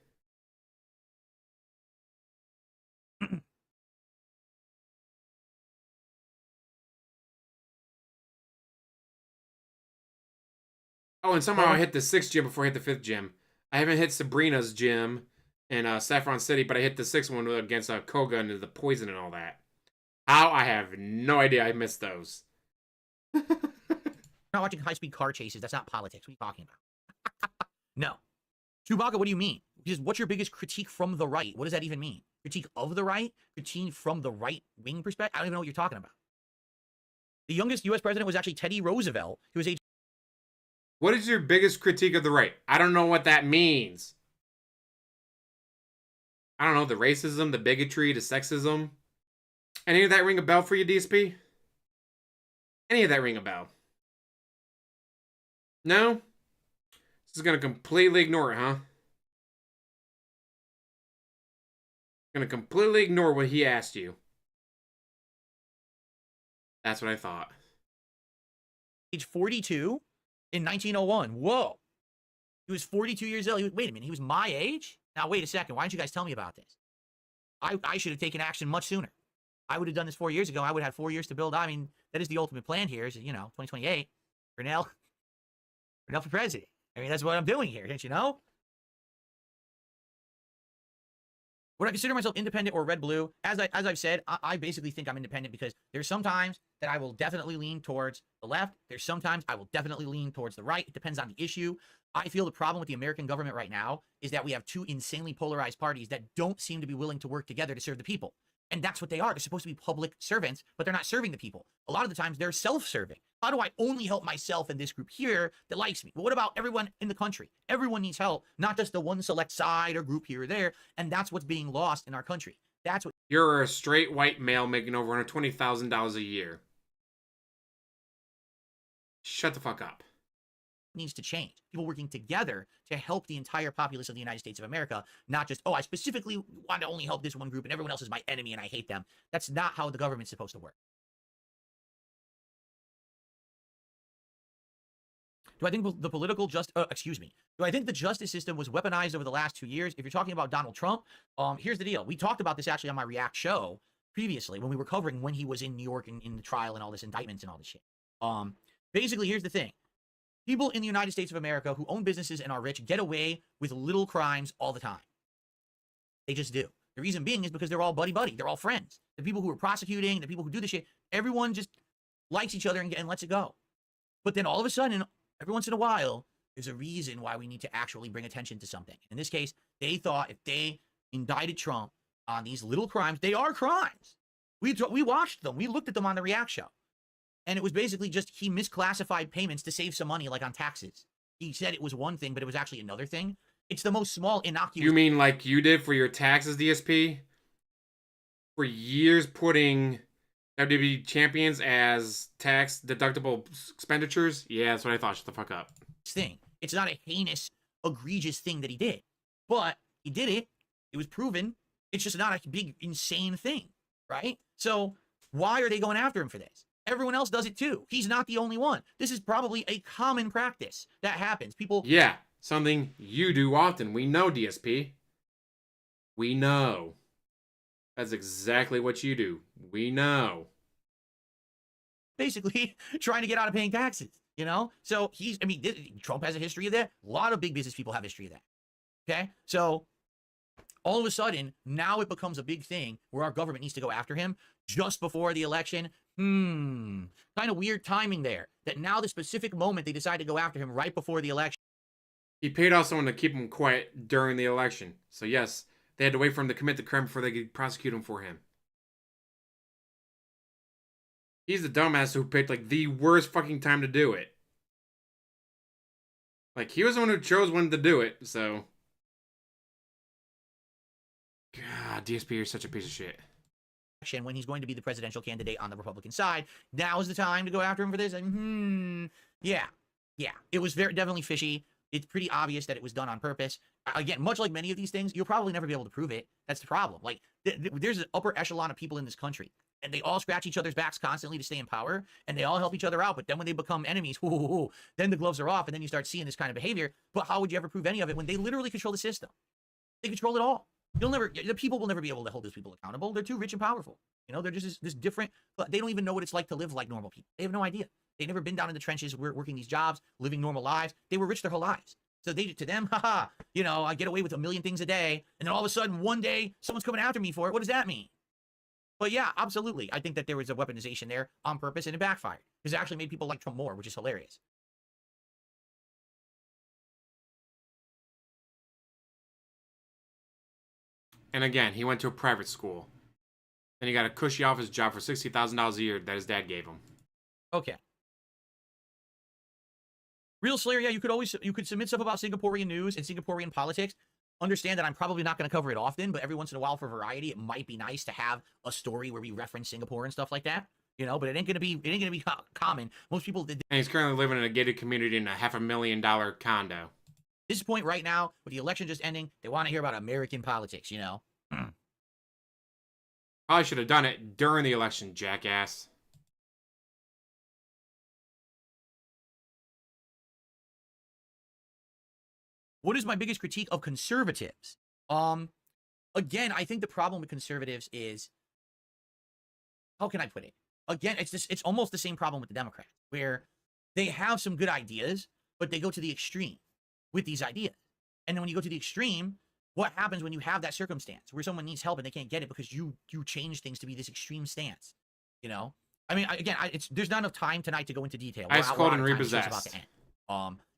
Oh, and somehow I hit the 6th gym before I hit the 5th gym. I haven't hit Sabrina's gym in Saffron City, but I hit the 6th one against Koga and the poison and all that. How? I have no idea. I missed those. You're not watching high-speed car chases. That's not politics. What are you talking about? No. Chewbacca, what do you mean? Because what's your biggest critique from the right? What does that even mean? Critique of the right? Critique from the right-wing perspective? I don't even know what you're talking about. The youngest U.S. president was actually Teddy Roosevelt. He was age... What is your biggest critique of the right? I don't know what that means. I don't know, the racism, the bigotry, the sexism. Any of that ring a bell for you, DSP? Any of that ring a bell? No? This is going to completely ignore it, huh? Going to completely ignore what he asked you. That's what I thought. Age 42 in 1901. Whoa. He was 42 years old. Wait a minute. He was my age? Now, wait a second. Why didn't you guys tell me about this? I should have taken action much sooner. I would have done this 4 years ago. I would have had 4 years to build. I mean, that is the ultimate plan here is, 2028. Renell for president. I mean, that's what I'm doing here. Didn't you know? Would I consider myself independent or red-blue? As I've said, I basically think I'm independent because there's sometimes that I will definitely lean towards the left. There's sometimes I will definitely lean towards the right. It depends on the issue. I feel the problem with the American government right now is that we have two insanely polarized parties that don't seem to be willing to work together to serve the people. And that's what they are. They're supposed to be public servants, but they're not serving the people. A lot of the times they're self-serving. How do I only help myself and this group here that likes me? But what about everyone in the country? Everyone needs help, not just the one select side or group here or there. And that's what's being lost in our country. That's what... You're a straight white male making over $120,000 a year. Shut the fuck up. Needs to change. People working together to help the entire populace of the United States of America, not just, oh, I specifically want to only help this one group and everyone else is my enemy and I hate them. That's not how the government's supposed to work. Do I think the political do I think the justice system was weaponized over the last 2 years? If you're talking about Donald Trump, here's the deal. We talked about this actually on my React show previously when we were covering when he was in New York and in the trial and all this indictments and all this shit. Basically, here's the thing. People in the United States of America who own businesses and are rich get away with little crimes all the time. They just do. The reason being is because they're all buddy-buddy. They're all friends. The people who are prosecuting, the people who do this shit, everyone just likes each other and lets it go. But then all of a sudden, every once in a while, there's a reason why we need to actually bring attention to something. In this case, they thought if they indicted Trump on these little crimes, they are crimes. We watched them. We looked at them on the React show. And it was basically just he misclassified payments to save some money, like on taxes. He said it was one thing, but it was actually another thing. It's the most small, innocuous... You mean like you did for your taxes, DSP? For years putting WWE champions as tax-deductible expenditures? Yeah, that's what I thought. Shut the fuck up. Thing. It's not a heinous, egregious thing that he did. But he did it. It was proven. It's just not a big, insane thing, right? So why are they going after him for this? Everyone else does it too. He's not the only one. This is probably a common practice that happens. People... Yeah, something you do often. We know, DSP. We know. That's exactly what you do. We know. Basically, trying to get out of paying taxes, So Trump has a history of that. A lot of big business people have a history of that. Okay? So all of a sudden, now it becomes a big thing where our government needs to go after him just before the election. Kind of weird timing there. That now the specific moment they decide to go after him right before the election. He paid off someone to keep him quiet during the election. So yes, they had to wait for him to commit the crime before they could prosecute him for him. He's the dumbass who picked like the worst fucking time to do it. Like he was the one who chose when to do it, so... God, DSP, you're such a piece of shit. When he's going to be the presidential candidate on the Republican side, now is the time to go after him for this. Yeah. It was definitely fishy. It's pretty obvious that it was done on purpose. Again, much like many of these things, you'll probably never be able to prove it. That's the problem. Like, there's an upper echelon of people in this country, and they all scratch each other's backs constantly to stay in power, and they all help each other out. But then when they become enemies, then the gloves are off, and then you start seeing this kind of behavior. But how would you ever prove any of it when they literally control the system? They control it all. The people will never be able to hold those people accountable. They're too rich and powerful. You know, they're just this different, but they don't even know what it's like to live like normal people. They have no idea. They've never been down in the trenches, working these jobs, living normal lives. They were rich their whole lives. So to them, haha, you know, I get away with a million things a day, and then all of a sudden, one day, someone's coming after me for it. What does that mean? But yeah, absolutely. I think that there was a weaponization there on purpose, and it backfired. Because it actually made people like Trump more, which is hilarious. And again, he went to a private school. And he got a cushy office job for $60,000 a year that his dad gave him. Okay. Real Slayer, yeah, you could submit stuff about Singaporean news and Singaporean politics. Understand that I'm probably not going to cover it often, but every once in a while for variety, it might be nice to have a story where we reference Singapore and stuff like that. You know, but it ain't gonna be common. Most people did. And he's currently living in a gated community in a $500,000 condo. At this point right now, with the election just ending, they want to hear about American politics, you know? Probably should have done it during the election, jackass. What is my biggest critique of conservatives? Again, I think the problem with conservatives is, how can I put it? Again, it's almost the same problem with the Democrats, where they have some good ideas, but they go to the extreme with these ideas. And then when you go to the extreme, what happens when you have that circumstance where someone needs help and they can't get it because you change things to be this extreme stance? You know, I mean, there's not enough time tonight to go into detail. Ice Cold and Repossessed. About to end.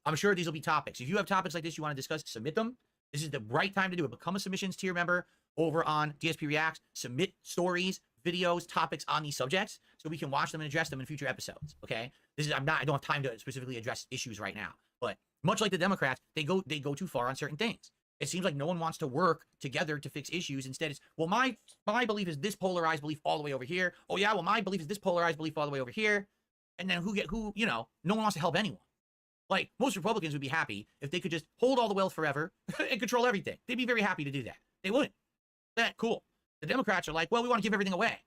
I'm sure these will be topics. If you have topics like this you want to discuss, submit them. This is the right time to do it. Become a submissions tier member over on DSP Reacts. Submit stories, videos, topics on these subjects so we can watch them and address them in future episodes. Okay, I don't have time to specifically address issues right now, but much like the Democrats, they go too far on certain things. It seems like no one wants to work together to fix issues. Instead, it's, well, my belief is this polarized belief all the way over here. Oh yeah, well, my belief is this polarized belief all the way over here. And then you know, no one wants to help anyone. Like, most Republicans would be happy if they could just hold all the wealth forever and control everything. They'd be very happy to do that. They wouldn't. Cool. The Democrats are like, well, we want to give everything away.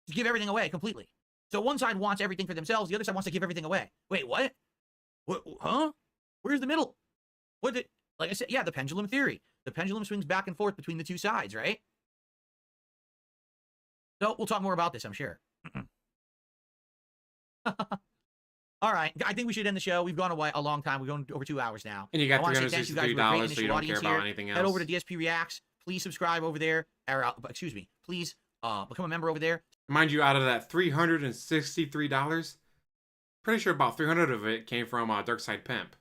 Just give everything away completely. So one side wants everything for themselves. The other side wants to give everything away. Wait, what? Huh? Where's the middle? Like I said, yeah, the pendulum theory. The pendulum swings back and forth between the two sides, right? So we'll talk more about this, I'm sure. All right, I think we should end the show. We've gone away a long time. We've gone over 2 hours now. And you got $363, so you don't care about anything else. Head over to DSP Reacts. Please subscribe over there. Excuse me. Please become a member over there. Mind you, out of that $363, pretty sure about 300 of it came from Dark Side Pimp.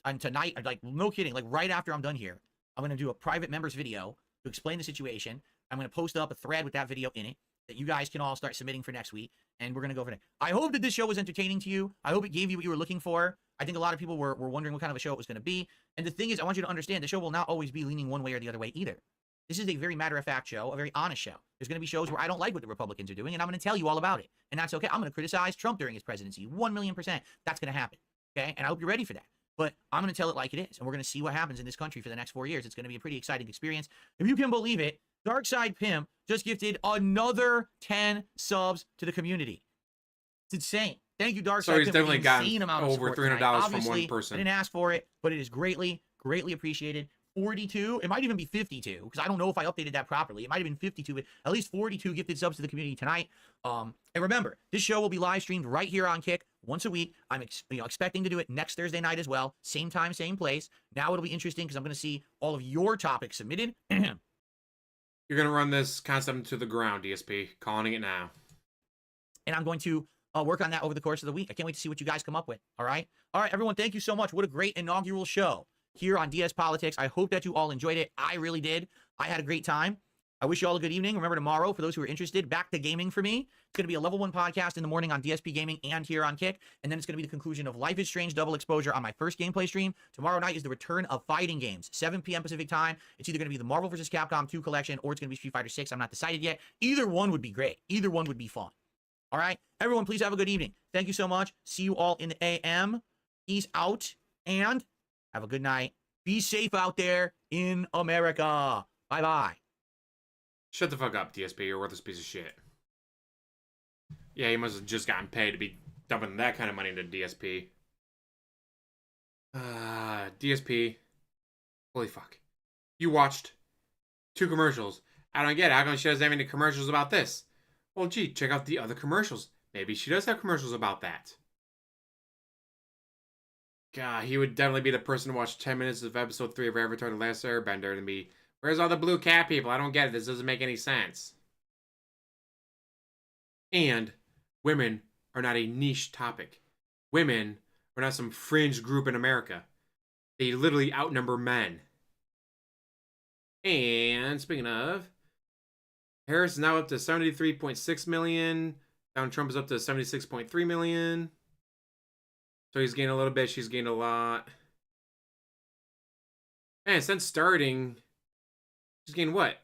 And tonight, like, no kidding, like right after I'm done here, I'm going to do a private members video to explain the situation. I'm going to post up a thread with that video in it that you guys can all start submitting for next week. And we're going to go for it. I hope that this show was entertaining to you. I hope it gave you what you were looking for. I think a lot of people were wondering what kind of a show it was going to be. And the thing is, I want you to understand the show will not always be leaning one way or the other way either. This is a very matter-of-fact show, a very honest show. There's going to be shows where I don't like what the Republicans are doing, and I'm going to tell you all about it. And that's okay. I'm going to criticize Trump during his presidency. 1,000,000%. That's going to happen. Okay? And I hope you're ready for that. But I'm going to tell it like it is. And we're going to see what happens in this country for the next 4 years. It's going to be a pretty exciting experience. If you can believe it, Dark Side Pimp just gifted another 10 subs to the community. It's insane. Thank you, Dark Side. So he's definitely gotten over $300 from one person. I didn't ask for it, but it is greatly, greatly appreciated. 42, it might even be 52, because I don't know if I updated that properly. It might have been 52, but at least 42 gifted subs to the community tonight. And remember, this show will be live streamed right here on Kick once a week. I'm expecting to do it next Thursday night as well. Same time, same place. Now it'll be interesting because I'm going to see all of your topics submitted. You're going to run this concept into the ground, DSP. Calling it now. And I'm going to work on that over the course of the week. I can't wait to see what you guys come up with. All right? All right, everyone, thank you so much. What a great inaugural show here on DSPolitics. I hope that you all enjoyed it. I really did. I had a great time. I wish you all a good evening. Remember, tomorrow, for those who are interested, back to gaming for me. It's going to be a level 1 podcast in the morning on DSPGaming and here on Kick. And then it's going to be the conclusion of Life is Strange Double Exposure on my first gameplay stream. Tomorrow night is the return of fighting games, 7 p.m. Pacific time. It's either going to be the Marvel vs. Capcom 2 collection or it's going to be Street Fighter 6. I'm not decided yet. Either one would be great. Either one would be fun. All right? Everyone, please have a good evening. Thank you so much. See you all in the AM. Peace out and have a good night. Be safe out there in America. Bye-bye. Shut the fuck up, DSP. You're a worthless piece of shit. Yeah, he must have just gotten paid to be dumping that kind of money into DSP. DSP. Holy fuck. You watched 2 commercials. I don't get it. How come she doesn't have any commercials about this? Well, gee, check out the other commercials. Maybe she does have commercials about that. God, he would definitely be the person to watch 10 minutes of episode 3 of Avatar The Last Airbender and be, where's all the blue cat people? I don't get it. This doesn't make any sense. And women are not a niche topic. Women are not some fringe group in America. They literally outnumber men. And speaking of, Harris is now up to 73.6 million. Donald Trump is up to 76.3 million. So he's gained a little bit. She's gained a lot. And since starting, he's gained what?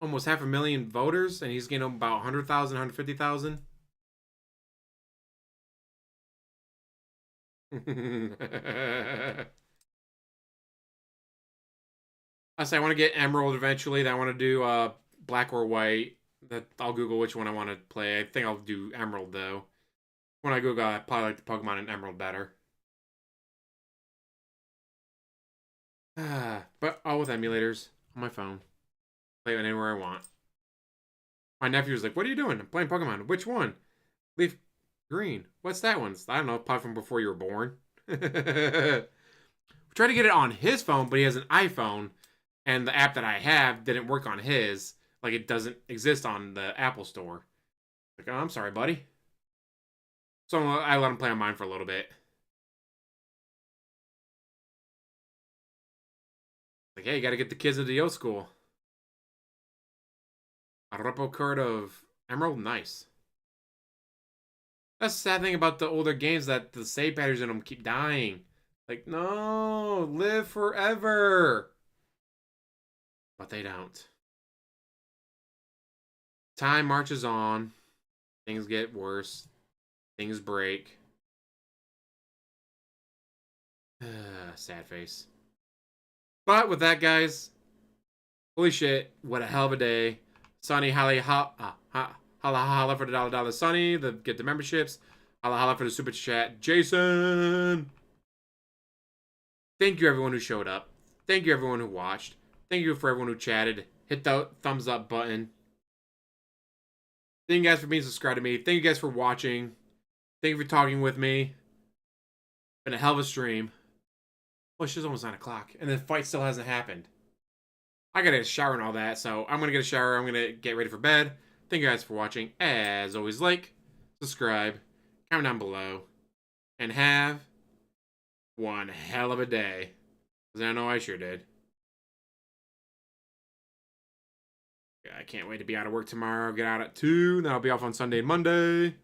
Almost 500,000 voters. And he's gained about 100,000, 150,000. I say I want to get Emerald eventually. Then I want to do Black or White. That I'll Google which one I want to play. I think I'll do Emerald though. When I Google, I probably like the Pokemon in Emerald better. But all with emulators on my phone. Play it anywhere I want. My nephew was like, "What are you doing?" "I'm playing Pokemon." "Which one?" "Leaf Green." "What's that one?" "I don't know, probably from before you were born." We tried to get it on his phone, but he has an iPhone, and the app that I have didn't work on his. Like, it doesn't exist on the Apple Store. Like, oh, I'm sorry, buddy. So I let him play on mine for a little bit. Like, hey, you gotta get the kids into the old school. A repo card of Emerald? Nice. That's the sad thing about the older games, that the save patterns in them keep dying. Like, no, live forever. But they don't. Time marches on. Things get worse. Things break. Sad face. But with that, guys, holy shit, what a hell of a day. Sunny, holla holla for the $1 Sunny, get the memberships. Holla holla for the super chat, Jason. Thank you everyone who showed up. Thank you everyone who watched. Thank you for everyone who chatted. Hit the thumbs up button. Thank you guys for being subscribed to me. Thank you guys for watching. Thank you for talking with me. Been a hell of a stream. Well, it's just almost 9 o'clock, and the fight still hasn't happened. I gotta get a shower and all that, so I'm gonna get a shower. I'm gonna get ready for bed. Thank you guys for watching. As always, like, subscribe, comment down below, and have one hell of a day. Because I know I sure did. I can't wait to be out of work tomorrow. Get out at 2, then I'll be off on Sunday and Monday.